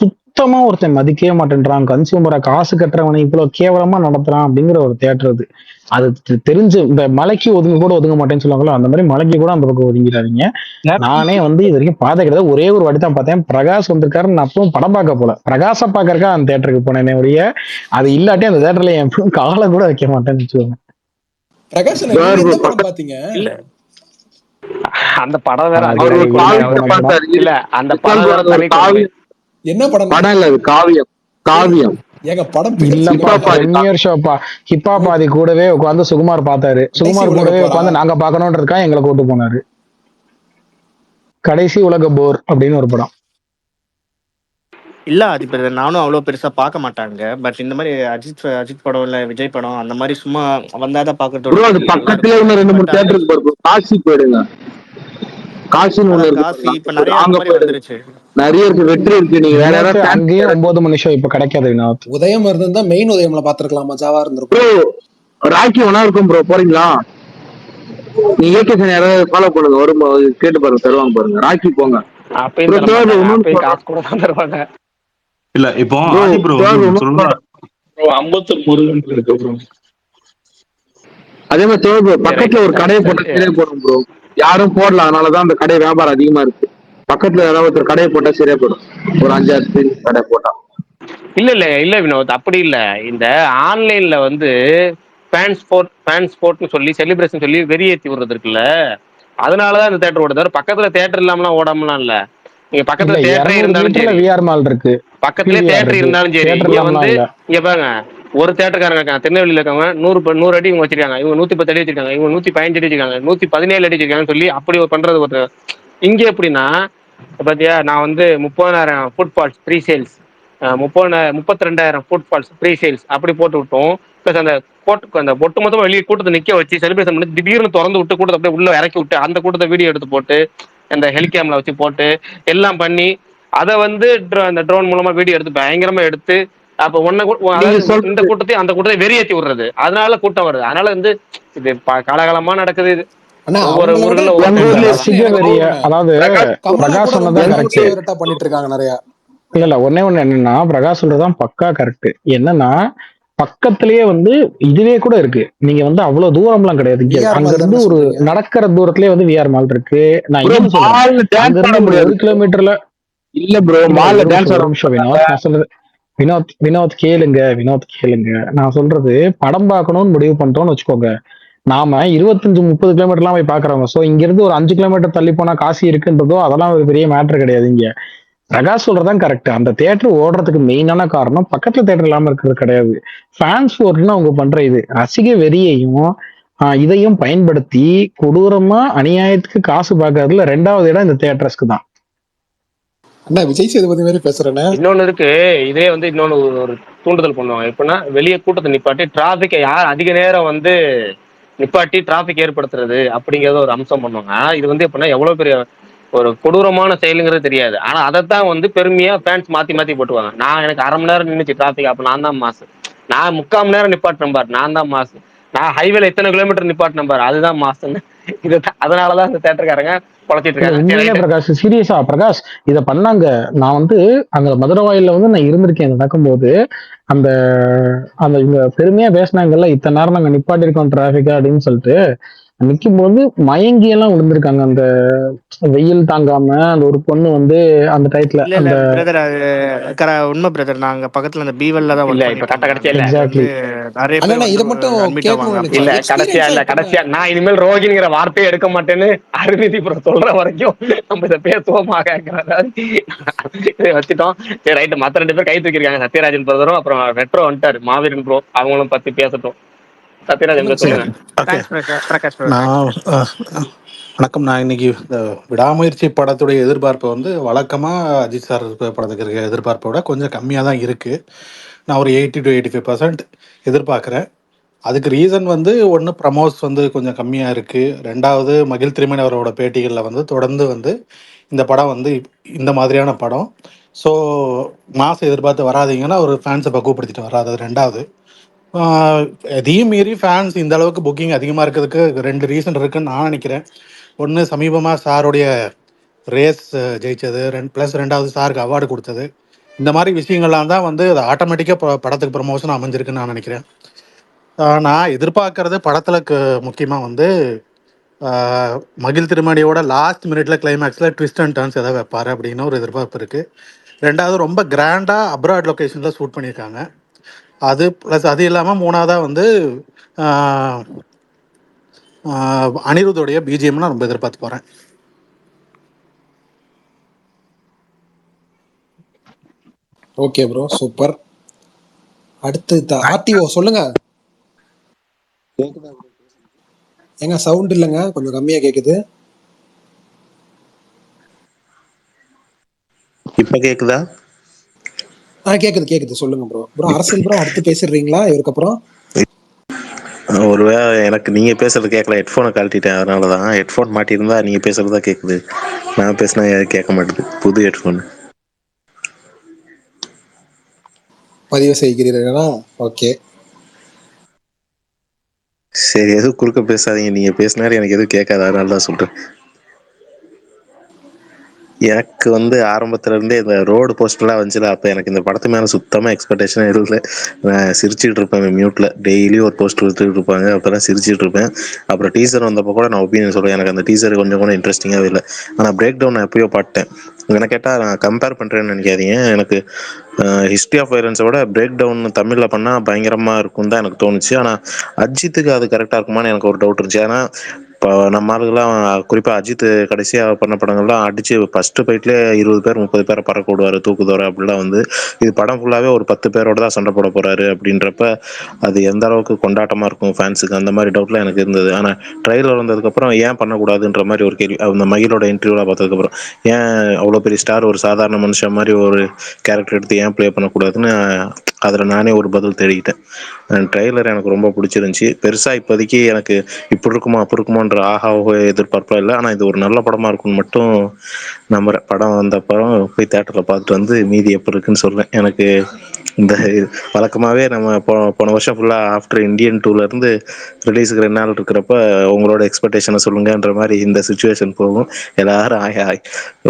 சுத்தமா ஒருத்தன் மதிக்கவே மாட்டேன்றான், கன்சியூமரை காசு கட்டுறவனை இவ்வளவு கேவலமா நடத்துறான் அப்படிங்கிற ஒரு தியேட்டர் அது தெரிஞ்சு இந்த மலைக்கு ஒதுங்க கூட ஒதுங்க மாட்டேன்னு சொல்லுவாங்களோ அந்த மாதிரி மலைக்கு கூட அந்த பக்கம் ஒதுங்கிடாதீங்க. நானே வந்து இது வரைக்கும் பார்த்த கிடையாது, ஒரே ஒரு வாட்டி தான் பார்த்தேன். பிரகாஷ் வந்திருக்காரு, நான் அப்பவும் படம் பார்க்க போல, பிரகாஷை பார்க்கறக்கா அந்த தியேட்டருக்கு போனேன் ஒழிய அது இல்லாட்டி அந்த தியேட்டர்ல என் காலை கூட வைக்க மாட்டேன்னு வச்சுக்கோங்க. பிரகாஷ் பாத்தீங்க இல்ல அந்த படம் வேற இல்ல, அந்த படம் வேற என்ன படம்? படம் இல்ல, அது காவியம். ஏங்க படம் இல்லப்பா, பிரீமியர் ஷோப்பா. ஹிப்ஹாப் ஆதி கூடவே உட்காந்து சுகுமார் பார்த்தாரு. சுகுமார் கூடவே உட்காந்து நாங்க பாக்கணும்ன்றதுக்கா எங்களை கூட்டு போனாரு. கடைசி உலக போர் அப்படின்னு ஒரு படம். இல்ல அது இப்ப நானும் அவ்வளவு பெருசா பார்க்க மாட்டாங்க. பட் இந்த மாதிரி அஜித் படம் இல்ல விஜய் படம் அந்த மாதிரி சும்மா வந்தாதான் பாக்குறதோட அது பக்கத்துல இன்னும் 2-3 தியேட்டருக்கு போறோம். காசி போயிடுங்க. காசின்னு ஒண்ணு இருக்கு, இப்ப நிறைய வந்துருச்சு. நிறைய இருக்கு, வெற்றி இருக்கு. நீங்க வேற யாராவது அங்கேயும் 9 மணி ஷோ இப்ப கிடைக்காது. உதயம் இருந்தா மெயின் உதயம்ல பாத்துருக்கலாம், மஜாவா இருந்திருக்கும். ராக்கி ஒன்னா இருக்கும் ப்ரோ, போறீங்களா? நீங்க ஏகேசன் யாராவது ஃபாலோ பண்ணுங்க, வரும் கேட்டு பாருங்க, தருவாங்க பாருங்க. ராக்கி போங்க. இல்ல இப்போ அம்பத்தூர் முருகன் இருக்கு ப்ரோ. அதே மாதிரி பக்கத்துல ஒரு கடையை போட்டு போடும் ப்ரோ, யாரும் போடலாம். அதனாலதான் அந்த கடை வியாபாரம் அதிகமா இருக்கு. பக்கத்துல ஏதாவது ஒருத்தர் கடையை போட்டா சரியா போயிடும். ஒரு 5-6 ஸ்கிரீன் கடை போட்டா. இல்ல வினோத், அப்படி இல்ல. இந்த ஆன்லைன்ல வந்து ஃபேன் ஸ்போர்ட்னு சொல்லி செலிப்ரேஷன் சொல்லி வெறியேற்றி விடுறது இருக்குல்ல, அதனாலதான் இந்த தேட்டர் ஓடுது. பக்கத்துல தேட்டர் இல்லாமலாம் ஓடாமலாம் இல்ல. நீங்க இல்ல பக்கத்துல தேட்டரே 200 இருந்தாலும் மீட்டர்ல சரி, விஆர் மால் இருக்கு, பக்கத்துலயே பிவிஆர் தேட்டர் இருக்கு, இருந்தாலும் சரி, தேட்டர் இங்க இல்லாமலாம் வந்து இல்ல. இங்க பாருங்க, ஒரு தேட்டருக்காரங்க இருக்காங்க திருநெல்வேலியில இருக்கவங்க 100 அடி இவங்க வச்சிருக்காங்க, இவங்க 110 அடி வச்சிருக்காங்க, இவங்க 115 அடி வச்சிருக்காங்க, 117 அடி வச்சிருக்காங்கன்னு சொல்லி அப்படி ஒரு பண்றது ஒரு. இங்க எப்படின்னா பாத்தியா, நான் வந்து 30,000 footfalls pre sales, 32,000 footfalls pre sales அப்படி போட்டு விட்டோம். பிளஸ் அந்த அந்த ஒட்டு மொத்தமா வெளியே கூட்டத்தை நிக்க வச்சு செலிப்ரேஷன் பண்ணி திடீர்னு திறந்து விட்டு கூட்டத்தை அப்படியே உள்ள இறக்கி விட்டு அந்த கூட்டத்தை வீடியோ எடுத்து போட்டு அந்த ஹெலிகேம்ல வச்சு போட்டு எல்லாம் பண்ணி அதை வந்து அந்த ட்ரோன் மூலமா வீடியோ எடுத்து பயங்கரமா எடுத்து அப்ப நீங்க அதாவது இந்த சொல்றது கூட்டத்தையும் அந்த கூட்டத்தை வெறியேற்றி விடுறது. அதனால கூட்டம் வருது. அதனால வந்து இது காலகாலமா நடக்குது. இது ஆனா ஒவ்வொரு அவங்கள விட ஊர்ல ஒவ்வொரு எங்க டைப்ல. ஊர்ல கமர்ஷியலி எனக்கு சிகவெறிய, தோணுனேன். அதாவது கமலா பிரகாஷ் கூட ரொம்ப சொன்னதான் ஃபேன்ஸ் கரெக்ட். ஃபேவரட்டா பண்ணிட்டு இருக்காங்க நிறைய. இல்ல ஒன்னே ஒண்ணு என்னன்னா, பிரகாஷ் சொல்றதுதான் பக்கா கரெக்ட். என்னன்னா பக்கத்திலேயே வந்து இதுவே கூட இருக்கு. நீங்க வந்து அவ்வளவு தூரம்லாம் கிடையாது. இங்க விஆர் அங்க மால் இருந்து தானே ஒரு சொல்றீங்க? நடக்கிற தூரத்திலேயே வந்து விஆர் மால் இருக்கு. நான் ப்ரோ இன்னொன்னு சொல்றேன், மால்ல அங்க டான்ஸ் ஆட இருந்து ஒரு முடியாது 1 கிலோமீட்டர்ல. இல்ல ப்ரோ, இல்ல மால்ல டான்ஸ் ஒரு ஆட நிமிஷம் மாட்டாங்க. வினோத், நான் சொல்றது வினோத் கேளுங்க. நான் சொல்றது, படம் பார்க்கணும்னு முடிவு பண்ணிட்டோம்னு வச்சுக்கோங்க, நாம 25-30 கிலோமீட்டர்லாம் போய் பாக்குறவங்க. சோ இங்க இருந்து ஒரு 5 கிலோமீட்டர் தள்ளி போனா காசு இருக்குன்றதோ அதெல்லாம் ஒரு பெரிய மேட்டர் கிடையாது. இங்க பிரகாஷ் சொல்றதான் கரெக்ட். அந்த தியேட்டர் ஓடுறதுக்கு மெயினான காரணம் பக்கத்துல தியேட்டர் இல்லாம இருக்கிறது கிடையாது. ஃபேன்ஸ் ஓட்டுன்னு அவங்க பண்ற இது ரசிக வெறியையும் இதையும் பயன்படுத்தி கொடூரமா அநியாயத்துக்கு காசு பார்க்கறதுல 2வது இடம் இந்த தியேட்டர்ஸ்க்கு தான். அண்ணா விஜய் சேதுபதி மாதிரி பேசுறேன்னு. இன்னொன்னு இருக்கு, இதே வந்து இன்னொன்னு ஒரு தூண்டுதல் பண்ணுவாங்க. எப்படின்னா வெளியே கூட்டத்தை நிப்பாட்டி டிராபிக்கை யார் அதிக நேரம் வந்து நிப்பாட்டி டிராபிக் ஏற்படுத்துறது அப்படிங்கறத ஒரு அம்சம் பண்ணுவாங்க. ஆனா இது வந்து எப்படின்னா எவ்வளவு பெரிய ஒரு கொடூரமான செயலுங்கிறது தெரியாது. ஆனா அதைத்தான் வந்து பெருமையா ஃபேன்ஸ் மாத்தி மாத்தி போட்டுவாங்க. நான் எனக்கு 1/2 மணி நேரம் நின்னுச்சு டிராபிக், அப்ப நான் தான் மாசு. நான் 3/4 மணி நேரம் நிப்பாட்டினேன் பாரு, நான் தான் மாசு. நான் ஹைவேல இத்தனை கிலோமீட்டர் நிப்பாட்டினேன் பாரு, அதுதான் மாசுன்னு. இது அதனாலதான் இந்த தேட்டருக்காரங்க குழச்சிட்டு இல்ல இருக்காங்க. சரி உண்மையிலே ரைட்டு. பிரகாஷ், சீரியஸா பிரகாஷ் இத பண்ணாங்க. நான் வந்து அங்க மதுரை வாயில்ல வந்து நான் இருந்திருக்கேன் நடக்கும்போது. அந்த அந்த இவங்க பெருமையா பேசினாங்கல்ல, இத்தனை நேரம் நாங்க நிப்பாட்டிருக்கோம் டிராபிக்கா அப்படின்னு சொல்லிட்டு, நிக்கும் போது மயங்கி எல்லாம் விழுந்திருக்காங்க. அந்த வெயில் தாங்காம அந்த ஒரு பொண்ணு வந்து அந்த டயத்துல இல்ல இல்ல அந்த பிரதர், அது உண்மை பிரதர். நாங்க பக்கத்துல அந்த பீவல்ல தான் இல்ல ஒர்க் இப்ப பண்ணிட்டு கரெக்டா இருந்தேன். கடைசியா இல்ல, அங்க வந்து எக்ஸாக்ட்லி. நிறைய பேர் அண்ணா வந்து இதை மட்டும் அட்மிட் ஆவாங்க கேட்கணும்னு அப்படி. இல்ல நினைச்சேன். கடைசியா எக்ஸ்பீரியன்ஸா இல்ல எப்படிண்ணே? கடைசியா நான் இனிமேல் ரோகிணிங்கிற வார்த்தையை எடுக்க மாட்டேன்னு அருணிதி ப்ரோ சொல்ற வரைக்கும் நம்ம இதை பேசுவோமாக வச்சுட்டோம். சரி ரைட்டு. மத்த 2 பேர் கை தூக்கிருக்காங்க, சத்யராஜன் பிரதரும் அப்புறம் ரெட்ரோ வந்துட்டாரு மாவீரன் ப்ரோ, அவங்களும் பத்தி பேசட்டும். சத்யராஜன் ப்ரோ சொல்லுங்க சொல்லுங்க. சொல்லுங்க. ஓகே. Thanks Prakash brother. நான் வணக்கம். நான் இன்னைக்கு இந்த விடாமுயற்சி படத்துடைய எதிர்பார்ப்பு வந்து வழக்கமா அஜித் சார் படத்துக்கு இருக்க எதிர்பார்ப்பை விட கொஞ்சம் கம்மியாக தான் இருக்கு. நான் ஒரு 80 to 85% எதிர்பார்க்குறேன். அதுக்கு ரீசன் வந்து ஒன்று ப்ரமோஸ் வந்து கொஞ்சம் கம்மியாக இருக்குது. 2வது மகிழ் திருமணி அவரோட பேட்டிகளில் வந்து தொடர்ந்து வந்து இந்த படம் வந்து இந்த மாதிரியான படம், ஸோ மாதம் எதிர்பார்த்து வராதீங்கன்னா ஒரு ஃபேன்ஸை பக்குவப்படுத்திட்டு வராது. அது 2வது. அதையும் மீறி ஃபேன்ஸ் இந்த அளவுக்கு புக்கிங் அதிகமாக இருக்கிறதுக்கு 2 ரீசன் இருக்குன்னு நான் நினைக்கிறேன். ஒன்று சமீபமாக சாருடைய ரேஸ் ஜெயிச்சது, ப்ளஸ் 2வது சாருக்கு அவார்டு கொடுத்தது. இந்த மாதிரி விஷயங்கள்லாம் தான் வந்து அது ஆட்டோமேட்டிக்காக படத்துக்கு ப்ரமோஷன் அமைஞ்சிருக்குன்னு நான் நினைக்கிறேன். நான் எதிர்பார்க்கறது படத்தில் முக்கியமாக வந்து மகிழ் திருமணியோட லாஸ்ட் மினிட்ல கிளைமேக்ஸில் ட்விஸ்ட் அண்ட் டர்ன்ஸ் எதாவது வைப்பார் அப்படின்னு ஒரு எதிர்பார்ப்பு இருக்குது. 2வது ரொம்ப கிராண்டாக அப்ராட் லொக்கேஷனில் ஷூட் பண்ணியிருக்காங்க. அது ப்ளஸ் அது இல்லாமல் 3வதாக வந்து அனிருத்தோடைய பிஜிஎம் நான் ரொம்ப எதிர்பார்த்து போகிறேன். Okay bro, super. அடுத்து ஆர்டிஓ சொல்லுங்க. ஏங்க சவுண்ட் இல்லைங்க, கொஞ்சம் கம்மியா கேக்குது. இப்ப கேக்குதா? கேக்குது சொல்லுங்க ப்ரோ. ப்ரோ அரசியல் ப்ரோ அடுத்து பேசிடுறீங்களா இவருக்கு அப்புறம்? ஒருவேளை எனக்கு நீங்க பேசுறது கேட்கல, ஹெட்ஃபோனை கழட்டிட்டேன். அதனாலதான். ஹெட்ஃபோன் மாட்டியிருந்தா நீங்க பேசுறதா கேக்குது, நான் பேசினா கேட்க மாட்டேது. புது ஹெட்ஃபோன் பதிவு செய்கிறீர்களா? ஓகே. சரி, எதுவும் குறுக்க பேசாதீங்க. நீங்க பேசினாரு எனக்கு எதுவும் கேட்காது, அதனால தான் சொல்றேன். எனக்கு வந்து ஆரம்பத்துல இருந்தே இந்த ரோடு போஸ்டர்லாம் வந்துச்சுல, அப்போ எனக்கு இந்த படத்து மேலே சுத்தமாக எக்ஸ்பெக்டேஷனே இல்லை. நான் சிரிச்சுட்டு இருப்பேன் மியூட்டில், டெய்லி ஒரு போஸ்டர் விட்டுட்டு இருப்பாங்க, அப்போல்லாம் சிரிச்சுட்டு இருப்பேன். அப்புறம் டீசர் வந்தப்போ கூட நான் ஒப்பீனியன் சொல்லுவேன், எனக்கு அந்த டீசர் கொஞ்சம் கூட இன்ட்ரெஸ்டிங்காகவே இல்லை. ஆனால் பிரேக் டவுன் நான் எப்பயோ பாட்டேன். என்ன கேட்டால் நான் கம்பேர் பண்ணுறேன்னு நினைக்காதீங்க, எனக்கு ஹிஸ்ட்ரி ஆஃப் வைலன்ஸை விட பிரேக் டவுன் தமிழில் பண்ணால் பயங்கரமாக இருக்கும்னு தான் எனக்கு தோணுச்சு. ஆனால் அஜித்துக்கு அது கரெக்டாக இருக்குமான்னு எனக்கு ஒரு டவுட் இருந்துச்சு. ஏன்னா இப்போ நம்ம ஆளுங்கெல்லாம் குறிப்பாக அஜித் கடைசியாக பண்ண படங்கள்லாம் அடித்து ஃபஸ்ட்டு ஃபைட்லேயே 20 பேர் 30 பேரை பறக்க விடுவார், தூக்குதோற அப்படிலாம் வந்து இது படம் ஃபுல்லாகவே ஒரு 10 பேரோட தான் சண்டை போட போகிறாரு அப்படின்றப்ப அது எந்த அளவுக்கு கொண்டாட்டமாக இருக்கும் ஃபேன்ஸுக்கு, அந்த மாதிரி டவுட்லாம் எனக்கு இருந்தது. ஆனால் ட்ரெயிலர் வந்ததுக்கப்புறம் ஏன் பண்ணக்கூடாதுன்ற மாதிரி ஒரு கேள்வி, அந்த மகிழோட இன்டர்வியூலாம் பார்த்ததுக்கப்புறம் ஏன் அவ்வளோ பெரிய ஸ்டார் ஒரு சாதாரண மனுஷன் மாதிரி ஒரு கேரக்டர் எடுத்து ஏன் ப்ளே பண்ணக்கூடாதுன்னு அதில் நானே ஒரு பதில் தேடிக்கிட்டேன். ட்ரெய்லர் எனக்கு ரொம்ப பிடிச்சிருந்துச்சி. பெருசாக இப்போதைக்கு எனக்கு இப்படி இருக்குமோ அப்படி இருக்குமோன்ற ஆஹாவோ எதிர்பார்ப்பெலாம் இல்லை. ஆனால் இது ஒரு நல்ல படமாக இருக்கும்னு மட்டும் நம்புகிறேன். படம் வந்தப்பறம் போய் தேட்டரில் பார்த்துட்டு வந்து மீதி எப்படி இருக்குன்னு சொல்கிறேன். எனக்கு இந்த வழக்கமாகவே நம்ம போன வருஷம் ஃபுல்லாக ஆஃப்டர் இந்தியன் டூலேருந்து ரிலீஸுக்கு 2 நாள் இருக்கிறப்ப உங்களோட எக்ஸ்பெக்டேஷனை சொல்லுங்கன்ற மாதிரி இந்த சுச்சுவேஷன் போகும். எல்லோரும்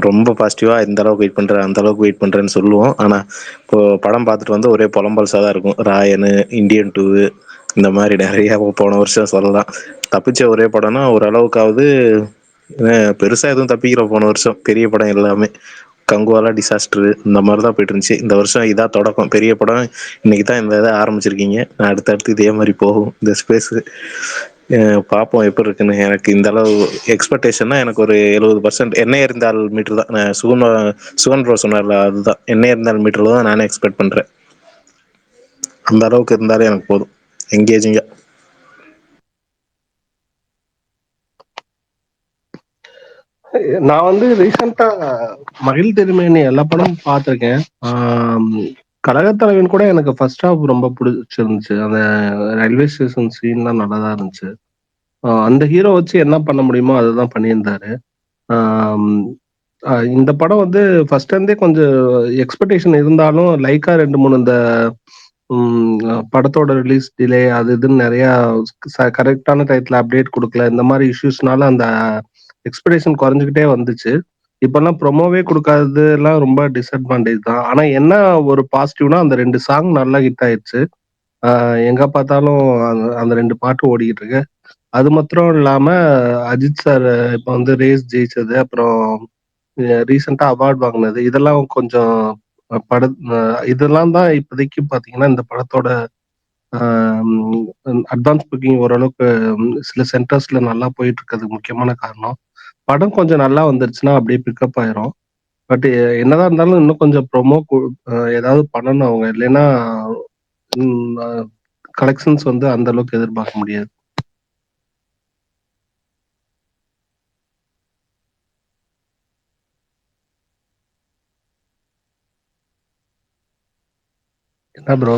ரொம்ப பாசிட்டிவாக இந்த அளவுக்கு வெயிட் பண்ணுறேன் அந்த அளவுக்கு வெயிட் பண்ணுறேன்னு சொல்லுவோம். ஆனால் இப்போது படம் பார்த்துட்டு வந்து ஒரே புலம்பல்ஸாக தான் இருக்கும். ராயனு, இந்தியன் டூ, இந்த மாதிரி நிறையா போன வருஷம் சொல்லலாம். தப்பிச்ச ஒரே படம்னா ஓரளவுக்காவது பெருசாக எதுவும் தப்பிக்கிற போன வருஷம் பெரிய படம் எல்லாமே கங்குவாலா டிசாஸ்டரு இந்த மாதிரி தான் போயிட்டு இருந்துச்சு. இந்த வருஷம் இதாக தொடக்கம் பெரிய படம். இன்னைக்கு தான் இந்த இதை ஆரம்பிச்சிருக்கீங்க, அடுத்தடுத்து இதே மாதிரி போகும் இந்த ஸ்பேஸு. பார்ப்போம் எப்படி இருக்குன்னு. எனக்கு இந்த அளவு எக்ஸ்பெக்டேஷன்னா எனக்கு ஒரு 70% எண்ணெய் இருந்தால் மீட்டர் தான். நான் சுகன் ப்ரோ சொன்னார்ல, அதுதான் எண்ணெய் இருந்தால் மீட்டர் தான் நானே எக்ஸ்பெக்ட் பண்ணுறேன். அந்த அளவுக்கு இருந்தாலே எனக்கு போதும் எங்கேஜிங்கா. நான் வந்து ரீசெண்டா மகிழ் திருமேனி எல்லா படமும் பார்த்துருக்கேன். கழகத்தலைவன் கூட எனக்கு ஃபர்ஸ்ட் ஹாஃப் ரொம்ப பிடிச்சிருந்துச்சு. அந்த ரயில்வே ஸ்டேஷன் சீன்லாம் நல்லா தான் இருந்துச்சு. அந்த ஹீரோ வச்சு என்ன பண்ண முடியுமோ அதுதான் பண்ணியிருந்தாரு. இந்த படம் வந்து ஃபர்ஸ்ட் இருந்தே கொஞ்சம் எக்ஸ்பெக்டேஷன் இருந்தாலும் லைக்கா 2-3 இந்த படத்தோட ரிலீஸ் டிலே அது இதுன்னு நிறைய கரெக்டான டயத்துல அப்டேட் கொடுக்கல, இந்த மாதிரி இஷ்யூஸ்னால அந்த எக்ஸ்பெக்டேஷன் குறைஞ்சிக்கிட்டே வந்துச்சு. இப்பெல்லாம் ப்ரொமோவே கொடுக்காதது எல்லாம் ரொம்ப டிஸ்அட்வான்டேஜ் தான். ஆனா என்ன ஒரு பாசிட்டிவ்னா அந்த 2 சாங் நல்லா ஹிட் ஆயிடுச்சு. எங்க பார்த்தாலும் அந்த 2 பாட்டு ஓடிக்கிட்டு இருக்கு. அது மாத்திரம் இல்லாம அஜித் சார் இப்ப வந்து ரேஸ் ஜெயிச்சது, அப்புறம் ரீசெண்டா அவார்ட் வாங்கினது, இதெல்லாம் கொஞ்சம் இதெல்லாம் தான் இப்போதைக்கு பாத்தீங்கன்னா இந்த படத்தோட அட்வான்ஸ் புக்கிங் ஓரளவுக்கு சில சென்டர்ஸ்ல நல்லா போயிட்டு இருக்கிறதுக்கு முக்கியமான காரணம். படம் கொஞ்சம் நல்லா வந்துருச்சுன்னா அப்படியே பிக்கப் ஆயிரும். பட் என்னதான் இருந்தாலும் இன்னும் கொஞ்சம் ப்ரொமோ ஏதாவது பண்ணணும் அவங்க, இல்லைன்னா கலெக்ஷன்ஸ் வந்து அந்த அளவுக்கு எதிர்பார்க்க முடியாது. என்ன ப்ரோ?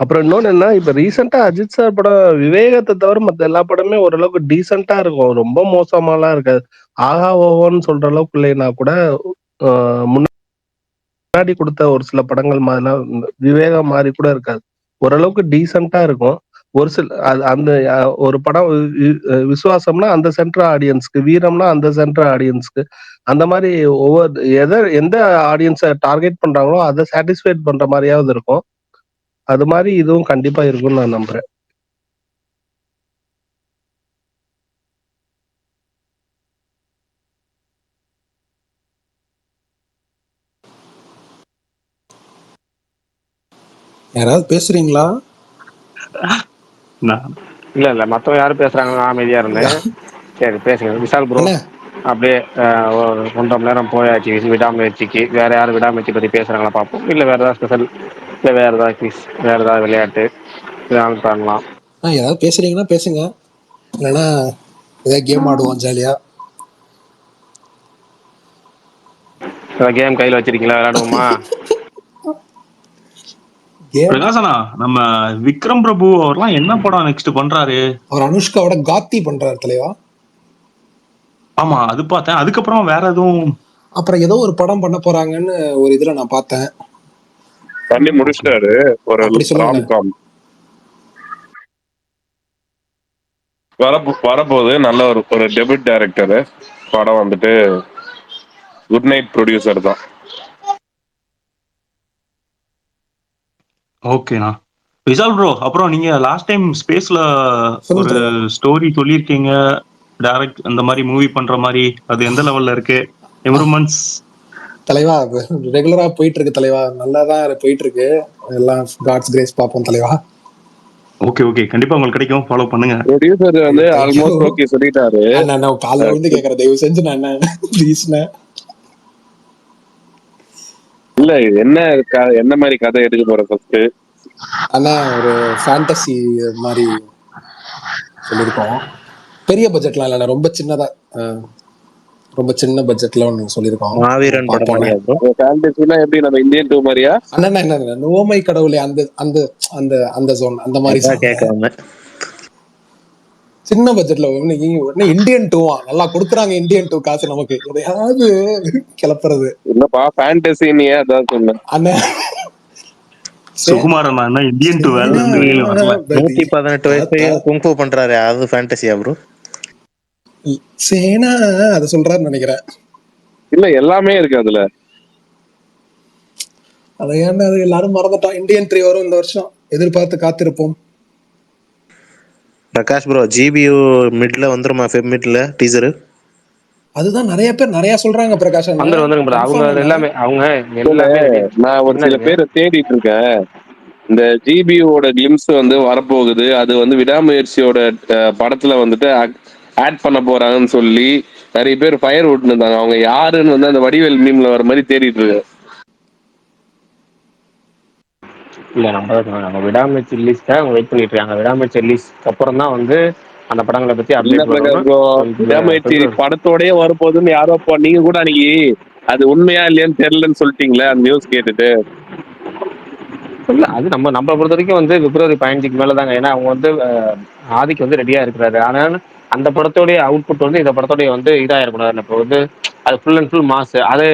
அப்புறம் இன்னொன்னு என்ன, இப்ப ரீசெண்டா அஜித் சார் படம் விவேகத்தை தவிர மத்த எல்லா படமே ஓரளவுக்கு டீசெண்டா இருக்கும், ரொம்ப மோசமாலாம் இருக்காது. ஆஹா ஓஹோன்னு சொல்ற அளவுக்கு இல்லைன்னா கூட முன்னாடி கொடுத்த ஒரு சில படங்கள் மாதிரிலாம் விவேகம் மாதிரி கூட இருக்காது, ஓரளவுக்கு டீசெண்டா இருக்கும். ஒரு சில அந்த ஒரு படம் விசுவாசம்னா அந்த சென்ட்ரல் ஆடியன்ஸ்க்கு, வீரம்னா அந்த சென்ட்ரல் ஆடியன்ஸ்க்கு, அந்த மாதிரி ஒவ்வொரு எந்த ஆடியன்ஸை டார்கெட் பண்றாங்களோ அதை சாட்டிஸ்ஃபைட் பண்ற மாதிரியாவது இருக்கும். அது மாதிரி இதுவும் கண்டிப்பா இருக்கும்னு நான் நம்புறேன். யாராவது பேசுறீங்களா? இல்ல மத்தவங்க யாரும் பேசுறாங்க, நான் அமைதியா இருந்தேன். சரி பேசுங்க விஷால் ப்ரோ. அப்படியே 1.5 மணி நேரம் போயாச்சு விடாமுயற்சிக்கு. வேற யாரும் விடாமுயற்சி பத்தி பேசுறாங்களா பார்ப்போம். இல்ல வேற ஏதாவது ஸ்பெஷல், இல்ல வேற ஏதாவது குவிஸ், வேற ஏதாவது விளையாட்டு பண்ணலாம். ஏதாவது பேசுறீங்கன்னா பேசுங்க, இல்லைன்னா ஏதாவது கேம் ஆடுவோம் ஜாலியா. கேம் கையில வச்சிருக்கீங்களா, விளையாடுவோமா? பிரகாசனா, நம்ம விக்ரம் பிரபு அவர்லாம் என்ன படம் நெக்ஸ்ட் பண்றாரு? அவர் அனுஷ்காவோட காத்தி பண்றாரு தலைவா. ஆமா அது பார்த்தேன். அதுக்கப்புறம் வேற எதுவும் அப்புறம் ஏதோ ஒரு படம் பண்ண போறாங்கன்னு ஒரு இதுல நான் பார்த்தேன். பண்ணி முடிச்சிட்டாரு ஒரு ராம்காம். வரப்போகுது. நல்ல ஒரு டெபியூட் டைரக்டரு. படம் வந்துட்டு குட் நைட் ப்ரொடியூசர் தான். ஓகேண்ணா. விஷால் ப்ரோ, அப்புறம் நீங்க லாஸ்ட் டைம் ஸ்பேஸ்ல ஒரு ஸ்டோரி சொல்லியிருக்கீங்க, டைரக்ட் அந்த மாதிரி மூவி பண்ற மாதிரி. அது எந்த லெவல்ல இருக்கு? இம்ப்ரூவ்மெண்ட்ஸ் தலைவா ரெகுலரா போயிட்டு இருக்கு தலைவா, நல்லா தான் போயிட்டு இருக்கு எல்லாம். காட்ஸ் கிரேஸ் பார்ப்போம் தலைவா. ஓகே ஓகே, கண்டிப்பா உங்களுக்கு கிடைக்கும், ஃபாலோ பண்ணுங்க. ப்ரொடியூசர் வந்து ஆல்மோஸ்ட் ஓகே சொல்லிட்டாரு. அண்ணா காலைல வந்து கேக்குற, தயவு செஞ்சு நான் ப்ளீஸ்ண்ணே. இல்ல என்ன மாதிரி கதை எடுக்க போற ஃபர்ஸ்ட்? அண்ணா ஒரு ஃபேண்டசி மாதிரி சொல்லியிருக்கோம். பெரிய பட்ஜெட்லாம் இல்லைண்ணா, ரொம்ப சின்னதா, ரொம்ப சின்ன பட்ஜெட்ல ஒன்று சொல்லியிருக்கோம். மாவீரன் படம் பார்ப்போண்ணே. மாதிரியா ப்ரோ? ஃபேண்டசினா எப்படி, நம்ம இந்தியன் 2 மாதிரியா? அண்ணா என்ன நோமை கடவுளே, அந்த அந்த அந்த அந்த ஜோன் அந்த மாதிரி கேட்காம சின்ன பட்ஜெட்ல உடனே இந்தியன் 2 நல்லா கொடுக்குறாங்க. இந்தியன் 2 காசு நமக்கு எதையாவது கிளப்புறது. இல்லப்பா ஃபேண்டசினியே அதான் சொன்னேன். அண்ணா சுகுமார் அண்ணா இந்தியன் 2 வேலை இருந்து வெளியில வரல. 118 வயசுலயும் குங்ஃபூ பண்றாரு, அது ஃபேண்டசியா ப்ரோ? சேனா அதை சொல்றாருன்னு நினைக்கிறேன். இல்ல எல்லாமே இருக்கு அதுல. அதை ஏன்னா அது எல்லாரும் மறந்துட்டோம். இந்தியன் 3 வரும் இந்த வருஷம், எதிர்பார்த்து காத்திருப்போம். பிரகாஷ் ப்ரோ, ஜிபியூ மிட்ல வந்துருமா? ஃபெப் மிட்ல டீசரு. அதுதான் நிறைய பேர் நிறைய சொல்றாங்க. பிரகாஷ் வந்துருங்க bro. அவங்க எல்லாமே நான் ஒரு சில பேரை தேடிட்டு இருக்கேன். இந்த ஜிபியோட கிளிம்ஸ் வந்து வரப்போகுது, அது வந்து விடாமுயற்சியோட படத்துல வந்துட்டு ஆட் பண்ண போறாங்கன்னு சொல்லி நிறைய பேர் ஃபயர் விட்டு இருந்தாங்க. அவங்க யாருன்னு வந்து அந்த வடிவேல் மீம்ல வர மாதிரி தேடிட்டு இருக்கு. இல்ல நம்ம விடாமுயற்சி ரிலீஸ்க்காக அவங்க வெயிட் பண்ணிட்டு இருக்காங்க. விடாமுயற்சி ரிலீஸ்க்கு அப்புறம் தான் வந்து அந்த படங்களை பத்தி அப்டேட் பண்ணணும். விடாமுயற்சி படத்தோடய வரப்போகுதுன்னு யாரோ நீங்க கூட அன்னைக்கு அது உண்மையா இல்லையான்னு தெரியலன்னு சொல்லிட்டீங்களே அந்த நியூஸ் கேட்டுட்டு. இல்ல அது நம்ம பொறுத்த வரைக்கும் வந்து பிப்ரவரி 15க்கு மேலதாங்க. ஏன்னா அவங்க வந்து ஆதிக்கு வந்து ரெடியா இருக்கிறாரு. ஆனால் அந்த படத்தோடைய அவுட்புட் வந்து இந்த படத்தோடைய வந்து இதாயிடக்கூடாது. இப்போ வந்து அது ஃபுல் அண்ட் ஃபுல் மாஸ். அதை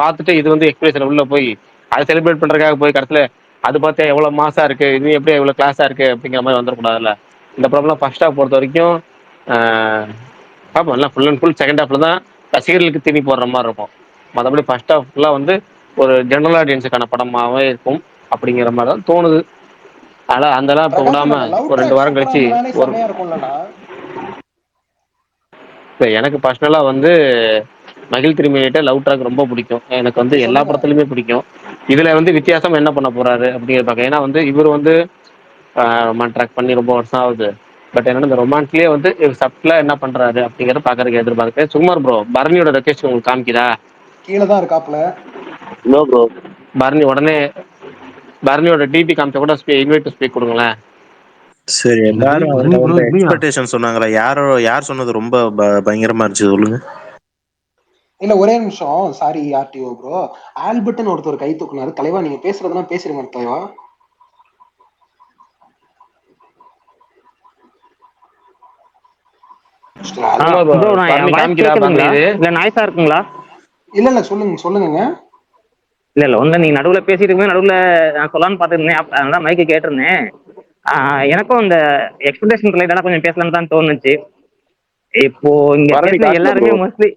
பார்த்துட்டு இது வந்து எக்ஸ்பிரேஷன் உள்ள போய் அதை செலிப்ரேட் பண்றதுக்காக போய் கடைசியில அது பார்த்தா எவ்வளவு மாசா இருக்கு, இது எப்படி எவ்வளவு கிளாஸா இருக்கு அப்படிங்கிற மாதிரி வந்துடக்கூடாதுல்ல. இந்த ப்ராப்ளம் ஃபர்ஸ்ட் ஹாஃப் பொறுத்த வரைக்கும் பார்ப்போம். எல்லாம் ஃபுல் அண்ட் ஃபுல் செகண்ட் ஹாஃப்ல தான் ரசிகர்களுக்கு திணி போடுற மாதிரி இருக்கும். மற்றபடி ஃபர்ஸ்ட் ஹாஃப்லாம் வந்து ஒரு ஜெனரல் ஆடியன்ஸுக்கான படமாவே இருக்கும் அப்படிங்கிற மாதிரி தான் தோணுது. அதனால அந்தெல்லாம் இப்போ விடாம ஒரு 2 வாரம் கழிச்சு ஒரு எனக்கு பர்சனலா வந்து மகிழ் திருமணிகிட்ட லவ் ட்ராக் ரொம்ப பிடிக்கும். எனக்கு வந்து எல்லா படத்துலையுமே பிடிக்கும். இதுல வந்து வித்தியாசம் என்ன பண்ண போறாரு அப்படிங்கிறப்பாங்க. ஏன்னா வந்து இவர் வந்து ரொமான் ட்ராக் பண்ணி ரொம்ப வருஷம் ஆகுது. பட் என்னன்னா இந்த ரொமான்ஸ்லயே வந்து சப்ளா என்ன பண்றாரு அப்படிங்கிறத பாக்குறதுக்கு எதிர்பார்க்கிறேன். சுகுமார் ப்ரோ, பரணியோட லொகேஷன் உங்களுக்கு காமிக்குதா? கீழே தான் இருக்காப்ல. நோ ப்ரோ, பரணியோட டிபி காமிச்சா கூட இன்வைட் டு ஸ்பீக் கொடுங்களேன். சரி, எல்லாரும் வந்து எக்ஸ்பெக்டேஷன் சொன்னாங்களா? யார் சொன்னது ரொம்ப பயங்கரமா இருந்துச்சு சொல்லுங்க. இல்ல ஒரே நிமிஷம், சாரி ஆர்டிஓ ப்ரோ, ஆல்பர்ட்னு ஒருத்தர் கை தூக்குனாரு. தலைவா நீங்க பேசுறதெல்லாம் பேசுறீங்க தலைவா. இல்ல சொல்லுங்க. இல்ல ஒண்ணு நீங்க நடுவுல பேசிட்டு இருக்கும்போது நடுவுல நான் சொல்லலாம்னு பாத்துருந்தேன். அதனால மைக்கு கேட்டிருந்தேன். எனக்கும் இந்த எக்ஸ்பெக்டேஷன் ரிலேட்டடா கொஞ்சம் பேசலாம்னு தான் தோணுச்சு. இப்போ இங்க பேசின எல்லாருமே மோஸ்ட்லி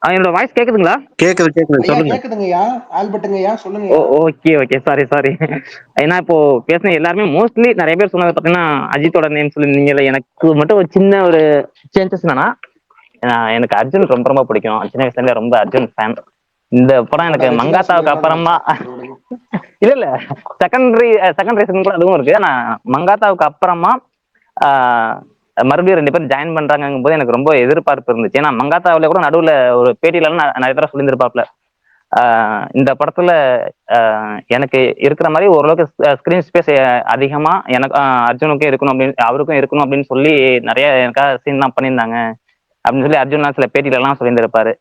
என்னோட வாய்ஸ் கேக்குதுங்களா? கேக்குது சொல்லுங்க. கேக்குதுங்கய்யா, ஆல்பர்ட்டுங்கய்யா சொல்லுங்க. Okay sorry. ஏன்னா இப்போ பேசின எல்லாருமே மோஸ்ட்லி நிறைய பேர் சொன்னது பாத்தீங்கன்னா அஜித்தோட நேம் சொல்லியிருந்தீங்கல்ல. எனக்கு மட்டும் ஒரு சின்ன ஒரு சேஞ்சஸ் என்னன்னா, எனக்கு அர்ஜுன் ரொம்ப பிடிக்கும். சின்ன வயசுல இருந்தே ரொம்ப அர்ஜுன் ஃபேன். இந்த படம் எனக்கு மங்காத்தாவுக்கு அப்புறமா இல்ல செகண்டரி ரீசன் கூட அதுவும் இருக்கு. ஆனா மங்காத்தாவுக்கு அப்புறமா மறுபடியும் 2 பேரும் ஜாயின் பண்றாங்கும் போது எனக்கு ரொம்ப எதிர்பார்ப்பு இருந்துச்சு. ஏன்னா மங்காத்தாவில கூட நடுவுல ஒரு பேட்டியில நிறைய தடவை சொல்லியிருந்திருப்பாப்ல, இந்த படத்துல எனக்கு இருக்கிற மாதிரி ஓரளவுக்கு ஸ்கிரீன் ஸ்பேஸ் அதிகமா எனக்கு அர்ஜுனுக்கும் இருக்கணும் அப்படின்னு, அவருக்கும் இருக்கணும் அப்படின்னு சொல்லி நிறைய எனக்காக சீன்லாம் பண்ணியிருந்தாங்க அப்படின்னு சொல்லி அர்ஜுன்லாம் சில பேட்டியில எல்லாம் சொல்லியிருந்திருப்பாரு.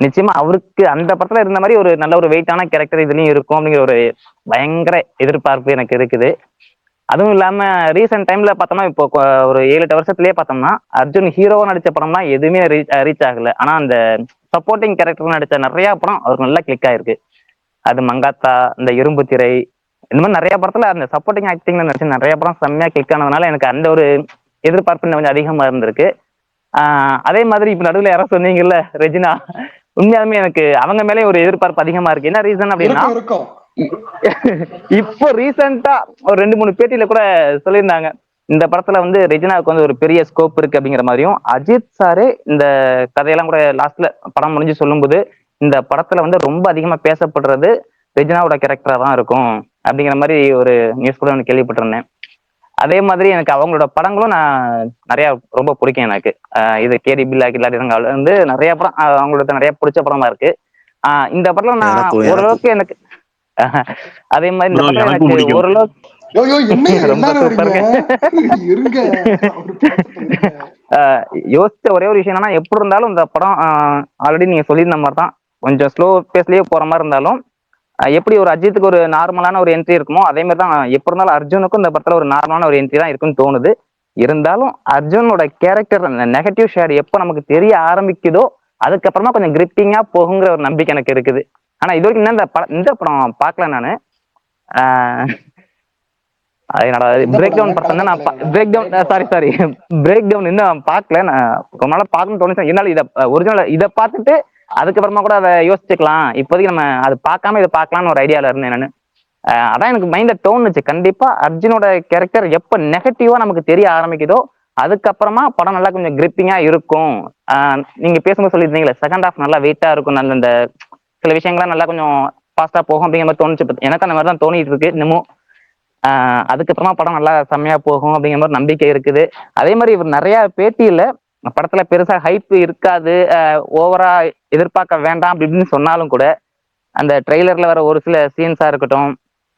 நிச்சயமா அவருக்கு அந்த படத்துல இருந்த மாதிரி ஒரு நல்ல ஒரு வெயிட்டான கேரக்டர் இதுலயும் இருக்கும் அப்படிங்கிற ஒரு பயங்கர எதிர்பார்ப்பு எனக்கு இருக்குது. அதுவும் இல்லாம ரீசெண்ட் டைம்ல பார்த்தோம்னா இப்போ ஒரு 7-8 வருஷத்துலயே பார்த்தோம்னா அர்ஜுன் ஹீரோவா நடிச்ச படம்னா எதுவுமே ரீச் ஆகல. ஆனா அந்த சப்போர்ட்டிங் கேரக்டர் நடிச்ச நிறைய படம் அவருக்கு நல்லா கிளிக் ஆயிருக்கு. அது மங்காத்தா, இந்த இரும்பு திரை, இந்த மாதிரி நிறைய படத்துல அந்த சப்போர்ட்டிங் ஆக்டிங்ல நடிச்ச நிறைய படம் செம்மையா கிளிக் ஆனதுனால எனக்கு அந்த ஒரு எதிர்பார்ப்பு இன்னும் கொஞ்சம் அதிகமா இருந்திருக்கு. அதே மாதிரி இப்ப நடுவில் யாரோ சொன்னீங்கல்ல ரெஜினா, உண்மையாலுமே எனக்கு அவங்க மேலே ஒரு எதிர்பார்ப்பு அதிகமா இருக்கு. என்ன ரீசன் அப்படின்னா, இருக்கும் இப்போ ரீசெண்டா ஒரு 2-3 பேட்டியில கூட சொல்லியிருந்தாங்க, இந்த படத்துல வந்து ரெஜினாவுக்கு வந்து ஒரு பெரிய ஸ்கோப் இருக்கு அப்படிங்கிற மாதிரியும், அஜித் சாரு இந்த கதையெல்லாம் கூட லாஸ்ட்ல படம் முடிஞ்சு சொல்லும்போது, இந்த படத்துல வந்து ரொம்ப அதிகமா பேசப்படுறது ரெஜினாவோட கேரக்டரா தான் இருக்கும் அப்படிங்கிற மாதிரி ஒரு நியூஸ் கூட நான் கேள்விப்பட்டிருந்தேன். அதே மாதிரி எனக்கு அவங்களோட படங்களும் நான் நிறைய ரொம்ப பிடிக்கும் எனக்கு. இது கேடி பில்லா கில்லாடிங்கால வந்து நிறைய படம் அவங்களோட நிறைய பிடிச்ச படமா இருக்கு. இந்த படத்துல நான் எனக்கும் ஓரளவுக்கு எனக்கு அதே மாதிரி இந்த ப்ரோ படத்துல எனக்கும் எனக்கு பிடிக்கும். ஓரளவுக்கு என்னையா ரொம்ப எல்லாரும் சூப்பருங்க. இருங்க யோசிச்ச ஒரே ஒரு விஷயம் என்னன்னா, எப்படி இருந்தாலும் இந்த படம் ஆல்ரெடி நீங்க சொல்லியிருந்த மாதிரி தான் கொஞ்சம் ஸ்லோ பேஸ்லயே போற மாதிரி இருந்தாலும், எப்படி ஒரு அஜித்துக்கு ஒரு நார்மலான ஒரு என்ட்ரி இருக்குமோ அதே மாதிரி தான் எப்படி இருந்தாலும் அர்ஜுனுக்கும் இந்த படத்துல ஒரு நார்மலான ஒரு என்ட்ரி தான் இருக்குன்னு தோணுது. இருந்தாலும் அர்ஜுனோட கேரக்டர் நெகட்டிவ் ஷேட் எப்போ நமக்கு தெரிய ஆரம்பிக்குதோ அதுக்கப்புறமா கொஞ்சம் கிரிப்பிங்கா போகுங்கிற ஒரு நம்பிக்கை எனக்கு இருக்குது. ஆனா இது வரைக்கும் இன்னும் இந்த படம் பார்க்கல நானு. என்னோட பிரேக் டவுன் படம் தான் நான் break down sorry break down இன்னும் பார்க்கல. நான் ரொம்ப நாளா பார்க்கணும்னு தோணுச்சு. என்னால இதை ஒரிஜினல் இதை பார்த்துட்டு அதுக்கப்புறமா கூட அதை யோசிச்சுக்கலாம். இப்போதைக்கு நம்ம அது பார்க்காம இதை பார்க்கலாம்னு ஒரு ஐடியாவில் இருந்தேன் நான். அதான் எனக்கு மைண்ட்ல தோணுச்சு, கண்டிப்பா அர்ஜுனோட கேரக்டர் எப்ப நெகட்டிவா நமக்கு தெரிய ஆரம்பிக்குதோ அதுக்கப்புறமா படம் நல்லா கொஞ்சம் கிரிப்பிங்கா இருக்கும். நீங்க பேசும்போது சொல்லியிருந்தீங்களே செகண்ட் ஹாஃப் நல்லா வெயிட்டா இருக்கும், நல்ல இந்த சில விஷயங்கள்லாம் நல்லா கொஞ்சம் ஃபாஸ்டா போகும் அப்படிங்கிற மாதிரி தோணுச்சு. எனக்கு அந்த மாதிரி தான் தோணிட்டு இருக்கு இன்னமும். அதுக்கப்புறமா படம் நல்லா செம்மையா போகும் அப்படிங்கிற மாதிரி நம்பிக்கை இருக்குது. அதே மாதிரி இவர் நிறைய பேட்டியில படத்துல பெருசா ஹைப் இருக்காது, ஓவரா எதிர்பார்க்க வேண்டாம் அப்படின்னு சொன்னாலும் கூட அந்த ட்ரெய்லர்ல வர ஒரு சில சீன்ஸா இருக்கட்டும்,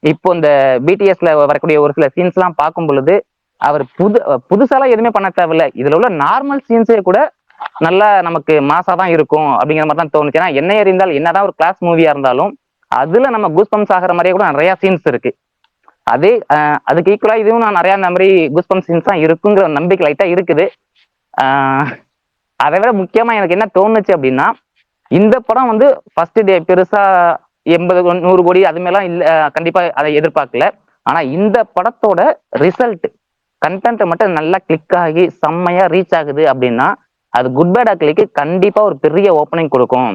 இப்போ இந்த பிடிஎஸ்ல வரக்கூடிய ஒரு சில சீன்ஸ் எல்லாம் பார்க்கும் பொழுது அவர் புதுசாலாம் எதுவுமே பண்ண தேவையில்ல, இதுல உள்ள நார்மல் சீன்ஸே கூட நல்லா நமக்கு மாசா தான் இருக்கும் அப்படிங்கிற மாதிரி தான் தோணுச்சு. ஏன்னா என்ன இருந்தால் என்னதான் ஒரு கிளாஸ் மூவியா இருந்தாலும் அதுல நம்ம கூஸ்பம்ஸ் ஆகிற மாதிரியே கூட நிறைய சீன்ஸ் இருக்கு. அதே அதுக்கு ஈக்குவலா இதுவும் நான் நிறைய அந்த மாதிரி கூஸ்பம்ஸ் சீன்ஸ் தான் இருக்குங்கிற நம்பிக்கை லைட்டா இருக்குது. அதை விட முக்கியமா எனக்கு என்ன தோணுச்சு அப்படின்னா, இந்த படம் வந்து ஃபர்ஸ்ட் டே பெருசா 80-100 கோடி அது மேலாம் இல்ல, கண்டிப்பா அதை எதிர்பார்க்கல. ஆனா இந்த படத்தோட ரிசல்ட் கண்டென்ட் மட்டும் நல்லா கிளிக் ஆகி செம்மையா ரீச் ஆகுது அப்படின்னா அது குட் பேட் அக்லிக்கு கண்டிப்பா ஒரு பெரிய ஓப்பனிங் கொடுக்கும்.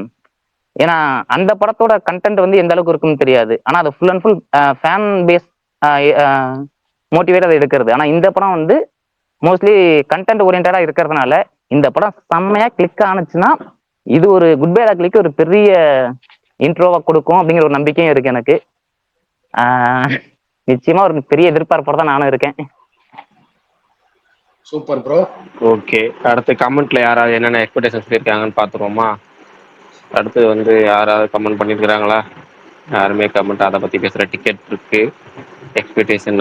ஏன்னா அந்த படத்தோட கண்டென்ட் வந்து எந்த அளவுக்கு இருக்குன்னு தெரியாது, ஆனா அது full and full fan base motivate அதை எடுக்கிறது. ஆனா இந்த படம் வந்து மோஸ்ட்லி கண்டென்ட் ஓரியன்டா இருக்கிறதுனால இந்த படம் செம்மையா கிளிக் ஆனிச்சுன்னா இது ஒரு குட் பேட் அக்லிக்கு ஒரு பெரிய இன்ட்ரோவா கொடுக்கும் அப்படிங்கிற ஒரு நம்பிக்கையும் இருக்கு எனக்கு. நிச்சயமா ஒரு பெரிய எதிர்பார்ப்போட தான் நானும் இருக்கேன். Super bro. ஓகே, அடுத்து கமெண்ட்ல யாராவது என்னென்ன எக்ஸ்பெக்டேஷன்ஸ் இருக்காங்கன்னு பார்த்துருவோமா? அடுத்து வந்து யாராவது கமெண்ட் பண்ணியிருக்கிறாங்களா? யாருமே கமெண்ட் அதை பற்றி பேசுகிற டிக்கெட் இருக்கு. எக்ஸ்பெக்டேஷன்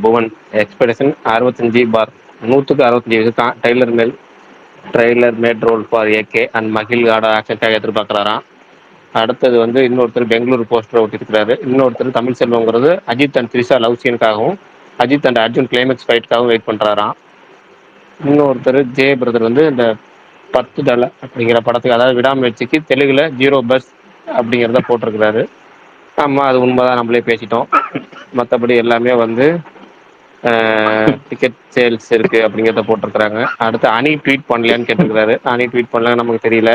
புவன் எக்ஸ்பெக்டேஷன் 65 பார் 100க்கு 65 trailer made role for AK and மகிழ் காட ஆக்ஷனுக்காக எதிர்பார்க்குறாராம். அடுத்தது வந்து இன்னொருத்தர் பெங்களூர் போஸ்டர் ஒட்டிருக்கிறாரு. இன்னொருத்தர் தமிழ் செல்வங்கிறது அஜித் அண்ட் த்ரிஷா லவ் சீனுக்காகவும் அஜித் அண்ட் அர்ஜுன் கிளைமேக்ஸ் ஃபைட்டுக்காகவும் வெயிட் பண்ணுறாராம். இன்னொருத்தர் ஜே பிரதர் வந்து இந்த 10 தலை அப்படிங்கிற படத்துக்கு, அதாவது விடாமுயற்சிக்கு தெலுங்குல 0 பஸ் அப்படிங்கிறத போட்டிருக்கிறாரு. ஆமாம், அது உண்மைதான், நம்மளே பேசிட்டோம். மற்றபடி எல்லாமே வந்து டிக்கெட் சேல்ஸ் இருக்கு அப்படிங்கிறத போட்டிருக்கிறாங்க. அடுத்து அணி ட்வீட் பண்ணலையான்னு கேட்டிருக்கிறாரு. அணி ட்வீட் பண்ணல நமக்கு தெரியல.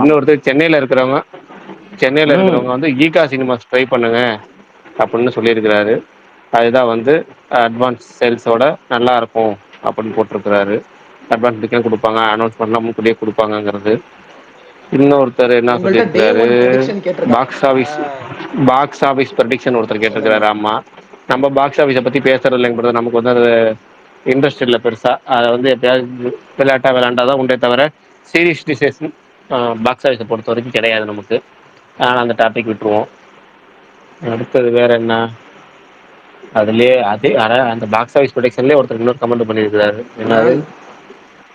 இன்னொருத்தர் சென்னையில் இருக்கிறவங்க வந்து ஈகா சினிமாஸ் ட்ரை பண்ணுங்க அப்படின்னு சொல்லியிருக்கிறாரு. அதுதான் வந்து அட்வான்ஸ் சேல்ஸோட நல்லா இருக்கும் அப்படின்னு போட்டிருக்கிறாரு. அட்வான்ஸ் டிக்கெட் கொடுப்பாங்க, அனௌன்ஸ்மெண்ட்லாம் முன்கூட்டியே கொடுப்பாங்கங்கிறது. இன்னொருத்தர் என்ன சொல்லியிருக்கிறாரு, பாக்ஸ் ஆஃபீஸ் ப்ரெடிக்ஷன் ஒருத்தர் கேட்டிருக்கிறாரு. ஆமா, நம்ம பாக்ஸ் ஆஃபீஸை பற்றி பேசுறது இல்லைங்கிறது, நமக்கு வந்து அது இன்ட்ரெஸ்ட் இல்லை பெருசாக. அதை வந்து எப்பயாவது விளையாண்டாதான் உண்டே தவிர சீரியஸ் டிசிஷன் பாக்ஸ் ஆஃபீஸை பொறுத்த வரைக்கும் கிடையாது நமக்கு. ஆனால் அந்த டாபிக் விட்டுருவோம். அடுத்தது வேற என்ன, அதுலேயே அந்த பாக்ஸ் ஆஃபீஸ் ப்ரொடக்ஷன்லேயே ஒருத்தர் இன்னொரு கமெண்ட் பண்ணியிருக்கிறாரு. என்னது,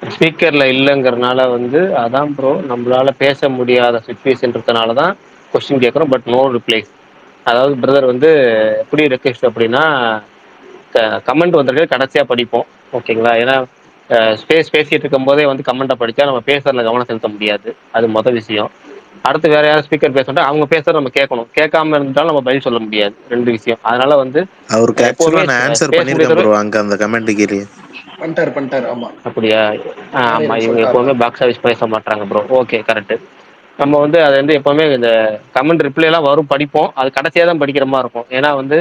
ஸ்பீக்கரில் இல்லைங்கிறனால வந்து அதான் ப்ரோ நம்மளால பேச முடியாத சுச்சுவேஷன் இருக்கனால தான் கொஸ்டின் கேட்குறோம், பட் நோ ரிப்ளைஸ். அதாவது பிரதர் வந்து எப்படி ரெக்வெஸ்ட் அப்படின்னா, கமெண்ட் வந்திருக்கு கடைசியாக படிப்போம், ஓகேங்களா? ஏன்னா பேசிட்டு இருக்கும் போதே வந்து கமெண்ட்டை படித்தா நம்ம பேசுறதுல கவனம் செலுத்த முடியாது, அது மொதல் விஷயம். அடுத்து வேற யாரும் ஸ்பீக்கர் பேசுறா அவங்க பேசுறது நம்ம கேட்கணும். கேட்காம இருந்தாலும் நம்ம பதில் சொல்ல முடியாது. 2 விஷயம். அதனால வந்து அவருக்கு ஆக்சுவலா எப்பவுமே நான் ஆன்சர் பேச பண்ணிருக்கேன் முடியாத. ப்ரோ அங்க அந்த கமெண்ட் கீழே. பண்ணிட்டாரு ஆமா. அப்படியா? நானே ஆமா, எனக்கு இவங்க சொல்லிட்டாரு எப்பவுமே தான். பாக்ஸ் ஆஃபீஸ் பேச மாட்டாங்க ப்ரோ. Okay, correct. நம்ம வந்து அதை வந்து எப்பவுமே இந்த கமெண்ட் ரிப்ளை எல்லாம் வரும், படிப்போம். அது கடைசியா தான் படிக்கிற மாதிரி இருக்கும். ஏன்னா வந்து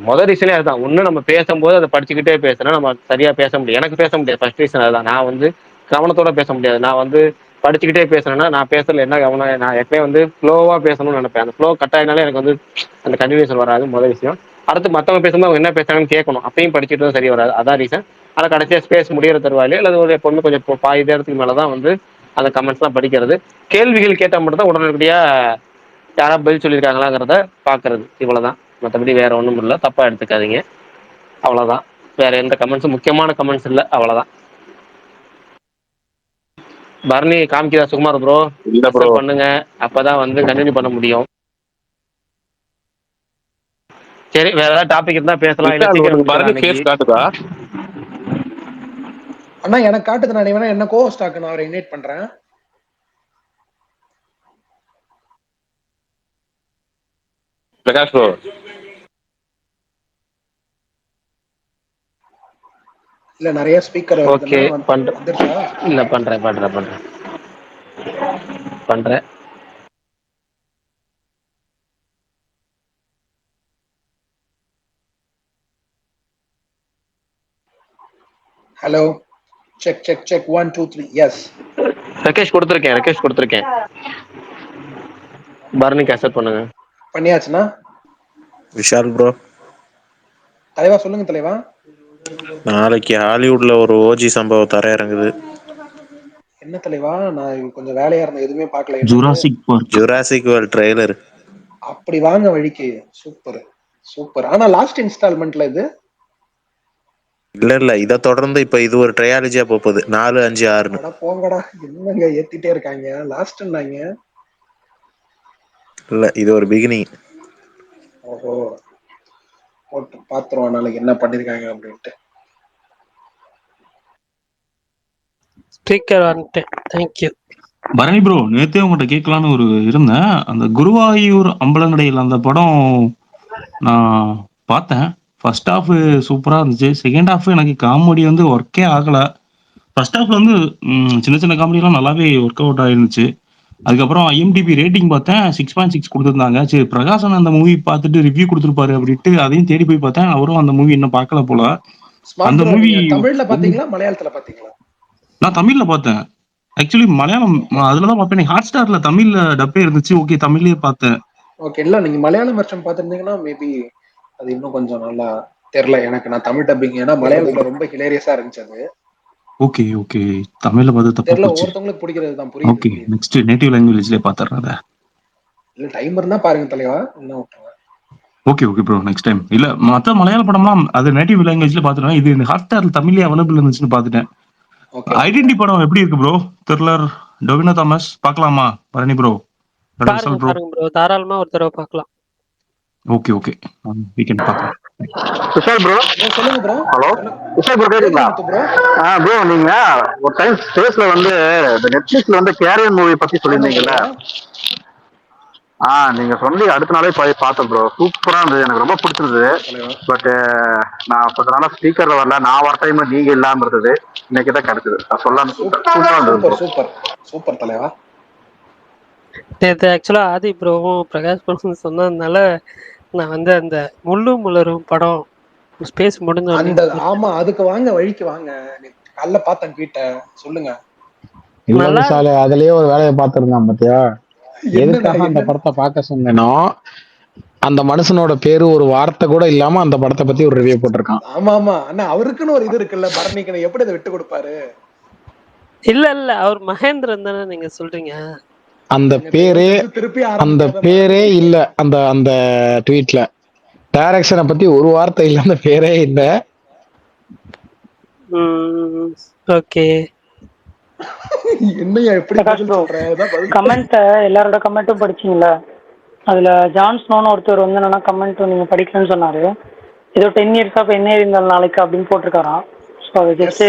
முதல் ரீசனே அதுதான். ஒண்ணு நம்ம பேசும்போது அதை படிச்சுக்கிட்டே பேசுனா நம்ம சரியா பேச முடியும். எனக்கு பேச முடியாது. ஃபர்ஸ்ட் ரீசன் அதுதான். நான் வந்து கவனத்தோட பேச முடியாது. நான் வந்து படிச்சுக்கிட்டே பேசுறேன்னா நான் பேசுறதுல என்ன கவனம், நான் எப்பவுமே வந்து ஃப்ளோவா பேசணும்னு நினைப்பேன். அந்த ஃப்ளோ கட் ஆகினாலே எனக்கு வந்து அந்த கன்டினியூஷன் வராது. முதல் விஷயம். அடுத்து மற்றவங்க பேசும்போது அவங்க என்ன பேசுறாங்கன்னு கேட்கணும். அப்பயும் படிச்சுட்டு தான் சரி வராது. அதான் ரீசன். ஆனால் கடைசியா ஸ்பேஸ் முடிகிற தருவாயிலே அல்லது ஒரு எப்பவுமே கொஞ்சம் பாதி நேரத்துக்கு மேலே தான் வந்து அந்த கமெண்ட்ஸ்லாம் படிக்கிறது. கேள்விகள் கேட்டால் மட்டும் தான் உடனடியாக யாராவது பதில் சொல்லியிருக்காங்களாங்கிறத பார்க்கறது. இவ்வளோதான். மற்றபடி வேற ஒன்றும் இல்லை. தப்பாக எடுத்துக்காதீங்க. அவ்வளோதான். வேற எந்த கமெண்ட்ஸும் முக்கியமான கமெண்ட்ஸ் இல்லை. அவ்வளோதான். பரணி காமிக்கிறா சுகுமார் ப்ரோ? இல்ல ப்ரோ. பண்ணுங்க, அப்பதான் வந்து கண்டினியூ பண்ண முடியும். சரி, வேற ஏதாவது டாபிக் இருந்தா பேசலாம். இல்ல சீக்கிரம் முடிக்கலாம் இன்னைக்கு. காட்டுதா? அண்ணா எனக்கு காட்டுது. நான் வேணா என்ன கோஹோஸ்டாக்கு நான் அவரை இன்வைட் பண்றேன். பிரகாஷ் ப்ரோ இல்ல நிறைய ஸ்பீக்கர் ஓகே, பண்றேன். வந்துருச்சா? இல்ல பண்றேன். Hello, check check check 1 2 3. Yes, request கொடுத்துருக்கேன். பரணிக்கு அக்செப்ட் பண்ணுங்க. பண்ணியாச்சுண்ணா. விஷால் ப்ரோ, தலைவா சொல்லுங்க தலைவா. நாளைக்கு ஹாலிவுட்ல ஒரு ஓஜி சம்பவம் தர இறங்குது. என்ன தலைவா? நான் கொஞ்சம் வேலையா இருந்தேன், எதுவுமே பார்க்கல. Jurassic world trailer. அப்படி வாங்க வழிக்கு. Super super. ஆனா லாஸ்ட் இன்ஸ்டால்மெண்ட்ல இது இல்ல இதை தொடர்ந்து இப்ப இது ஒரு ட்ரையாலஜியா போகுது. 4, 5, 6. அட போங்கடா, என்னங்க ஏத்திட்டே இருக்காங்க. லாஸ்ட்னாங்க. இல்ல இது ஒரு பிகினிங். ஓஹோ, போட்டு பாத்துருவோம் நாளைக்கு என்ன பண்ணிருக்காங்க அப்படின்ட்டு. ஸ்பீக்கர் வந்துட்டேன். தேங்க்யூ. பரணி ப்ரோ, நேத்தே உங்கள்கிட்ட கேட்கலான்னு ஒரு இருந்தேன். அந்த குருவாயூர் அம்பலங்கடையில் அந்த படம் நான் பார்த்தேன். ஃபர்ஸ்ட் ஹாஃப் சூப்பரா இருந்துச்சு. செகண்ட் ஹாஃப் எனக்கு காமெடி வந்து ஒர்க்கே ஆகல. ஃபர்ஸ்ட் ஹாஃப்ல வந்து சின்ன சின்ன காமெடிலாம் நல்லாவே ஒர்க் அவுட் ஆயிருந்துச்சு. அதுக்கப்புறம் IMDb ரேட்டிங் பார்த்தேன், 6.6 கொடுத்துருந்தாங்க. சரி, பிரகாசன் அந்த மூவி பார்த்துட்டு ரிவ்யூ கொடுத்துருப்பாரு அப்படின்ட்டு அதையும் தேடி போய் பார்த்தேன். அவரும் அந்த மூவி இன்னும் பார்க்கல போல. அந்த மூவி தமிழ்ல பாத்தீங்களா மலையாளத்துல பாத்தீங்களா? நான் தமிழ்ல பார்த்தேன். ஆக்சுவலி மலையாளம் அதுலதான் பார்ப்பேன். ஹாட் ஸ்டார்ல தமிழ்ல டப்பே இருந்துச்சு. ஓகே, தமிழ்லயே பார்த்தேன். ஓகே, இல்ல நீங்க மலையாளம் வெர்ஷன் பாத்திருந்தீங்கன்னா மேபி அது இன்னும் கொஞ்சம் நல்லா தெரியல எனக்கு. நான் தமிழ் டப்பிங், ஏன்னா மலையாளத்துல ரொம்ப ஹிலேரியஸா இருந்துச்சு அது. ஓகே ஓகே, தமிழ்ல பார்த்து தப்பா தெரியல, போச்சு. ஒவ்வொருத்தவங்களுக்கு பிடிக்கிறது தான். புரியுது. ஓகே, நெக்ஸ்ட் நேட்டிவ் லாங்குவேஜ்லயே பாத்துறேன். இல்ல டைம் இருந்தா பாருங்க தலைவா, என்ன விட்டுருங்க. Okay bro, next time. இல்ல மத்த மலையாள படம்லாம் அது நேட்டிவ் லாங்குவேஜ்ல பாத்துறேன். இது இந்த ஹாட் ஸ்டார்ல தமிழ்லயே அவைலபிள் இருந்துச்சுன்னு பாத்துட்டேன். ஐடென்டி படம் எப்படி இருக்கு ப்ரோ? த்ரில்லர், டொவினோ தாமஸ் பார்க்கலாமா பரணி ப்ரோ? பாருங்க ப்ரோ, தாராளமா ஒரு தடவை பார்க்கலாம். ஓகே வீக்கெண்ட் பார்க்கலாம். விஷால் ப்ரோ, சொல்லுங்க ப்ரோ. ஹலோ விஷால் ப்ரோ, கேக்குதா? ப்ரோ, நீங்க ஒரு டைம் ஸ்பேஸ்ல வந்து இந்த நெட்ஃபிளிக்ஸ்ல வந்து கேரியன் மூவி பத்தி சொல்லியிருந்தீங்கல்ல. நீங்க சொல்லி அடுத்த நாளே போய் பார்த்தேன் ப்ரோ. சூப்பரா இருந்தது, எனக்கு ரொம்ப பிடிச்சிருந்தது. பட் நான் கொஞ்ச நாளா ஸ்பீக்கர்ல வரல. நான் வர டைம்ல நீங்க இல்லாம இருந்தது. இன்னைக்கு தான் கிடைச்சது. நான் சொல்லாம சூப்பரா இருந்தது. சூப்பர் தலைவா. நேற்று ஆக்சுவலா ஆதி ப்ரோவும் பிரகாஷ் ப்ரோவும் சொன்னதுனால நான் வந்து அந்த முள்ளு முளரும் படம் ஸ்பேஸ் முடிஞ்ச அந்த ஆமா, அதுக்கு வாங்க வழிக்கு வாங்க. காலைல பார்த்தேன் வீட்டை. சொல்லுங்க. அதுலயே ஒரு வேலையை பார்த்திருந்தான் பாத்தியா? எதுக்காக அந்த படத்தை பார்க்க சொன்னேனோ அந்த மனுஷனோட பேரு ஒரு வார்த்தை கூட இல்லாம அந்த படத்தை பத்தி ஒரு ரிவ்யூ போட்டிருக்கான். ஆமா அண்ணா, அவருக்குன்னு ஒரு இது இருக்குல்ல, பரணிக்கு எப்படி அதை விட்டு கொடுப்பாரு? இல்ல அவர் மகேந்திரன் தானே நீங்க சொல்றீங்க? அந்த பேரே இல்ல அந்த அந்த ட்வீட்ல. டைரக்ஷனை பத்தி ஒரு வார்த்தை இல்ல, அந்த பேரே இல்ல. ஓகே, என்னையா எப்படி கமெண்ட் எல்லாரோட கமெண்ட்டும் படிச்சீங்களா? அதுல ஜான் ஸ்னோன்னு ஒருத்தர் வந்து என்னன்னா கமெண்ட் நீங்க படிக்கலன்னு சொன்னாரு. ஏதோ 10 years ஆஃப் என்ன இருந்தாலும் நாளைக்கு அப்படின்னு போட்டிருக்காராம். ஸோ அது ஜஸ்ட்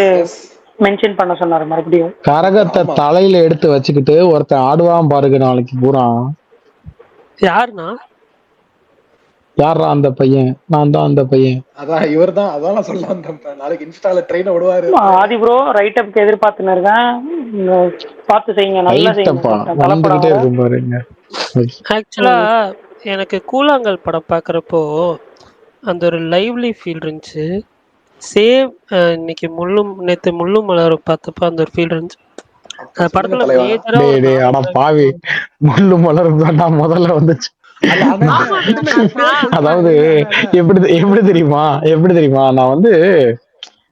மென்ஷன் பண்ண சொன்னாரு மறுபடியும். கரகத்தை தலையில எடுத்து வச்சுக்கிட்டு ஒருத்தன் ஆடுவான் பாருங்க நாளைக்கு பூரா. யாருண்ணா? யாரா அந்த பையன்? நான் தான் அந்த பையன். அதான் இவர் தான். அதான் நான் சொல்ல வந்தேன். நாளைக்கு இன்ஸ்டால ட்ரெயினை விடுவாரு. ஆதி ப்ரோ ரைட் அப்க்கு எதிர்பார்த்துன்னு இருக்கேன். பார்த்து செய்யுங்க, நல்லா ரைட்டப்பா செய்யுங்க. வந்துகிட்டே தலைப்படம் இருக்கும் பாருங்க. ஆக்சுவலா எனக்கு கூழாங்கல் படம் பார்க்குறப்போ அந்த ஒரு லைவ்லி ஃபீல் இருந்துச்சு. சேம் இன்னைக்கு நேற்று முள்ளும் மலரும் பார்த்தப்போ அந்த ஒரு ஃபீல் இருந்துச்சு. அந்த படத்துல மேஜரா டேய் ஒரு டேய் அட பாவி, முள்ளு மலரும் தான்டா முதல்ல வந்துச்சு. அதாவது எப்படி தெரியுமா நான் வந்து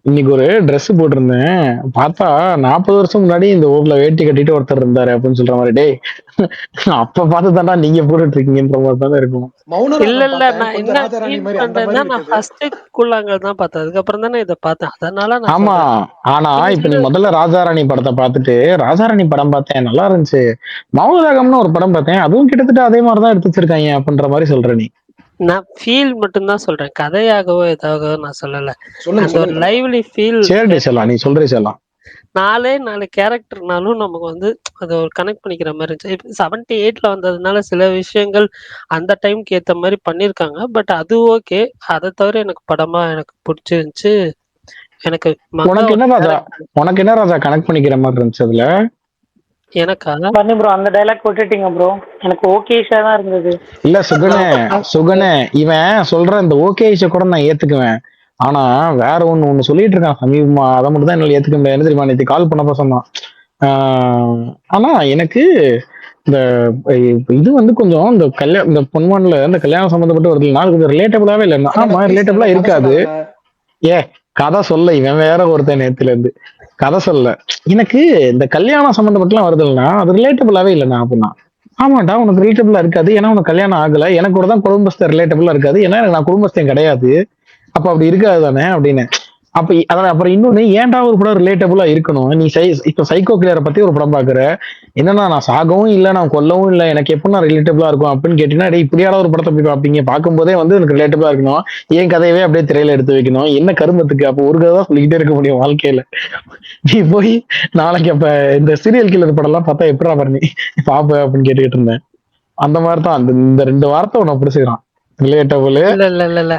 இன்னைக்கு ஒரு Dress போட்டிருந்தேன். பார்த்தா 40 வருஷம் முன்னாடி இந்த ஊர்ல வேட்டி கட்டிட்டு ஒருத்தர் இருந்தாரு அப்படின்னு சொல்ற மாதிரி. டேய் அப்ப பார்த்து தான்டா நீங்க போட்டுட்டு இருக்கீங்கன்ற மாதிரி தானே இருக்கும். இல்ல நான் என்ன ஃபீல் பண்றேன்னா நான் ஃபர்ஸ்ட் கூழாங்கல் தான் பார்த்தேன். அதுக்கப்புறம் தானே இதை பார்த்தேன். அதனால நான் ஆமா, ஆனா இப்ப நீ முதல்ல ராஜாராணி படத்தை பார்த்துட்டு ராஜாராணி படம் பார்த்தேன் நல்லா இருந்துச்சு, மௌனராகம்னு ஒரு படம் பார்த்தேன் அதுவும் கிட்டத்தட்ட அதே மாதிரிதான் எடுத்து வச்சிருக்காங்க அப்படின்ற மாதிரி சொல்ற நீ. நான் ஃபீல் மட்டும் தான் சொல்றேன், கதையாகவோ ஏதாகவோ நான் சொல்லல. அந்த ஒரு லைவ்லி ஃபீல். சரி சொல்லலாம், நீ சொல்றே சொல்லலாம். 4 கேரக்டர்னாலும் நமக்கு வந்து அதை ஒரு கனெக்ட் பண்ணிக்கிற மாதிரி இருந்துச்சு. இப்போ 78ல வந்ததுனால சில விஷயங்கள் அந்த டைம்க்கு ஏற்ற மாதிரி பண்ணியிருக்காங்க. பட் அது ஓகே. அதை தவிர எனக்கு படமா எனக்கு பிடிச்சிருந்துச்சு. எனக்கு உனக்கு என்ன ராஜா கனெக்ட் பண்ணிக்கிற மாதிரி இருந்துச்சு அதுல? எனக்கா பண்ணி ப்ரோ அந்த டைலாக் விட்டுட்டீங்க ப்ரோ. எனக்கு ஓகேஷா தான் இருந்தது. இல்ல சுகனே இவன் சொல்ற இந்த ஓகேஷ கூட நான் ஏத்துக்குவேன். ஆனா வேற ஒண்ணு சொல்லிட்டு இருக்கான் சமீபமா, அதை மட்டும் தான் என்னால ஏத்துக்க முடியாது. என்ன தெரியுமா, நேற்று கால் பண்ணப்ப சொன்னான். ஆனா எனக்கு இந்த இது வந்து கொஞ்சம் இந்த பொன்மான்ல இந்த கல்யாணம் சம்பந்தப்பட்டு வருது, நான் கொஞ்சம் ரிலேட்டபிளாவே இல்லை. ஆமா ரிலேட்டபிளா இருக்காது. கதை சொல்ல இவன் வேற ஒருத்தன் நேத்துல இருந்து கதை சொல்ல. எனக்கு இந்த கல்யாணம் சம்பந்தப்பட்டுலாம் வருது இல்லைன்னா அது ரிலேட்டபிளாவே இல்லைண்ணா அப்படின்னா. ஆமாண்டா உனக்கு ரிலேட்டபிளா இருக்காது, ஏன்னா உனக்கு கல்யாணம் ஆகல. எனக்கு கூட தான் குடும்பஸ்தர் ரிலேட்டபிளா இருக்காது, ஏன்னா எனக்கு நான் குடும்பஸ்தன் கிடையாது. அப்ப அப்படி இருக்காது தானே அப்படின்னு. அப்ப அதான் அப்புறம் இன்னொன்னு, ஏன்டா ஒரு படம் ரிலேட்டபிளா இருக்கணும்? நீ இப்ப சைக்கோ கிளியரை பத்தி ஒரு படம் பாக்குற, என்னன்னா நான் சாகவும் இல்லை நான் கொல்லவும் இல்லை, எனக்கு எப்போ நான் ரிலேட்டபிளா இருக்கும் அப்படின்னு கேட்டீங்கன்னா, இப்படியான ஒரு படத்தை போய் பார்ப்பீங்க. பார்க்கும்போதே வந்து எனக்கு ரிலேட்டபிளா இருக்கணும், என் கதையவே அப்படியே திரையில எடுத்து வைக்கணும். என்ன கருமத்துக்கு? அப்போ ஒரு கதை தான் சொல்லிக்கிட்டே இருக்க முடியும் வாழ்க்கையில. நீ போய் நாளைக்கு அப்ப இந்த சீரியல் கில்லர் படம் எல்லாம் பார்த்தா எப்படா பண்ணி பாப்ப அப்படின்னு கேட்டுக்கிட்டு இருந்தேன். அந்த மாதிரிதான் இந்த 2 வார்த்தை உன்னை பிடிச்சிக்கிறான், ரிலேட்டபிள். இல்ல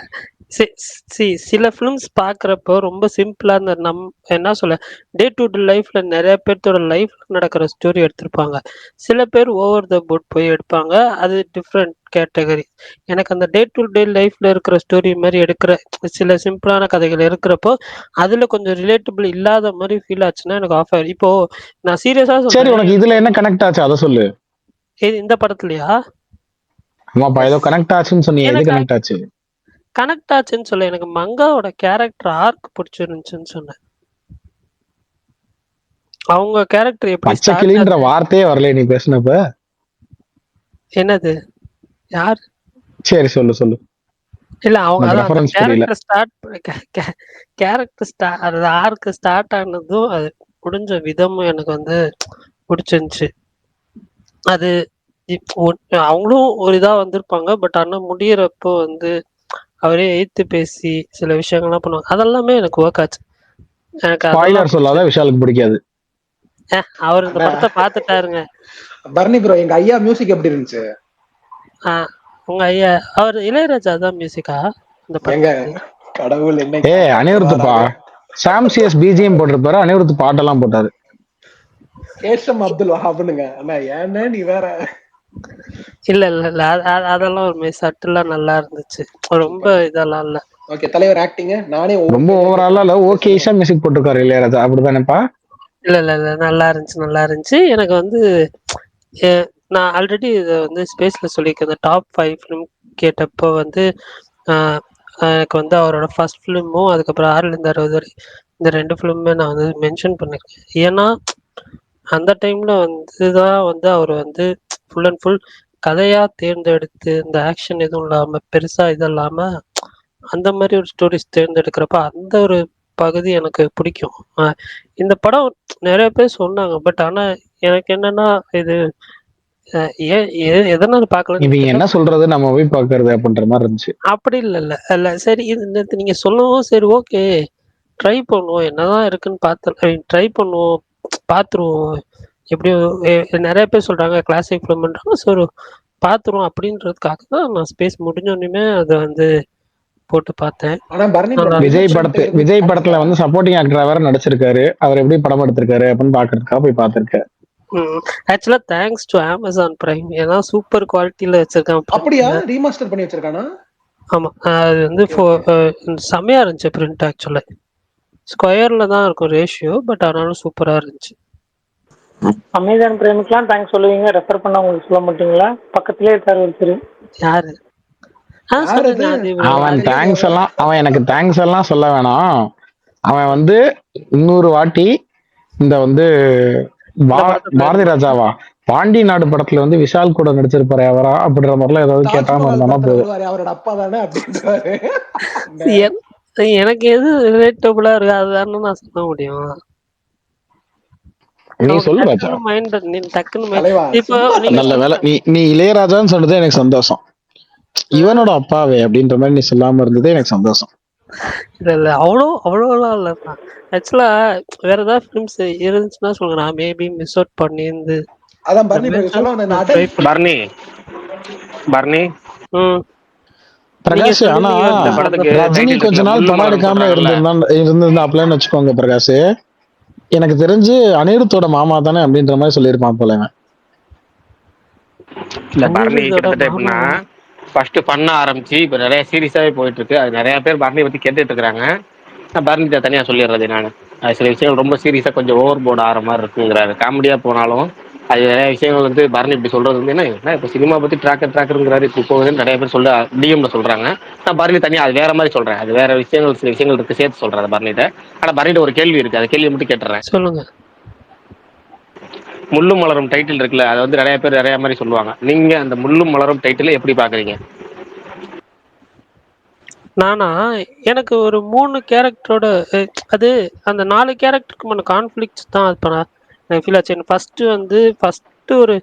சில ஃபிலிம்ஸ் பார்க்குறப்போ ரொம்ப சிம்பிளா இந்த என்ன சொல்ல டே டு டே லைஃப்ல நிறைய பேர்த்தோட லைஃப்ல நடக்கிற ஸ்டோரி எடுத்திருப்பாங்க. சில பேர் ஓவர் த போட் போய் எடுப்பாங்க, அது டிஃப்ரெண்ட் கேட்டகரி. எனக்கு அந்த டே டு டே லைஃப்ல இருக்கிற ஸ்டோரி மாதிரி எடுக்கிற சில சிம்பிளான கதைகள் இருக்கிறப்போ அதுல கொஞ்சம் ரிலேட்டபிள் இல்லாத மாதிரி ஃபீல் ஆச்சுன்னா எனக்கு ஆஃப் ஆயிடும். இப்போ நான் சீரியஸா சரி, சொல்றேன். உனக்கு இதுல என்ன கனெக்ட் ஆச்சு அதை சொல்லு. இந்த படத்துலயா? ஆமாப்பா, ஏதோ கனெக்ட் ஆச்சுன்னு சொன்னீங்க, எது கனெக்ட் ஆச்சு? கனெக்ட் ஆச்சுன்னு சொல்ல, எனக்கு மங்காவோட கேரக்டர் ஆர்க் பிடிச்சிருந்துச்சுன்னு சொன்னேன். அவங்க கேரக்டர் எப்படி பச்சைக்கிளின்ற வார்த்தையே வரல நீ பேசினப்ப. என்னது யார்? சரி சொல்லு. இல்ல அவங்க கேரக்டர் ஆர்க் ஸ்டார்ட் ஆனதும் அது முடிஞ்ச விதமும் எனக்கு வந்து பிடிச்சிருந்துச்சு. அது அவங்களும் ஒரு இதா வந்திருப்பாங்க, பட் ஆனா முடியறப்போ வந்து அவரே எய்த்து பேசி சில விஷயங்கள்லாம் பண்ணுவாங்க. அதெல்லாமே எனக்கு ஒர்க் ஆச்சு. எனக்கு ஸ்பாயிலர் சொல்லாத விஷாலுக்கு பிடிக்காது. அவர் இந்த படத்தை பார்த்துட்டாருங்க. பர்னி ப்ரோ, எங்க ஐயா மியூசிக் எப்படி இருந்துச்சு? உங்க ஐயா அவர் இளையராஜா தான் மியூசிக்கா இந்த படத்துக்கு? கடவுள் என்ன அனிருத்துப்பா சாம்சியஸ் பிஜிஎம் போட்டிருப்பாரு, அனிருத் பாட்டெல்லாம் போட்டாரு. கேஷம் அப்துல் வஹாப்னுங்க. அண்ணா ஏன்னா நீ வேற. இல்ல அதெல்லாம் ஒரு சட்டிலா நல்லா இருந்துச்சு, ரொம்ப இதெல்லாம் இல்ல. ஓகே தலைவர் ஆக்டிங் நானே ரொம்ப ஓவராலா இல்ல, ஓகேஷா மியூசிக் போட்டுருக்காரு இளையராஜா, அப்படிதானேப்பா? இல்ல நல்லா இருந்துச்சு. எனக்கு வந்து நான் ஆல்ரெடி இதை வந்து ஸ்பேஸ்ல சொல்லியிருக்கேன். இந்த டாப் 5 ஃபிலிம் கேட்டப்போ வந்து எனக்கு வந்து அவரோட ஃபர்ஸ்ட் ஃபிலிமும் அதுக்கப்புறம் 6லேருந்து 60 வரை இந்த 2 ஃபிலிமுமே நான் வந்து மென்ஷன் பண்ணியிருக்கேன். ஏன்னா அந்த டைம்ல வந்துதான் வந்து அவர் வந்து ஃபுல் அண்ட் ஃபுல் கதையா தேர்ந்தெடுத்து இந்த ஆக்ஷன் எதுவும் இல்லாம பெருசா இது இல்லாம அந்த மாதிரி ஒரு ஸ்டோரிஸ் தேர்ந்தெடுக்கிறப்ப அந்த ஒரு பகுதி எனக்கு பிடிக்கும். இந்த படம் நிறைய பேர் சொன்னாங்க, பட் ஆனா எனக்கு என்னன்னா இது எதனால பார்க்கல என்ன சொல்றது, நம்ம போய் பார்க்கறது அப்படின்ற மாதிரி இருந்துச்சு. அப்படி இல்ல சரி இது நீங்க சொல்லவும் சரி ஓகே. ட்ரை பண்ணுவோம். என்னதான் இருக்குன்னு ட்ரை பண்ணுவோம். பார்த்துருவோம். எப்படியோ நெறைய பேர் சொல்றாங்க கிளாசிக் ஃபிலிம்ன்றாங்க. ஸோ பார்த்துருவோம் அப்படின்றதுக்காக தான் நான் ஸ்பேஸ் முடிஞ்சோனயுமே அத வந்து போட்டு பார்த்தேன். ஆனா பரணி ப்ரோ நல்லா விஜய் படத்துல வந்து சப்போர்ட்டிங் ஆக்டரா வேற நடிச்சிருக்காரு. அவர் எப்படி படம் எடுத்திருக்காரு அப்படின்னு பாக்குறதுக்காக போய் பார்த்திருக்கேன். ஆக்சுவலா தேங்க்ஸ் டு அமேசான் பிரைம். ஏன்னா சூப்பர் குவாலிட்டியில வச்சிருக்கான். அப்படியா ரீமாஸ்டர் பண்ணி வச்சிருக்கானா? ஆமா. அது வந்து செமையா இருந்துச்சு பிரிண்ட். ஆக்சுவலா ஸ்கொயர்ல தான் இருக்கும் ரேஷியோ. பட் ஆனாலும் சூப்பரா இருந்துச்சு. அமேசான் பிரைமுக்குலாம் தேங்க்ஸ் சொல்லுவீங்க, ரெஃபர் பண்ண உங்களுக்கு சொல்ல மாட்டீங்களா? பக்கத்துலேயே இருக்காரு ஒருத்தர். யாரு? அவன் தேங்க்ஸ் எல்லாம் அவன் எனக்கு தேங்க்ஸ் எல்லாம் சொல்ல வேணாம். அவன் வந்து 200 வாட்டி இந்த வந்து பாரதி ராஜாவா பாண்டி நாடு படத்துல வந்து விஷால் கூட நடிச்சிருப்பாரு அவரா அப்படின்ற மாதிரிலாம் ஏதாவது கேட்டாம இருந்தானா போதும். அவரோட அப்பா தானே அப்படின்றாரு. எனக்கு எது ரிலேட்டபிளா இருக்கு அதுதானே நான் சொல்ல முடியும். நீ சொல்லு ராஜா. இப்போ நல்ல வேலை நீ இளையராஜான்னு சொன்னதே எனக்கு சந்தோஷம். இவனோட அப்பாவே அப்படின்ற மாதிரி நீ சொல்லாம இருந்ததே எனக்கு சந்தோஷம். இல்ல அவ்வளோலாம் இல்ல. ஆக்சுவலா வேற ஏதாவது ஃபிலிம்ஸ் இருந்துச்சுன்னா சொல்லுங்க, நான் மேபி மிஸ் அவுட் பண்ணியிருந்து. அதான் பர்னி பிரகாஷ். ஆனா ரஜினி கொஞ்ச நாள் படம் எடுக்காம இருந்திருந்தாப்லன்னு வச்சுக்கோங்க பிரகாஷ். எனக்கு தெரிஞ்சு அனிருத்தோட மாமா தானே அப்படின்ற மாதிரி சொல்லியிருப்பான் போல. இல்ல பரணி கிட்டத்தட்ட எப்படின்னா ஃபர்ஸ்ட் பண்ண ஆரம்பிச்சு இப்ப நிறைய சீரியஸாவே போயிட்டு இருக்கு. அது நிறைய பேர் பரணி பத்தி கேட்டுட்டு இருக்காங்க. நான் பரணி தனியா சொல்லிடுறது நான் சில விஷயங்கள் ரொம்ப சீரியஸா கொஞ்சம் ஓவர் போர்டு ஆகிற மாதிரி இருக்குங்கிறாரு. காமெடியா போனாலும் அது நிறைய விஷயங்கள் வந்து பரணி இப்படி சொல்றது வந்து என்ன இப்போ சினிமா பத்தி ட்ராக்கருங்கிறாரு. இப்போ போகுதுன்னு நிறைய பேர் சொல்ல டிஎம்ல சொல்றாங்க. நான் பரணி தனியா அது வேற மாதிரி சொல்றேன். அது வேற விஷயங்கள் சில விஷயங்கள் இருக்கு சேர்த்து சொல்றேன் பரணிட்ட. ஆனா பரணிட்ட ஒரு கேள்வி இருக்கு. அந்த கேள்வியை மட்டும் கேட்டுறேன். சொல்லுங்க. முள்ளும் மலரும் டைட்டில் இருக்குல்ல, அதை வந்து நிறைய பேர் நிறைய மாதிரி சொல்லுவாங்க. நீங்க அந்த முள்ளும் மலரும் டைட்டில் எப்படி பாக்குறீங்க? நானா எனக்கு ஒரு 3 கேரக்டரோட அது அந்த 4 கேரக்டருக்குமான கான்ஃப்ளிக்ஸ் தான் அது பண்ண எனக்கு ஃபீல் ஆச்சு. ஃபர்ஸ்ட் ஒரு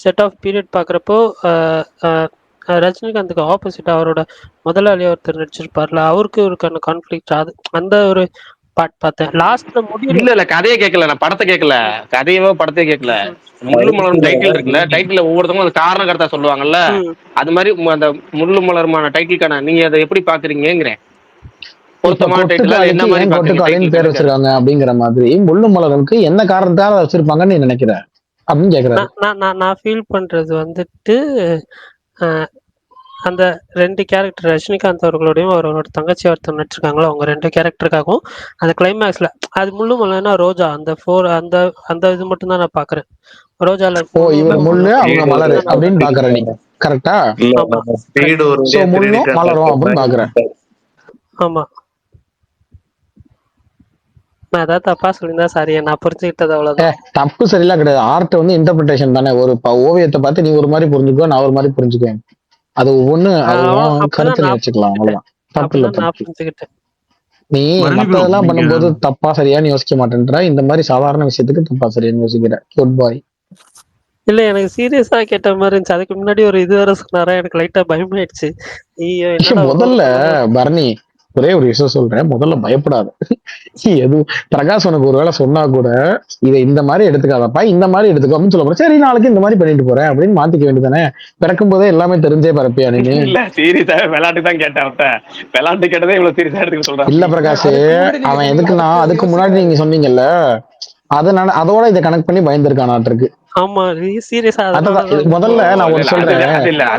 செட் ஆஃப் பீரியட் பார்க்குறப்போ ரஜினிகாந்துக்கு ஆப்போசிட் அவரோட முதலாளி ஒருத்தர் நடிச்சிருப்பார்ல, அவருக்கு ஒரு கான்ஃப்ளிக்ட் அது அந்த ஒரு பார்ட் பார்த்தேன். லாஸ்ட்ல முடியல. இல்ல கதையே கேட்கல, நான் படத்தை கேட்கல, கதையவோ படத்தையே கேட்கல. முள்ளு மலரும் டைட்டில் இருக்குல்ல, டைட்டில் ஒவ்வொருத்தவங்க அது காரண கருத்தா சொல்லுவாங்கல்ல, அது மாதிரி அந்த முள்ளு மலருமான டைட்டிலுக்கான நீங்க அதை எப்படி பாக்குறீங்கிறேன்? பொருத்தமான டைட்டில் என்ன மாதிரி பாக்குறீங்க பேர் வச்சிருக்காங்க அப்படிங்கிற மாதிரி முள்ளு மலருக்கு என்ன காரணத்தால வச்சிருப்பாங்கன்னு நீ நினைக்கிற அப்படின்னு கேக்குறேன். நான் ஃபீல் பண்றது வந்துட்டு அந்த 2 கேரக்டர் ரஜினிகாந்த் அவர்களோடையும் அவரோட தங்கச்சி ஒருத்தர் நடிச்சிருக்காங்களோ அவங்க 2 கேரக்டருக்காகவும் அந்த கிளைமேக்ஸ்ல அது முள்ளு மலைன்னா ரோஜா அந்த அந்த இது மட்டும் தான் நான் பாக்குறேன். ரோஜால இவர் முள்ளு அவங்க மலரு அப்படின்னு பாக்குறேன். நீங்க கரெக்டா? முள்ளும் மலரும் அப்படின்னு பாக்குறேன். ஆமா, நான் ஏதாவது தப்பா சொல்லியிருந்தா சாரி, நான் புரிஞ்சுக்கிட்டது அவ்வளவுதான். தப்பு சரியில்லாம் கிடையாது. ஆர்ட் வந்து இன்டர்பிரிட்டேஷன் தானே. ஒரு ஓவியத்தை பார்த்து நீ ஒரு மாதிரி புரிஞ்சுக்கோ, நான் ஒரு மாதிரி புரிஞ்சுக்குவேன். அது ஒவ்வொன்னு கருத்து வச்சுக்கலாம். அவ்வளவுதான். தப்பு இல்ல. நீ மத்ததெல்லாம் பண்ணும்போது தப்பா சரியான்னு யோசிக்க மாட்டேன்ற. இந்த மாதிரி சாதாரண விஷயத்துக்கு தப்பா சரியான்னு யோசிக்கிற. குட் பாய். இல்ல எனக்கு சீரியஸா கேட்ட மாதிரி இருந்துச்சு. அதுக்கு முன்னாடி ஒரு இது வேற சொன்னாரா, எனக்கு லைட்டா பயமாயிடுச்சு. முதல்ல பரணி ஒரே ஒரு விஷயம் சொல்றேன், முதல்ல பயப்படாத. எதுவும் பிரகாஷ் உனக்கு ஒரு வேளை சொன்னா கூட இதை இந்த மாதிரி எடுத்துக்காதப்பா, இந்த மாதிரி எடுத்துக்கோ அப்படின்னு சொல்ல போறேன். சரி நாளைக்கு இந்த மாதிரி பண்ணிட்டு போறேன் அப்படின்னு மாத்திக்க வேண்டியதானே. பிறக்கும் போதே எல்லாமே தெரிஞ்சே பரப்பியா நீ? இல்ல சீரியஸா விளையாட்டு தான் கேட்டேன். விளையாட்டு கேட்டதே இவ்வளவு சீரியஸா எடுத்துக்க சொல்றேன். இல்ல பிரகாஷ், அவன் எதுக்குன்னா அதுக்கு முன்னாடி நீங்க சொன்னீங்கல்ல, அதோட இதை கனெக்ட் பண்ணி பயந்துருக்கானாட்டிருக்கு. ஆமா சீரியஸா. முதல்ல நான் ஒரு சொல்றேன்,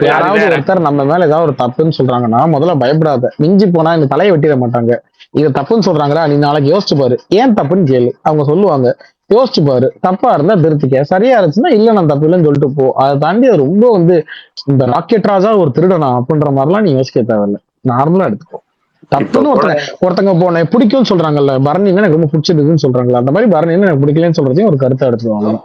யாராவது ஒருத்தர் நம்ம மேல ஏதாவது ஒரு தப்புன்னு சொல்றாங்கன்னா முதல்ல பயப்படாத. மிஞ்சி போனா இந்த தலையை வெட்டிட மாட்டாங்க. இது தப்புன்னு சொல்றாங்களா, நீ நாளைக்கு யோசிச்சு பாரு, ஏன் தப்புன்னு கேளு, அவங்க சொல்லுவாங்க. யோசிச்சு பாரு, தப்பா இருந்தா திருத்திக்க, சரியா இருந்துச்சுன்னா இல்ல நான் தப்பு இல்லைன்னு சொல்லிட்டு போ. அதை தாண்டி அது ரொம்ப வந்து இந்த ராக்கெட் ராஜா ஒரு திருடனா அப்படின்ற மாதிரிலாம் நீ யோசிக்க தேவையில்லை. நார்மலா எடுத்துக்கோ. தப்புன்னு ஒருத்தங்க போன பிடிக்கும்னு சொல்றாங்கல்ல, பரணின்னு எனக்கு ரொம்ப பிடிச்சிருக்குன்னு சொல்றாங்களா, அந்த மாதிரி பரணின்னு எனக்கு பிடிக்கலன்னு சொல்றதையும் ஒரு கருத்தை எடுத்துவாங்க.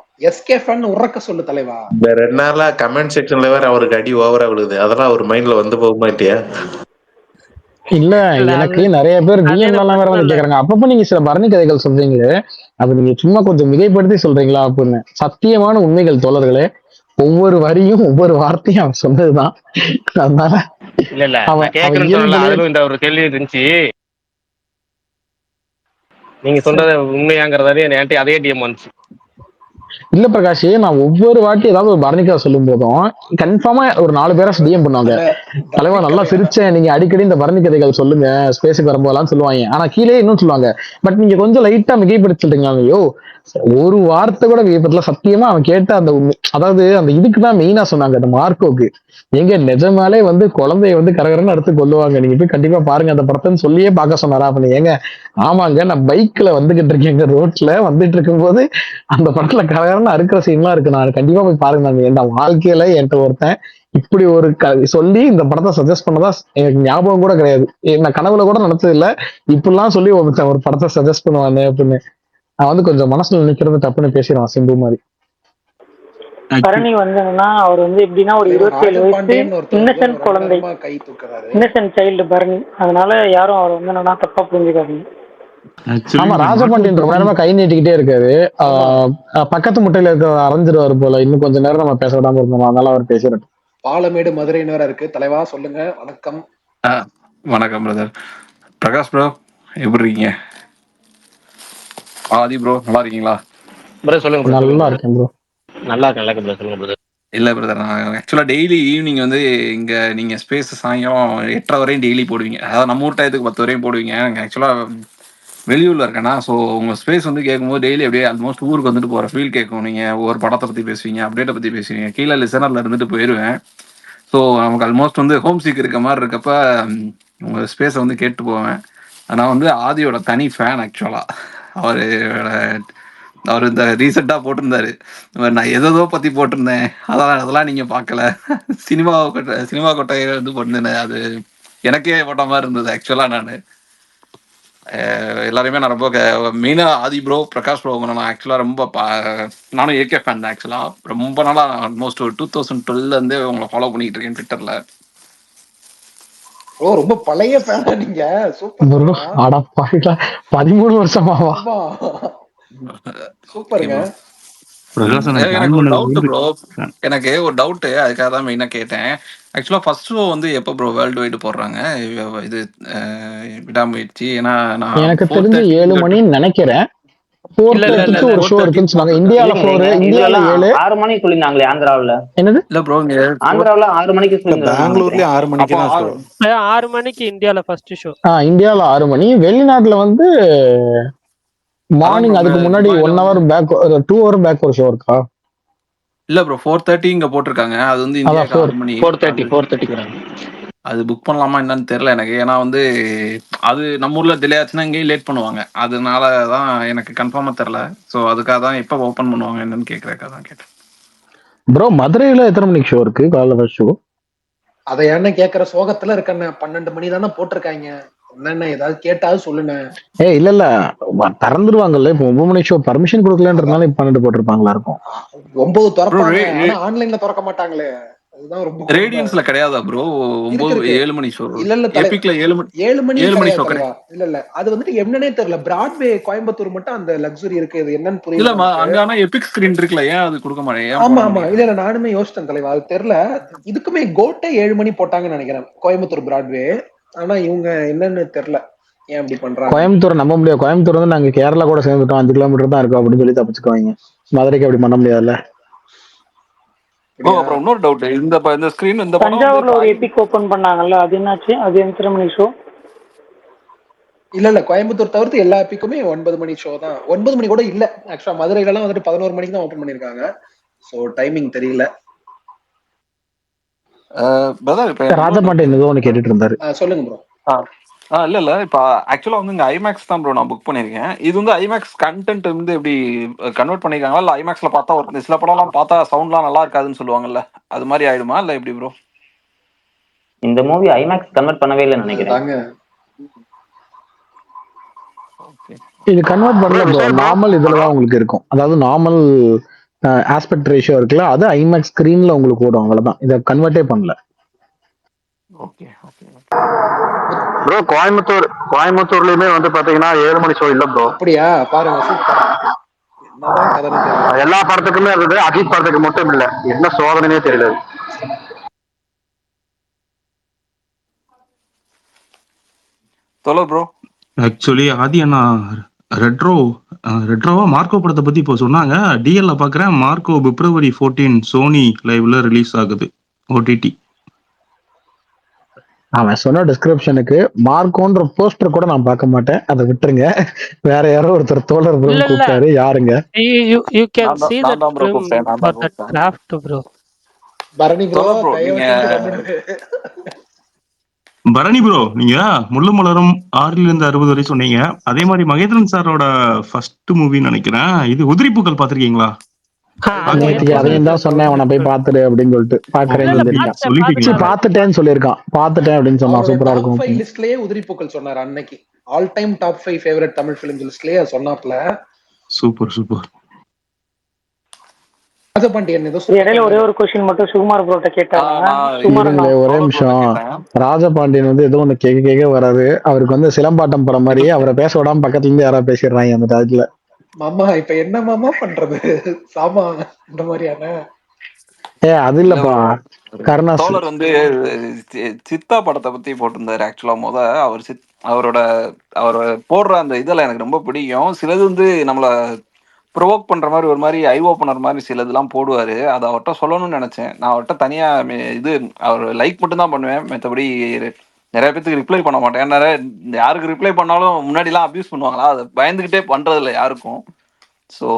உறக்க சொல்லு தலைவா. இந்த 2 நாளா கமெண்ட் செக்ஷன்ல வேற அவருக்கு அடி ஓவரா விழுது. அதெல்லாம் அவர் மைண்ட்ல வந்து போக மாட்டியா? இல்ல எனக்கு நிறைய பேர் டிஎம்ல எல்லாம் வேற வந்து கேக்குறாங்க, அப்பப்ப நீங்க சில பரணி கதைகள் சொல்றீங்களே, அது நீங்க சும்மா கொஞ்சம் மிகைப்படுத்தி சொல்றீங்களா அப்படின்னு. சத்தியமான உண்மைகள் தோழர்களே, ஒவ்வொரு வரியும் ஒவ்வொரு வார்த்தையும் அவன் சொன்னதுதான். அதனால இல்ல இந்த ஒரு கேள்வி இருந்துச்சு. நீங்க சொல்றது உண்மையாங்கிறதாலே என்கிட்ட அதே டிஎம் வந்துச்சு. இல்ல பிரகாஷ், நான் ஒவ்வொரு வாட்டி ஏதாவது ஒரு பரணி கதை சொல்லும் போதும் கன்ஃபார்மா ஒரு 4 பேரை டிஎம் பண்ணுவாங்க. தலைவா நல்லா சிரிச்சேன், நீங்க அடிக்கடி இந்த பரணி கதைகள் சொல்லுங்க ஸ்பேஸுக்கு வரும்போதெல்லாம் சொல்லுவாங்க. ஆனா கீழே இன்னும் சொல்லுவாங்க, பட் நீங்க கொஞ்சம் லைட்டா மிகைப்படுத்திட்டீங்க. ஐயோ ஒரு வார்த்தை கூட மிகைப்படுத்தல. சத்தியமா அவன் கேட்ட அந்த அதாவது அந்த இதுக்கு தான் மெயினா சொன்னாங்க, அந்த மார்க்கோக்கு. எங்க நிஜமாலே வந்து குழந்தைய வந்து கரகரன்னு அடுத்து கொல்லுவாங்க, நீங்க போய் கண்டிப்பா பாருங்க அந்த படத்தைன்னு சொல்லியே பார்க்க சொன்னாரா அப்ப? ஏங்க ஆமாங்க, நான் பைக்ல வந்துகிட்டு இருக்கேங்க, ரோட்ல வந்துட்டு இருக்கும் போது அந்த படத்துல கரகரன்னு அறுக்கிற சீன்லாம் இருக்கு, நான் கண்டிப்பா போய் பாருங்க. என் வாழ்க்கையில என்கிட்ட ஒருத்தன் இப்படி ஒரு சொல்லி இந்த படத்தை சஜஸ்ட் பண்ணதா எனக்கு ஞாபகம் கூட கிடையாது. நான் கனவுல கூட நினைச்சது இல்ல இப்படிலாம் சொல்லி ஒருத்தன் ஒரு படத்தை சஜஸ்ட் பண்ணுவானே அப்படின்னு. நான் வந்து கொஞ்சம் மனசுல நிக்கிறது தப்புன்னு பேசிடுவான் சிம்பு மாதிரி. பரணி வந்ததுன்னா அவர் வந்து எப்படின்னா ஒரு 27 வயசு இன்னசென்ட் குழந்தை, இன்னசென்ட் சைல்டு பரணி. அதனால யாரும் அவர் வந்து என்னன்னா தப்பா புரிஞ்சுக்காதீங்க. ஆமா, ராஜபாண்டியன் ரொம்ப நேரமா கை நீட்டிக்கிட்டே இருக்காரு. பக்கத்து முட்டையில இருக்க அரைஞ்சிருவாரு போல. இன்னும் கொஞ்ச நேரம் நம்ம பேச விடாம இருந்தோம், அதனால அவர் பேசுறேன். பாலமேடு மதுரைன்னு வேற இருக்கு. தலைவா சொல்லுங்க. வணக்கம். வணக்கம் பிரதர். பிரகாஷ் ப்ரோ எப்படி இருக்கீங்க? ஆதி ப்ரோ நல்லா இருக்கீங்களா? பிரதர் சொல்லுங்க ப்ரோ. நல்லா இருக்கேன் ப்ரோ. நல்லா இருக்கேன் ப்ரோ. சொல்லுங்க பிரதர். இல்லை பிரதர், நான் ஆக்சுவலாக டெய்லி ஈவினிங் வந்து இங்கே நீங்கள் ஸ்பேஸ் சாயங்காலம் 8:30 வரையும் டெய்லி போடுவீங்க. அதாவது நம்ம ஊர் டயத்துக்கு 10 வரையும் போடுவீங்க. நாங்கள் ஆக்சுவலாக வெளியூரில் இருக்கேன்னா, ஸோ உங்கள் ஸ்பேஸ் வந்து கேட்கும்போது டெய்லி அப்படியே ஆல்மோஸ்ட் ஊருக்கு வந்துட்டு போகிற ஃபீல் கேட்கும். நீங்கள் ஒவ்வொரு படத்தை பற்றி பேசுவீங்க, அப்டேட்டை பற்றி பேசுவீங்க, கீழே லிசனரில் இருந்துட்டு போயிடுவேன். ஸோ நமக்கு ஆல்மோஸ்ட் வந்து ஹோம் சீக் இருக்க மாதிரி இருக்கப்ப உங்கள் ஸ்பேஸை வந்து கேட்டு போவேன். நான் வந்து ஆதியோட தனி ஃபேன் ஆக்சுவலாக. அவர் இந்த ரீசெண்டாக போட்டிருந்தாரு, நான் எதோ பற்றி போட்டிருந்தேன், அதெல்லாம் நீங்கள் பார்க்கல, சினிமா கொட்டையை வந்து போட்டிருந்தேன், அது எனக்கே போட்ட மாதிரி இருந்தது. ஆக்சுவலாக நான் எல்லாருமே நான் ரொம்ப மெயினாக ஆதி ப்ரோ, பிரகாஷ் ப்ரோ நான் ஆக்சுவலாக ரொம்ப நானும் ஏகே ஃபேன் தான். ஆக்சுவலாக ரொம்ப நாளாக ஆல்மோஸ்ட் ஒரு 2012 உங்களை ஃபாலோ பண்ணிக்கிட்டு இருக்கேன் ட்விட்டரில். ஓ, ரொம்ப பழைய ஃபேனா நீங்க? சூப்பர். அட பாவிங்களா, 13 வருஷமாவா? சூப்பருங்க. எனக்கு ஒரு டவுட், அதுக்காக தான் மெயினாக கேட்டேன். ஆக்சுவலாக ஃபர்ஸ்ட் ஷோ வந்து எப்போ ப்ரோ வேர்ல்டு வைடு போடுறாங்க இது விடாமுயற்சி? ஏன்னா நான் எனக்கு தெரிஞ்சு 7 மணின்னு நினைக்கிறேன். 4:30க்கு ஒரு ஷோ இருக்குன்னு சொன்னாங்க. இந்தியால 4, இந்தியால 7. 6 மணிக்கு சொல்லிருந்தாங்களே ஆந்திராவுல. என்னது? இல்ல ப்ரோ, ஆந்திராவுல 6 மணிக்கு சொல்லிருந்தாங்க. பெங்களூர்லயே 6 மணிக்கு தான் ஷோ. 6 மணிக்கு இந்தியால ஃபர்ஸ்ட் ஷோ. இந்தியால 6 மணி. வெளிநாட்டுல வந்து மார்னிங், அதுக்கு முன்னாடி 1 hour பேக், 2 hour பேக் ஒரு ஷோ இருக்கா? இல்ல ப்ரோ, 4:30 இங்க போட்டிருக்காங்க. அது வந்து இந்தியாக்கு 6 மணி. 4:30 அது புக் பண்ணலாமா என்னன்னு தெரியல எனக்கு. ஏன்னா வந்து அது நம்ம ஊர்ல டிலே ஆச்சுன்னா இங்கேயும் லேட் பண்ணுவாங்க. அதனால தான் எனக்கு கன்ஃபார்மா தெரியல. ஸோ அதுக்காக தான் எப்போ ஓப்பன் பண்ணுவாங்க என்னன்னு கேட்கறதுக்காக தான் கேட்டேன். ப்ரோ மதுரையில எத்தனை மணிக்கு ஷோ இருக்கு? காலைல ஷோ அதை என்ன கேக்குற சோகத்துல இருக்கண்ணே? 12 மணி தானே போட்டிருக்காங்க. என்னென்ன ஏதாவது கேட்டாவது சொல்லுண்ணே. இல்ல திறந்துருவாங்கல்ல. இப்போ 9 மணி ஷோ பர்மிஷன் கொடுக்கலன்றதுனால 12 போட்டிருப்பாங்களா இருக்கும். 9 திறப்பாங்க, ஆனா ஆன்லைன்ல திறக்க மாட்டாங்களே. அதுதான் ரொம்ப. ரேடியன்ஸ்ல கிடையாதா ப்ரோ? 7 மணி ஷோ. இல்ல இல்ல, எபிக்ல 7 மணி ஷோ கிடையாது. இல்ல இல்ல, அது வந்துட்டு என்னன்னே தெரியல. பிராட்வே கோயம்புத்தூர் மட்டும் அந்த லக்ஸுரி இருக்கு. இது என்னன்னு புரியல. இல்ல அங்க ஆனா எபிக் ஸ்கிரீன் இருக்குல்ல, ஏன் அது கொடுக்க மாட்டேன்? ஆமா ஆமா, இல்ல இல்ல, நானுமே யோசிச்சேன் தலைவா, அது தெரியல. இதுக்குமே கோட்டை 7 மணி போட்டாங்கன்னு நினைக்கிறேன், கோயம்புத்தூர் பிராட்வே. ஆனா இவங்க என்னன்னு தெரியல ஏன் அப்படி பண்றாங்க. கோயம்புத்தூர் நம்ப முடியாது. கோயம்புத்தூர் வந்து நாங்க கேரளா கூட சேர்ந்துட்டோம், 5 கிலோமீட்டர் தான் இருக்கும் அப்படின்னு சொல்லி தப்பிச்சுக்குவாங்க. மதுரைக்கு அப்படி பண்ண முடியாதுல்ல. அப்புறம் இன்னொரு டவுட், இந்த ஸ்கிரீன் இந்த தஞ்சாவூர்ல ஒரு எபிக் ஓபன் பண்ணாங்கல்ல, அது என்னாச்சு? அது எத்தனை மணி ஷோ? இல்ல இல்ல, கோயம்புத்தூர் தவிர்த்து எல்லா எபிக்குமே 9 மணி ஷோ தான். 9 மணி கூட இல்ல ஆக்சுவலா. மதுரையில எல்லாம் வந்துட்டு 11 மணிக்கு தான் ஓபன் பண்ணிருக்காங்க. சோ டைமிங் தெரியல. ராஜபாண்டியன் ஏதோ ஒன்று கேட்டுட்டு இருந்தாரு. சொல்லுங்க ப்ரோ. இல்ல இப்ப ஆக்சுவலா வந்து இங்க ஐமேக்ஸ் தான் ப்ரோ நான் புக் பண்ணிருக்கேன். இது வந்து ஐமேக்ஸ் கண்டென்ட் வந்து எப்படி கன்வெர்ட் பண்ணிருக்காங்களா? இல்ல ஐமேக்ஸ்ல பார்த்தா ஒரு சில படம் எல்லாம் பார்த்தா சவுண்ட்லாம் நல்லா இருக்காதுன்னு சொல்லுவாங்கல்ல, அது மாதிரி ஆயிடுமா இல்ல எப்படி ப்ரோ? இந்த மூவி ஐமேக்ஸ் கன்வெர்ட் பண்ணவே இல்லைன்னு நினைக்கிறேன். இது கன்வெர்ட் பண்ணல ப்ரோ, நார்மல் இதுலதான் உங்களுக்கு இருக்கும். அதாவது நார்மல் ஆஸ்பெக்ட் ரேஷியோ இருக்குல்ல, அது ஐமேக்ஸ் ஸ்கிரீன்ல உங்களுக்கு ஓடும், அவ்வளவுதான். இதை கன்வெர்ட்டே பண்ணல. ப்ரோ கோயம்புத்தூர்லயுமே வந்து பாத்தீங்கன்னா 7 மணி ஷோ இல்ல ப்ரோ. அப்படியா? பாருங்க, சூப்பர். என்னதான் கதைன்னு தெரியல. எல்லா படத்துக்குமே இருந்தது, அஜித் படத்துக்கு மட்டும் இல்ல. என்ன சோதனையே தெரியல. ப்ரோ ஆக்சுவலி ஆதி அண்ணா ரெட்ரோ ரெட்ரோவா மார்க்கோ படத்தை பத்தி இப்போ சொன்னாங்க. டிஎல்ல பாக்குறேன், மார்க்கோ February 14 சோனி லைவ்ல ரிலீஸ் ஆகுது ஓடிடி. அவன் சொன்ன டிஸ்கிரிப்ஷனுக்கு மார்க்கோன்ற போஸ்டர் கூட நான் பார்க்க மாட்டேன், அதை விட்டுருங்க. வேற யாரோ ஒருத்தர் தோழர் இல்ல ப்ரோன்னு இல்ல கூப்பிட்டாரு, யாருங்க? you can நான் தான் see நான் that தான் ப்ரோ film கூப்பிட்டேன், நான் for தான் that கூப்பிட்டேன். craft bro. பரணி ப்ரோ தோழர் ப்ரோ தயவு நீங்க செஞ்சு வந்துடு. பரணி ப்ரோ, நீங்க முள்ளு மலரும் 6 to 60 வரை சொன்னீங்க. அதே மாதிரி மகேந்திரன் சாரோட ஃபர்ஸ்ட் மூவின்னு நினைக்கிறேன் இது உதிரிப்பூக்கள் பாத்திருக்கீங்களா? அது நேற்றுக்கு நேத்து அதையும் தான் சொல்லியிருக்கேன் bro சொன்னேன், அவனை போய் உதிரிப்புகள். பார்த்துடு அப்படின்னு சொல்லிட்டு இல்ல பாக்குறேன்னு இல்ல சொல்லியிருக்கான். சொல்லிட்டீங்களா? பார்த்துட்டேன்னு சொல்லியிருக்கான், பார்த்துட்டேன் அப்படின்னு சொன்னான், அவருடைய சூப்பரா டாப் இருக்கும் 5 அப்படின்னு. லிஸ்ட்லயே உதிரிப்பூக்கள் சொன்னார் அன்னைக்கு. All time top 5 favourite Tamil film லிஸ்ட்லயே சொன்னாப்ல. Super super. ராஜபாண்டியன் ஏதோ இடையில ஒரே ஒரு கொஸ்டின் மட்டும் சுகுமார் ப்ரோட்ட கேட்டாங்க. நான் சுகுமார் அண்ணா, இருங்களே ஒரே தோழர் ப்ரோட்ட நிமிஷம். கேட்டேன். ராஜபாண்டியன் வந்து ஏதோ ஒண்ணு கேட்க வராது. அவருக்கு வந்து சிலம்பாட்டம் படம் மாதிரி அவரை பேச விடாம பக்கத்துல இருந்து யாராவது பேசிடுறாங்க அந்த டயத்துல. மாமா இப்ப என்ன மாமா பண்றது? சாமா இந்த மாதிரியான அது இல்ல இல்லப்பா, ப்ரோ, கருணாஸ். தோழர் வந்து சித்தா படத்தை பத்தி போட்டிருந்தாரு. ஆக்சுவலா அவர் அவரோட அவர் போடுற அந்த இதெல்லாம் எனக்கு ரொம்ப பிடிக்கும். சிலது வந்து நம்மள ப்ரொவோக் பண்ற மாதிரி ஒரு மாதிரி ஐ ஓப்பனர் மாதிரி சிலதெல்லாம் போடுவாரு. அதை அவர்கிட்ட சொல்லணும்னு நினைச்சேன். நான் அவர்கிட்ட தனியா இது அவர் லைக் மட்டும் தான் பண்ணுவேன், மற்றபடி நிறைய பேத்துக்கு ரிப்ளை பண்ண மாட்டேன். யாருக்கு ரிப்ளை பண்ணாலும் முன்னாடிலாம் அபியூஸ் பண்ணுவாங்களா, அதை பயந்துகிட்டே பண்றது இல்லை யாருக்கும். ஸோ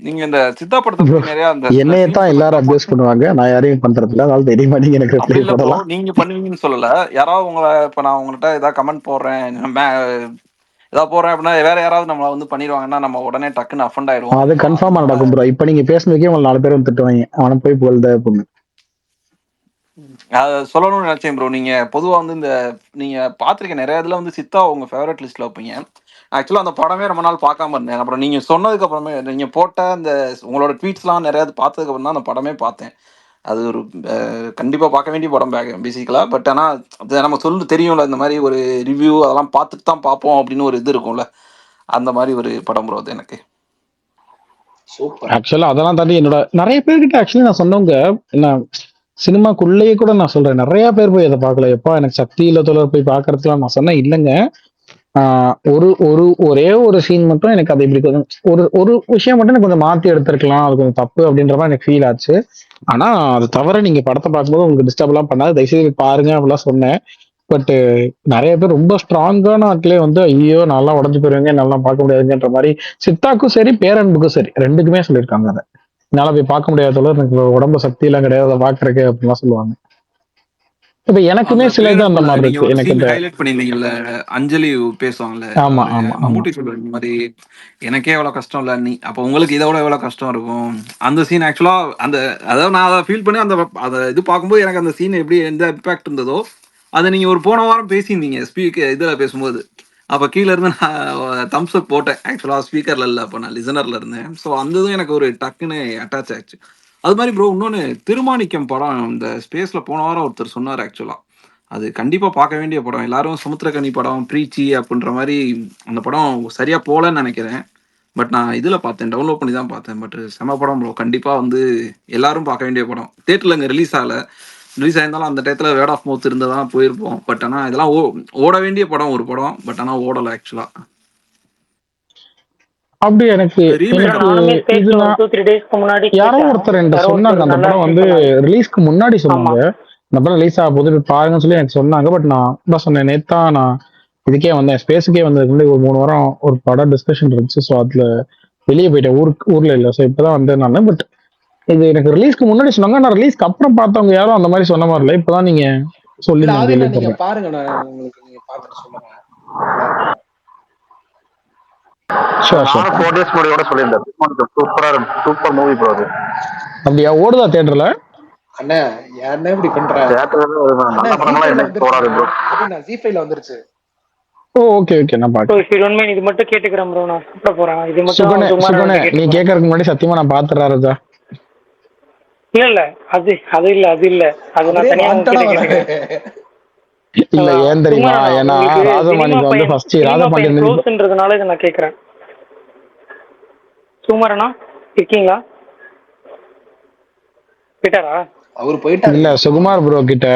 நீங்க இந்த சித்தா படத்தை ப்ரோ, பத்தி நிறைய அந்த சில என்னையே சீன்ஸ் தான் எல்லாம் எல்லாரும் அபியூஸ் பண்ணுவாங்க, நான் யாரையும் பண்றது இல்லை, அதனால தெரியுமா நீங்க எனக்கு அப்படி ரிப்ளை இல்ல ப்ரோ, போடலாம். நீங்க பண்ணுவீங்கன்னு சொல்லல. யாராவது உங்களை இப்ப நான் உங்கள்கிட்ட ஏதாவது கமெண்ட் போடுறேன், ஏதாவது போடுறேன் அப்படின்னா வேற யாராவது நம்மள வந்து பண்ணிடுவாங்கன்னா நம்ம உடனே டக்குன்னு அஃபண்ட் ஆயிடுவோம். அது கன்ஃபார்மா நடக்கும் ப்ரோ. இப்ப நீங்க பேசுனதுக்கே உங்களை 4 பேர் வந்து திட்டுவாங்க, அவனை போய் புகழ்த பொண்ணு. அதை சொல்லணும்னு நினைச்சேன் ப்ரோ. நீங்க பொதுவா வந்து இந்த நீங்க பாத்திருக்க நிறைய இதுல வந்து சித்தா உங்க ஃபேவரட் லிஸ்ட்ல வைப்பீங்க. ஆக்சுவலா அந்த படமே ரொம்ப நாள் பார்க்காம இருந்தேன். அப்புறம் நீங்க சொன்னதுக்கு அப்புறமே நீங்க போட்ட அந்த உங்களோட ட்வீட்ஸ்லாம் நிறைய பார்த்ததுக்கு அப்புறம் தான் அந்த படமே பார்த்தேன். அது ஒரு கண்டிப்பா பார்க்க வேண்டிய படம் பேசிக்கலா. பட் ஆனா அது நம்ம சொல்லு தெரியும்ல, இந்த மாதிரி ஒரு ரிவ்யூ அதெல்லாம் பார்த்துட்டு தான் பார்ப்போம் அப்படின்னு ஒரு இது இருக்கும்ல, அந்த மாதிரி ஒரு படம் ப்ரோ அது எனக்கு. சூப்பர். ஆக்சுவலா அதெல்லாம் தாண்டி என்னோட நிறைய பேர்கிட்ட ஆக்சுவலி நான் சொன்னவங்க என்ன சினிமாக்குள்ளேயே கூட நான் சொல்றேன், நிறைய பேர் போய் அதை பார்க்கல. எப்பா எனக்கு சக்தி இல்ல தோழர் போய் பார்க்கறதுலாம் நான் சொன்னேன் இல்லைங்க. ஒரு ஒரு ஒரே ஒரு சீன் மட்டும் எனக்கு அது இப்படி கொஞ்சம் ஒரு ஒரு விஷயம் மட்டும் எனக்கு கொஞ்சம் மாத்தி எடுத்திருக்கலாம், அது கொஞ்சம் தப்பு அப்படின்ற மாதிரி எனக்கு ஃபீல் ஆச்சு. ஆனா அது தவிர நீங்க படத்தை பார்க்கும்போது உங்களுக்கு டிஸ்டர்ப் எல்லாம் பண்ணாது, தயவுசெய்து பாருங்க அப்படிலாம் சொன்னேன். பட் நிறைய பேர் ரொம்ப ஸ்ட்ராங்கான ஆட்களே வந்து ஐயோ நல்லா உடஞ்சு போயிருவீங்க, நல்லா பார்க்க முடியாதுங்கன்ற மாதிரி சித்தாக்கும் சரி பேரன்புக்கும் சரி ரெண்டுக்குமே சொல்லியிருக்காங்க. அதை என்னால போய் பார்க்க முடியாத எனக்கு உடம்பு சக்தி எல்லாம் கிடையாது அதை பாக்குறக்கு அப்படின்லாம் சொல்லுவாங்க. இப்ப எனக்குமே அந்த சில இது அந்த பேரன்புல மாதிரி நீங்க இருக்கு ஒரு எனக்கு சீன் இந்த. ஹைலைட் பண்ணிருந்தீங்கல்ல, அஞ்சலி பேசுவாங்கல்ல, ஆமா அவரு ஆமா ஆமா மம்முட்டி சொல்லுவாரு இந்த மாதிரி எனக்கே எவ்வளவு கஷ்டம் இல்ல நீ அப்ப உங்களுக்கு இதை விட எவ்வளவு கஷ்டம் இருக்கும். அந்த சீன் ஆக்சுவலா அந்த அதாவது நான் அதை ஃபீல் பண்ணி அந்த அதை இது பார்க்கும்போது எனக்கு அந்த சீன் எப்படி எந்த இம்பாக்ட் இருந்ததோ அதை நீங்க ஒரு போன வாரம் பேசியிருந்தீங்க இதுல பேசும்போது. அப்ப கீழ இருந்து நான் தம்ஸ் அப் போட்டேன். ஆக்சுவலா ஸ்பீக்கர்ல இல்ல, அப்ப நான் லிசனர்ல இருந்தேன். ஸோ அந்த இதுவும் எனக்கு ஒரு டக்குன்னு அட்டாச் ஆச்சு. அது மாதிரி ப்ரோ இன்னொன்னு திருமாணிக்கம் படம் இந்த ஸ்பேஸ்ல போன வாரம் ஒருத்தர் சொன்னார். ஆக்சுவலா அது கண்டிப்பா பார்க்க வேண்டிய படம். எல்லாரும் சமுத்திரக்கனி படம் ப்ரீச்சி அப்படின்ற மாதிரி அந்த படம் சரியா போலன்னு நினைக்கிறேன். பட் நான் இதுல பார்த்தேன், டவுன்லோட் பண்ணி தான் பார்த்தேன். பட் செம படம் ப்ரோ, கண்டிப்பா வந்து எல்லாரும் பார்க்க வேண்டிய படம். தியேட்டர்ல அங்கே ரிலீஸ் ஆகல, ரிலீஸ் ஆயிருந்தாலும் அந்த டயத்துல வேர்ட் ஆஃப் மவுத் இருந்ததான் போயிருப்போம். பட் ஆனா இதெல்லாம் ஓட வேண்டிய படம் ஒரு படம். பட் ஆனா ஓடல ஆக்சுவலா. அப்படி எனக்கு ரீமேக் நானுமே இது ஸ்பேஸ்ல ஒரு நான் 2-3 டேஸ்க்கு முன்னாடி யாரோ கேட்டேன். ஒருத்தர் என்கிட்ட யாரோ சொன்னாங்க ஒருத்தர் அந்த நல்லா படம் இருக்குன்னு வந்து சொன்னாங்க. ரிலீஸ்க்கு முன்னாடி ஆமா. சொன்னாங்க, இந்த படம் ரிலீஸ் ஆக போது போய் பாருங்கன்னு சொல்லி எனக்கு சொன்னாங்க. பட் நான் தான் சொன்னேன், நேத்தா நான் இதுக்கே வந்தேன், ஸ்பேஸுக்கே வந்ததுக்கு முன்னாடி ஒரு 3 வாரம் ஒரு படம் டிஸ்கஷன் இருந்துச்சு. ஸோ அதுல வெளியே போயிட்டேன், ஊர்ல இல்லை. ஸோ இப்பதான் வந்தேன் நான். பட் இது எனக்கு ரிலீஸ்க்கு முன்னாடி சொன்னாங்க, நான் ரிலீஸ்க்கு அப்புறம் பார்த்தவங்க யாரும் அந்த மாதிரி சொன்ன மாதிரி இல்லை. இப்பதான் நீங்க சொல்லி இல்ல நான் அது என்ன நீங்க கேள்விப்படுறேன். பாருங்க, நான் உங்களுக்கு நீங்க பார்த்துட்டு சொல்லுங்க. நல்லா இருக்கும். Sure sure. நானும் 4 days முன்னாடி கூட சொல்லியிருந்தேன். சூப்பரா இருக்கு, சூப்பர் மூவி ப்ரோ அது. அப்படியா, ஓடுதா தியேட்டர்ல? அண்ணா என்ன இப்படி பண்ற? தியேட்டர்ல அண்ணா நல்ல படமெல்லாம் ஜி5ல என்னைக்கு போறாரு ப்ரோ. வந்துருச்சு. ஜி5ல வந்துருச்சு. ஓ ஓகே ஓகே, நான் so பாக்கேன். if you don't mind, இது மட்டும் கேட்டுக்கிறேன் ப்ரோ, நான் சாப்பிட போறேன். இது மட்டும் சுகுணே சுகுமார் சுகுணே, அண்ணன் நீ கேட்டுக்கிறேன். கேட்கறதுக்கு முன்னாடி சத்தியமா நான் பாத்துறேன் ராஜா. இல்ல அது அது இல்ல அது இல்ல அது நான் அவரே தனியா வாண்டடா உங்ககிட்ட வராரு. கேட்டுக்கிறேன். இல்ல ஏன் தெரியுமா, சுகுமார் அண்ணா, ஏன்னா உங்களுக்கு சினிமா ராஜமாணிக்கு வந்து பையன் ஃபர்ஸ்ட் சினிமா பையன் ராஜபாண்டியன் க்ளோஸ்ன்றதுனால இதை நான் கேட்கறேன். சுகுமார் அண்ணா இருக்கீங்களா? போயிட்டாரா? அவர் போயிட்டாரு. இல்ல சுகுமார் ப்ரோ கிட்ட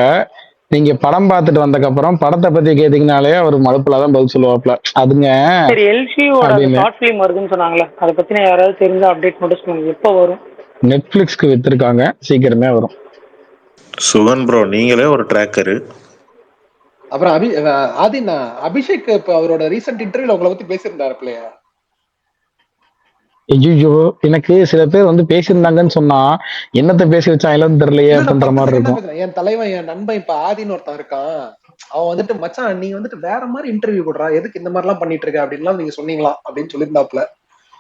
நீங்க படம் பார்த்துட்டு வந்ததுக்கப்புறம் படத்தை பத்தி கேட்டீங்கனாலே அவர் மழுப்புல தான் பதில் சொல்லுவாப்ல. அதுங்க சரி, எல்சியோட அந்த அப்படின்னு. ஷார்ட் ஃபிலிம் வருதுன்னு சொன்னாங்களே, அதை பத்தின யாராவது தெரிஞ்ச அப்டேட் மட்டும் சொல்லுங்க, எப்போ வரும்? நெட்ஃபிளிக்ஸ்க்கு வித்திருக்காங்க, சீக்கிரமே வரும். சுகன் ப்ரோ நீங்களே ஒரு ட்ராக்கரு. அப்புறம் ஆதினா அபிஷேக் இப்ப அவரோட ரீசெண்ட் இன்டர்வியூல உங்களை பத்தி பேசியிருந்தாரு பிள்ளையா? ஐயோ, எனக்கு சில பேர் வந்து பேசியிருந்தாங்கன்னு சொன்னா என்னத்த பேசி வச்சாங்கன்னு தெரியலையே அப்படின்ற மாதிரி இருக்கும். என் தலைவன் என் நண்பன் இப்ப ஆதின்னு ஒருத்தன் இருக்கான், அவன் வந்துட்டு மச்சான் நீ வந்துட்டு வேற மாதிரி இன்டர்வியூ கொடுறா, எதுக்கு இந்த மாதிரி எல்லாம் பண்ணிட்டு இருக்க அப்படின்லாம் நீங்க சொன்னீங்களா அப்படின்னு சொல்லியிருந்தாப்ல.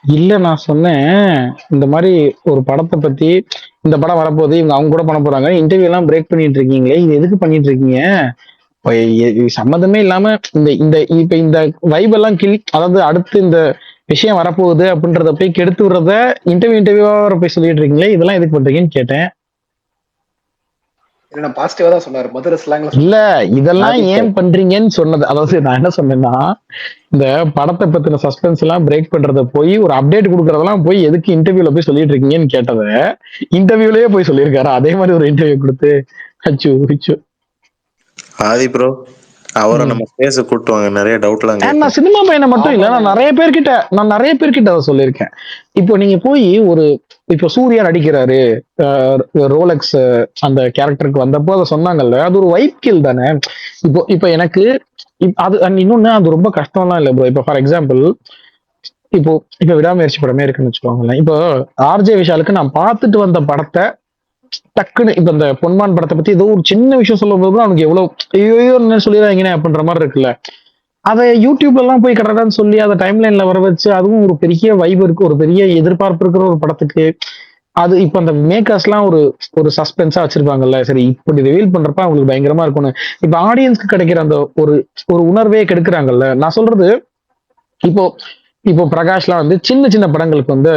இல்ல, நான் சொன்னேன் இந்த மாதிரி ஒரு படத்தை பத்தி, இந்த படம் வரப்போகுது, இவங்க அவங்க கூட பண்ண போறாங்க, இன்டர்வியூ எல்லாம் பிரேக் பண்ணிட்டு இருக்கீங்களே, இது எதுக்கு பண்ணிட்டு இருக்கீங்க? சம்மந்தமே இல்லாம இந்த இந்த இப்ப இந்த வைப் எல்லாம் அதாவது அடுத்து இந்த விஷயம் வரப்போகுது அப்படின்றத போய் கெடுத்து விடுறத இன்டர்வியூவா போய் சொல்லிட்டு இருக்கீங்களே, இதெல்லாம் எதுக்கு பண்றீங்கன்னு கேட்டேன். பாசிட்டிவா தான் சொன்னாரு, மதுரை ஸ்லாங்ல. இல்ல, இதெல்லாம் ஏன் பண்றீங்கன்னு சொன்னது. அதாவது நான் என்ன சொன்னேன்னா, இந்த படத்தை பத்தின சஸ்பென்ஸ் எல்லாம் பிரேக் பண்றத போய் ஒரு அப்டேட் கொடுக்கறதெல்லாம் போய் எதுக்கு இன்டர்வியூல போய் சொல்லிட்டு இருக்கீங்கன்னு கேட்டத இன்டர்வியூலயே போய் சொல்லியிருக்காரு. அதே மாதிரி ஒரு இன்டர்வியூ கொடுத்து அச்சு அச்சு. ஆதி ப்ரோ அவரை நம்ம ஸ்பேஸ் கூட்டுவாங்க, நிறைய டவுட்லாம். நான் சினிமா பையனை மட்டும் இல்ல, நான் நிறைய பேர்கிட்ட அதை சொல்லியிருக்கேன். இப்போ நீங்க போய் இப்போ சூர்யா நடிக்கிறாரு ரோலெக்ஸ் அந்த கேரக்டருக்கு வந்தப்போ அதை சொன்னாங்கல்ல, அது ஒரு வைப் கில் தானே. இப்போ எனக்கு அது இன்னொன்னு, அது ரொம்ப கஷ்டம்லாம் இல்லை ப்ரோ. இப்போ ஃபார் எக்ஸாம்பிள் இப்போ விடாமுயற்சி படமே இருக்குன்னு வச்சுக்கோங்களேன். இப்போ ஆர்ஜே விஷாலுக்கு நான் பார்த்துட்டு வந்த படத்தை டக்குன்னு இப்ப இந்த பொன்மான் படத்தை பத்தி ஏதோ ஒரு சின்ன விஷயம் சொல்லும் போது அவனுக்கு எவ்வளவு ஐயோ என்ன சொல்லிடுறாங்க அப்படின்ற மாதிரி இருக்குல்ல. அதை யூடியூப்ல எல்லாம் போய் கடடான்னு சொல்லி அதை டைம்லைன்ல வர வச்சு, அதுவும் ஒரு பெரிய வைப் இருக்கு, ஒரு பெரிய எதிர்பார்ப்பு இருக்கிற ஒரு படத்துக்கு அது இப்ப அந்த மேக்கர்ஸ் எல்லாம் ஒரு சஸ்பென்ஸா வச்சிருப்பாங்கல்ல. சரி, இப்படி ரிவீல் பண்றப்ப அவங்களுக்கு பயங்கரமா இருக்கும்னு இப்ப ஆடியன்ஸ்க்கு கிடைக்கிற அந்த ஒரு உணர்வே கெடுக்கிறாங்கல்ல. நான் சொல்றது இப்போ பிரகாஷ்லாம் வந்து சின்ன சின்ன படங்களுக்கு வந்து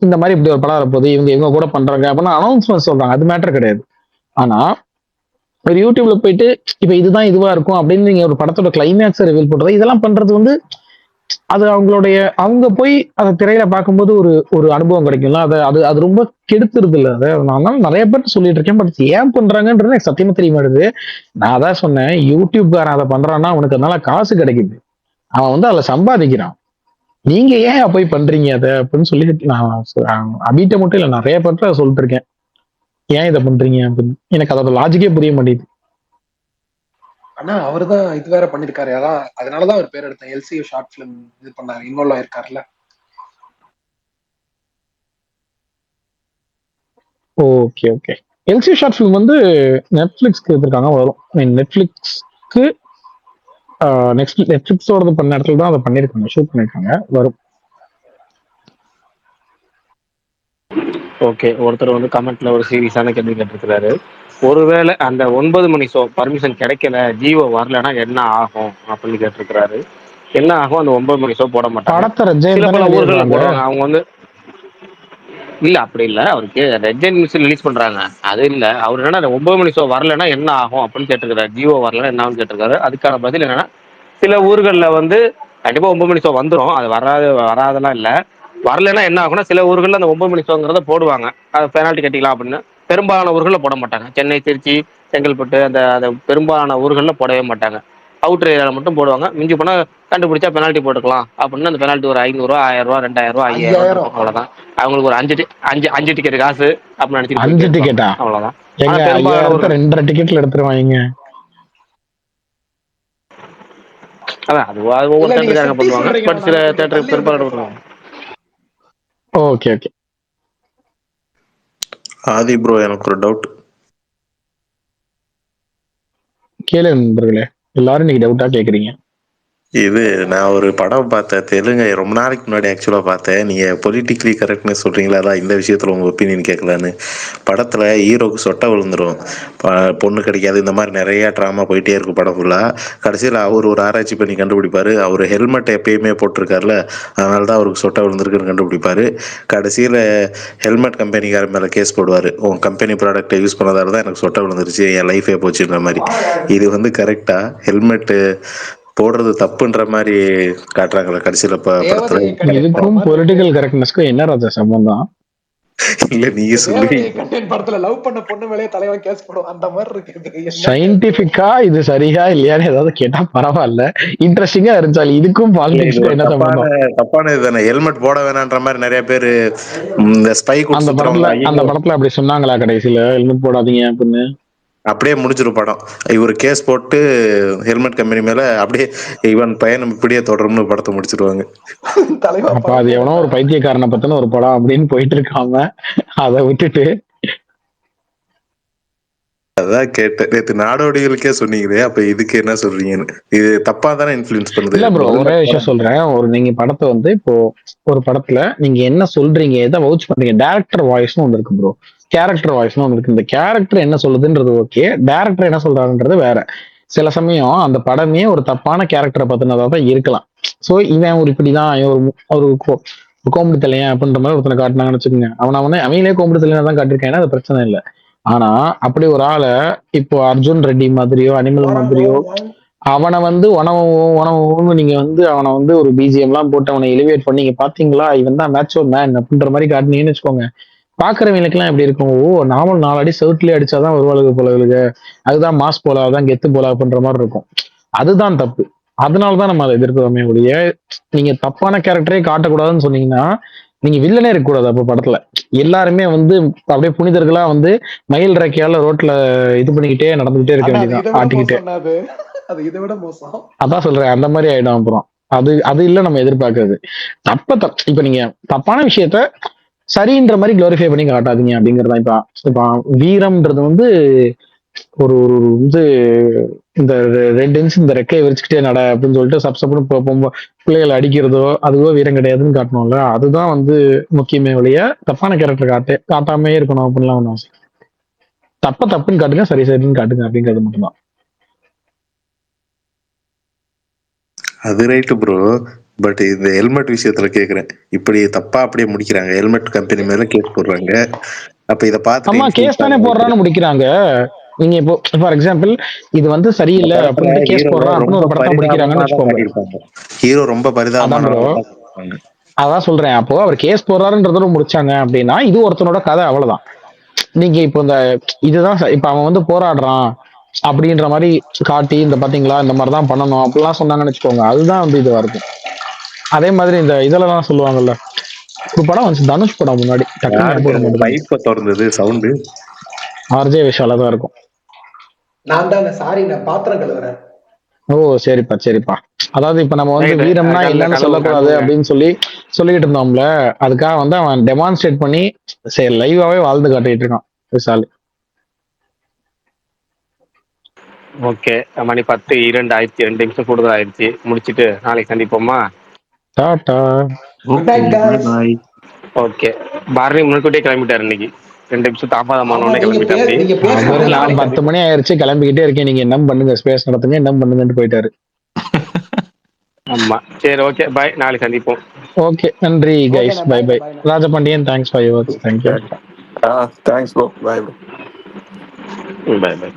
இந்த மாதிரி இப்படி ஒரு படம் வரப்போகுது, இவங்க கூட பண்றாங்க அப்படின்னா அனௌன்ஸ்மெண்ட் சொல்றாங்க, அது மேட்டர் கிடையாது. ஆனா ஒரு யூடியூப்ல போயிட்டு இப்ப இதுதான் இதுவா இருக்கும் அப்படின்னு நீங்க ஒரு படத்தோட கிளைமேக்ஸை ரிவீல் பண்றது, இதெல்லாம் பண்றது வந்து அது அவங்க போய் அதை திரையில பார்க்கும்போது ஒரு அனுபவம் கிடைக்கும்ல. அது ரொம்ப கெடுத்துருது இல்ல. அதை நான் நிறைய பேர்ட்டு சொல்லிட்டு இருக்கேன், பட் ஏன் பண்றாங்கன்றது எனக்கு சத்தியமா தெரிய மாட்டேது. நான் அதான் சொன்னேன், யூடியூப்காரன் அதை பண்றான்னா அவனுக்கு அதனால காசு கிடைக்குது, அவன் வந்து அதில் சம்பாதிக்கிறான். நீங்க ஏன் போய் பண்றீங்க அதை அப்படின்னு சொல்லி நான் அபிட்ட மட்டும் இல்லை நிறைய பேர்ட்ட சொல்லிட்டு இருக்கேன், ஏன் இதை பண்றீங்க அப்படின்னு. எனக்கு அதோட லாஜிக்கே புரிய மாட்டேங்குது. ஆனா அவர்தான் இது வேற பண்ணிருக்காரு, அதான் அதனாலதான் அவர் பேர் எடுத்தேன், எல்சியூ ஷார்ட் பிலிம் இது பண்ணாரு, இன்வால்வ் ஆயிருக்காருல்ல. Okay okay. LCU short film வந்து நெட்ஃபிளிக்ஸ்க்கு எடுத்திருக்காங்க, வரும் நெட்ஃபிளிக்ஸ்க்கு. நெட்ஃபிளிக்ஸோட பண்ண இடத்துல தான் அதை பண்ணிருக்காங்க, ஷூட் பண்ணிருக்காங்க, வரும். ஓகே, ஒருத்தர் வந்து கமெண்ட்ல ஒரு சீரியஸான கேள்வி கேட்டிருக்கிறாரு. ஒருவேளை அந்த 9 மணி ஷோ பர்மிஷன் கிடைக்கல, ஜியோ வரலன்னா என்ன ஆகும் அப்படின்னு கேட்டிருக்கிறாரு. என்ன ஆகும், அந்த 9 மணி ஷோ போட மாட்டாங்க. சில பல ஊர்கள்ல போடுவாங்க. அவங்க வந்து இல்ல அப்படி இல்ல, அவருக்கு ரெட் ஜெயின் மியூசிக் ரிலீஸ் பண்றாங்க, அது இல்ல. அவர் என்னன்னா அந்த 9 மணி ஷோ வரலன்னா என்ன ஆகும் அப்படின்னு கேட்டிருக்காரு. ஜியோ வரலன்னா என்ன ஆகும்னு கேட்டிருக்காரு. அதுக்கான பதில் என்னன்னா, சில ஊர்கள்ல வந்து கண்டிப்பா 9 மணி ஷோ வந்துடும், அது வராதெல்லாம் இல்ல. வரலன்னா என்ன ஆகும்னா, சில ஊர்கள்ல அந்த 9 மணி ஷோங்கிறத போடுவாங்க, அது பெனால்ட்டி கட்டிக்கலாம் அப்படின்னு. பெரும்பாலான ஊர்களில் போட மாட்டாங்க. சென்னை, திருச்சி, செங்கல்பட்டு அந்த பெரும்பாலான ஊர்களில் போடவே மாட்டாங்க. அவுட்டர் ஏரியாவில் மட்டும் போடுவாங்க. மிஞ்சி போனா கண்டுபிடிச்சா பெனால்ட்டி போட்டுக்கலாம் அப்படின்னு. அந்த பெனால்ட்டி ஒரு 500 ரூபா, 1000 ரூபா, 2000 ரூபா, 5000 ரூபா, அவ்வளவுதான். அவங்களுக்கு ஒரு அஞ்சு டிக்கெட் காசு அப்படின்னு நினைச்சிட்டு 5 டிக்கெட்டா? அவ்வளவுதான். பெரும்பாலான 2 டிக்கெட்ல எடுத்துருவாங்க. அதான் அது ஒவ்வொரு தேட்டருக்காரங்க பண்ணுவாங்க, பட் சில தேட்டருக்கு பெரும்பாலான பண்ணுவாங்க. Okay okay. ஆதி ப்ரோ எனக்கு ஒரு டவுட். கேளு நண்பர்களே, எல்லாரும் நீங்க டவுட்டா கேக்குறீங்க. இது நான் ஒரு படம் பார்த்தேன், தெலுங்கு, ரொம்ப நாளைக்கு முன்னாடி ஆக்சுவலாக பார்த்தேன். நீங்கள் பொலிட்டிக்கலி கரெக்ட்னு சொல்கிறீங்களா, அதான் இந்த விஷயத்தில் உங்கள் ஒப்பீனியன் கேட்கலான்னு. படத்தில் ஹீரோக்கு சொட்டை விழுந்துடும், பொண்ணு கிடைக்காது, இந்த மாதிரி நிறையா ட்ராமா போயிட்டே இருக்கும் படம் ஃபுல்லாக. கடைசியில் அவர் ஒரு ஆராய்ச்சி பண்ணி கண்டுபிடிப்பார், அவர் ஹெல்மெட் எப்பயுமே போட்டிருக்காருல, அதனால தான் அவருக்கு சொட்டை விழுந்திருக்குன்னு கண்டுபிடிப்பார். கடைசியில் ஹெல்மெட் கம்பெனிக்கார மேலே கேஸ் போடுவார், உன் கம்பெனி ப்ராடக்டை யூஸ் பண்ணதால தான் எனக்கு சொட்டை விழுந்துருச்சு, என் லைஃபே போச்சுன்ற மாதிரி. இது வந்து கரெக்டாக ஹெல்மெட்டு போடுறது தப்புன்ற மாதிரி காட்டுறாங்களா கடைசியில படத்துல? இதுக்கும் பொலிட்டிக்கல் கரெக்ட்னஸ்க்கும் என்ன ராஜா சம்பந்தம்? இல்ல நீங்க இந்த சொல்லுவீங்க. தேவதையை கண்டேன் படத்துல லவ் பண்ண பொண்ணு மேலே தலைவன் கேஸ் போடும் அந்த மாதிரி இருக்குது. என்ன சயின்டிபிக்கா இது சரியா இல்லையான்னு ஏதாவது கேட்டா பரவாயில்ல, இன்ட்ரெஸ்டிங்கா இருந்துச்சால் இதுக்கும் இல்ல இது பாலிடிக்ஸ்க்கும் ஒரு என்ன சம்பந்தம்? தப்பான இதுதானே. ஹெல்மெட் போட வேணான்ற மாதிரி நிறைய பேரு இந்த ஸ்பை அந்த கொடுத்து படத்துல சுத்துறவங்க அந்த படத்துல அப்படி சொன்னாங்களா கடைசியில ஹெல்மெட் போடாதீங்க அப்படின்னு? அப்படியே முடிஞ்சிரும் படம். இவர் கேஸ் போட்டு ஹெல்மெட் கம்பெனி மேல அப்படியே இவன் பயணம் இப்படியே தொடரும்னு படத்தை முடிச்சிருவாங்க. தலைவா அப்ப அது எவனோ ஒரு பைத்தியக்காரனை பத்தின ஒரு படம் அப்படின்னு போயிட்டு இருக்காம அதை விட்டுட்டு அதான் கேட்டேன். நேத்து நாடோடிகளுக்கே சொன்னீங்களே, அப்ப இதுக்கு என்ன சொல்றீங்கன்னு. இது தப்பா தானே இன்ஃபுளுன்ஸ் பண்ணுது. இல்ல ப்ரோ, ஒரே விஷயம் சொல்றேன். நீங்க படத்தை வந்து இப்போ ஒரு படத்துல நீங்க என்ன சொல்றீங்க, எதை வவுச் பண்றீங்க, டேரக்டர் வாய்ஸ்னு ஒன்று இருக்கு ப்ரோ, கேரக்டர் வாய்ஸ்னு ஒன்று இருக்கு. இந்த கேரக்டர் என்ன சொல்லுதுன்றது ஓகே, டேரக்டர் என்ன சொல்றாருன்றது வேற. சில சமயம் அந்த படமே ஒரு தப்பான கேரக்டரை பத்தினதா தான் இருக்கலாம். சோ இவன் ஒரு இப்படிதான், இவன் ஒரு கோம்படி தலையன் அப்படின்ற மாதிரி ஒருத்தனை காட்டினாங்கன்னு வச்சுக்கோங்க, அவங்களே கோம்படி தலையா தான் காட்டிருக்காங்க, அது பிரச்சனை இல்லை. ஆனா அப்படி ஒரு ஆளை இப்போ அர்ஜுன் ரெட்டி மாதிரியோ அனிமல் மாதிரியோ அவனை வந்து உணவு நீங்க வந்து அவனை வந்து ஒரு பிஜிஎம் எல்லாம் போட்டு அவனை எலிவேட் பண்ணி பாத்தீங்களா இவன் தான் மேட்ச் ஒரு மேன் அப்படின்ற மாதிரி காட்டினீங்கன்னு வச்சுக்கோங்க, பாக்குறவங்களுக்கு எல்லாம் எப்படி இருக்கும், ஓ நாமல் 4 அடி செவுட்லயே அடிச்சாதான் வருவாளுக்கு போலவுக்கு, அதுதான் மாஸ் போல, அதுதான் கெத்து போல அப்படின்ற மாதிரி இருக்கும். அதுதான் தப்பு. அதனாலதான் நம்ம அதை எதிர்க்கிறோமே ஒழிய, நீங்க தப்பான கேரக்டரே காட்டக்கூடாதுன்னு சொன்னீங்கன்னா நீங்க வில்லனே இருக்கக்கூடாது. அப்ப படத்துல எல்லாருமே வந்து அப்படியே புனிதர்களா வந்து மயில் ரெக்கையால ரோட்ல இது பண்ணிக்கிட்டே நடந்துகிட்டே இருக்க வேண்டியதான், ஆட்டிக்கிட்டே. அது இதை விட மோசம். அதான் சொல்றேன், அந்த மாதிரி ஆயிடும். அப்புறம் அது இல்ல நம்ம எதிர்பார்க்கறது. இப்ப நீங்க தப்பான விஷயத்த சரின்ற மாதிரி குளோரிஃபை பண்ணி காட்டாதீங்க அப்படிங்கறதான். இப்ப வீரம்ன்றது வந்து ஒரு ஒரு இது இந்த ரெட் இன்ச் இந்த ரெக்கையை விரிச்சுக்கிட்டே நட அப்படின்னு சொல்லிட்டு சப்சப்னு பிள்ளைகளை அடிக்கிறதோ அதுவோ வீரம் கிடையாதுன்னு காட்டணும்ல. அதுதான் வந்து முக்கியமே ஒழிய தப்பான கேரக்டர் காட்டாமே இருக்கணும் அப்படின்லாம் ஒன்றும் அவசியம். தப்புன்னு காட்டுங்க, சரின்னு காட்டுங்க அப்படிங்கிறது மட்டும்தான். அது ரைட்டு ப்ரோ. பட் இந்த ஹெல்மெட் விஷயத்துல கேக்குறேன், இப்படி தப்பா அப்படியே முடிக்கிறாங்க, ஹெல்மெட் கம்பெனி மேல கேஸ் போடுறாங்க. அப்ப இத பார்த்து கேஸ் தானே போடுறான்னு முடிக்கிறாங்க. நீங்க இப்போ ஃபார் எக்ஸாம்பிள் இது வந்து சரியில்லை அப்படின்னு கேஸ் போடுறான் அப்படின்னு ஒரு படத்தை முடிக்கிறாங்கன்னு வச்சுக்கோங்க, ஹீரோ ரொம்ப பரிதாபமான. அதான் சொல்றேன். அப்போ அவர் கேஸ் போடுறாருன்றதோட முடிச்சாங்க அப்படின்னா இது ஒருத்தனோட கதை, அவ்வளவுதான். நீங்க இப்போ இந்த இதுதான் இப்ப அவன் வந்து போராடுறான் அப்படின்ற மாதிரி காட்டி இந்த பாத்தீங்களா இந்த மாதிரிதான் பண்ணணும் அப்படிலாம் சொன்னாங்கன்னு வச்சுக்கோங்க, அதுதான் வந்து இதுவா இருக்கும். அதே மாதிரி இந்த இதெல்லாம் சொல்லுவாங்கல்ல, ஒரு படம் வந்து தனுஷ் படம் முன்னாடி சவுண்டு ஆர்ஜே விஷாலா தான் இருக்கும். நான் தாங்க, சாரி நான் பாத்திரம் கழுவுறேன். ஓ சரிப்பா. அதாவது இப்ப நம்ம வந்து வீரம்னா என்னன்னு சொல்லக்கூடாது அப்படின்னு சொல்லிட்டு இருந்தோம்ல, அதுக்காக வந்து அவன் டெமான்ஸ்ட்ரேட் பண்ணி சரி லைவாவே வாழ்ந்து காட்டிட்டு இருக்கான் விஷால். ஓகே, மணி 10:02 ஆயிடுச்சு, 2 நிமிஷம் கூடுதல் ஆயிடுச்சு. முடிச்சிட்டு நாளைக்கு சந்திப்போமா? டாடா. ஓகே, பாரதி முன்கூட்டியே கிளம்பிட்டாரு இன்னைக்கு, 2 நிமிஷம் தாமதமானோடனே கிளம்பிட்டாரு. 10 மணி ஆயிடுச்சு, கிளம்பிக்கிட்டே இருக்கேன், நீங்க என்ன பண்ணுங்க ஸ்பேஸ் நடத்துங்க என்ன பண்ணுங்கன்னு போயிட்டாரு. ஆமா சரி, ஓகே பாய், நாளைக்கு சந்திப்போம். ஓகே நன்றி guys, bye bye. Rajapandian thanks for your works. Thank you. Thanks bro, bye bro. Bye by.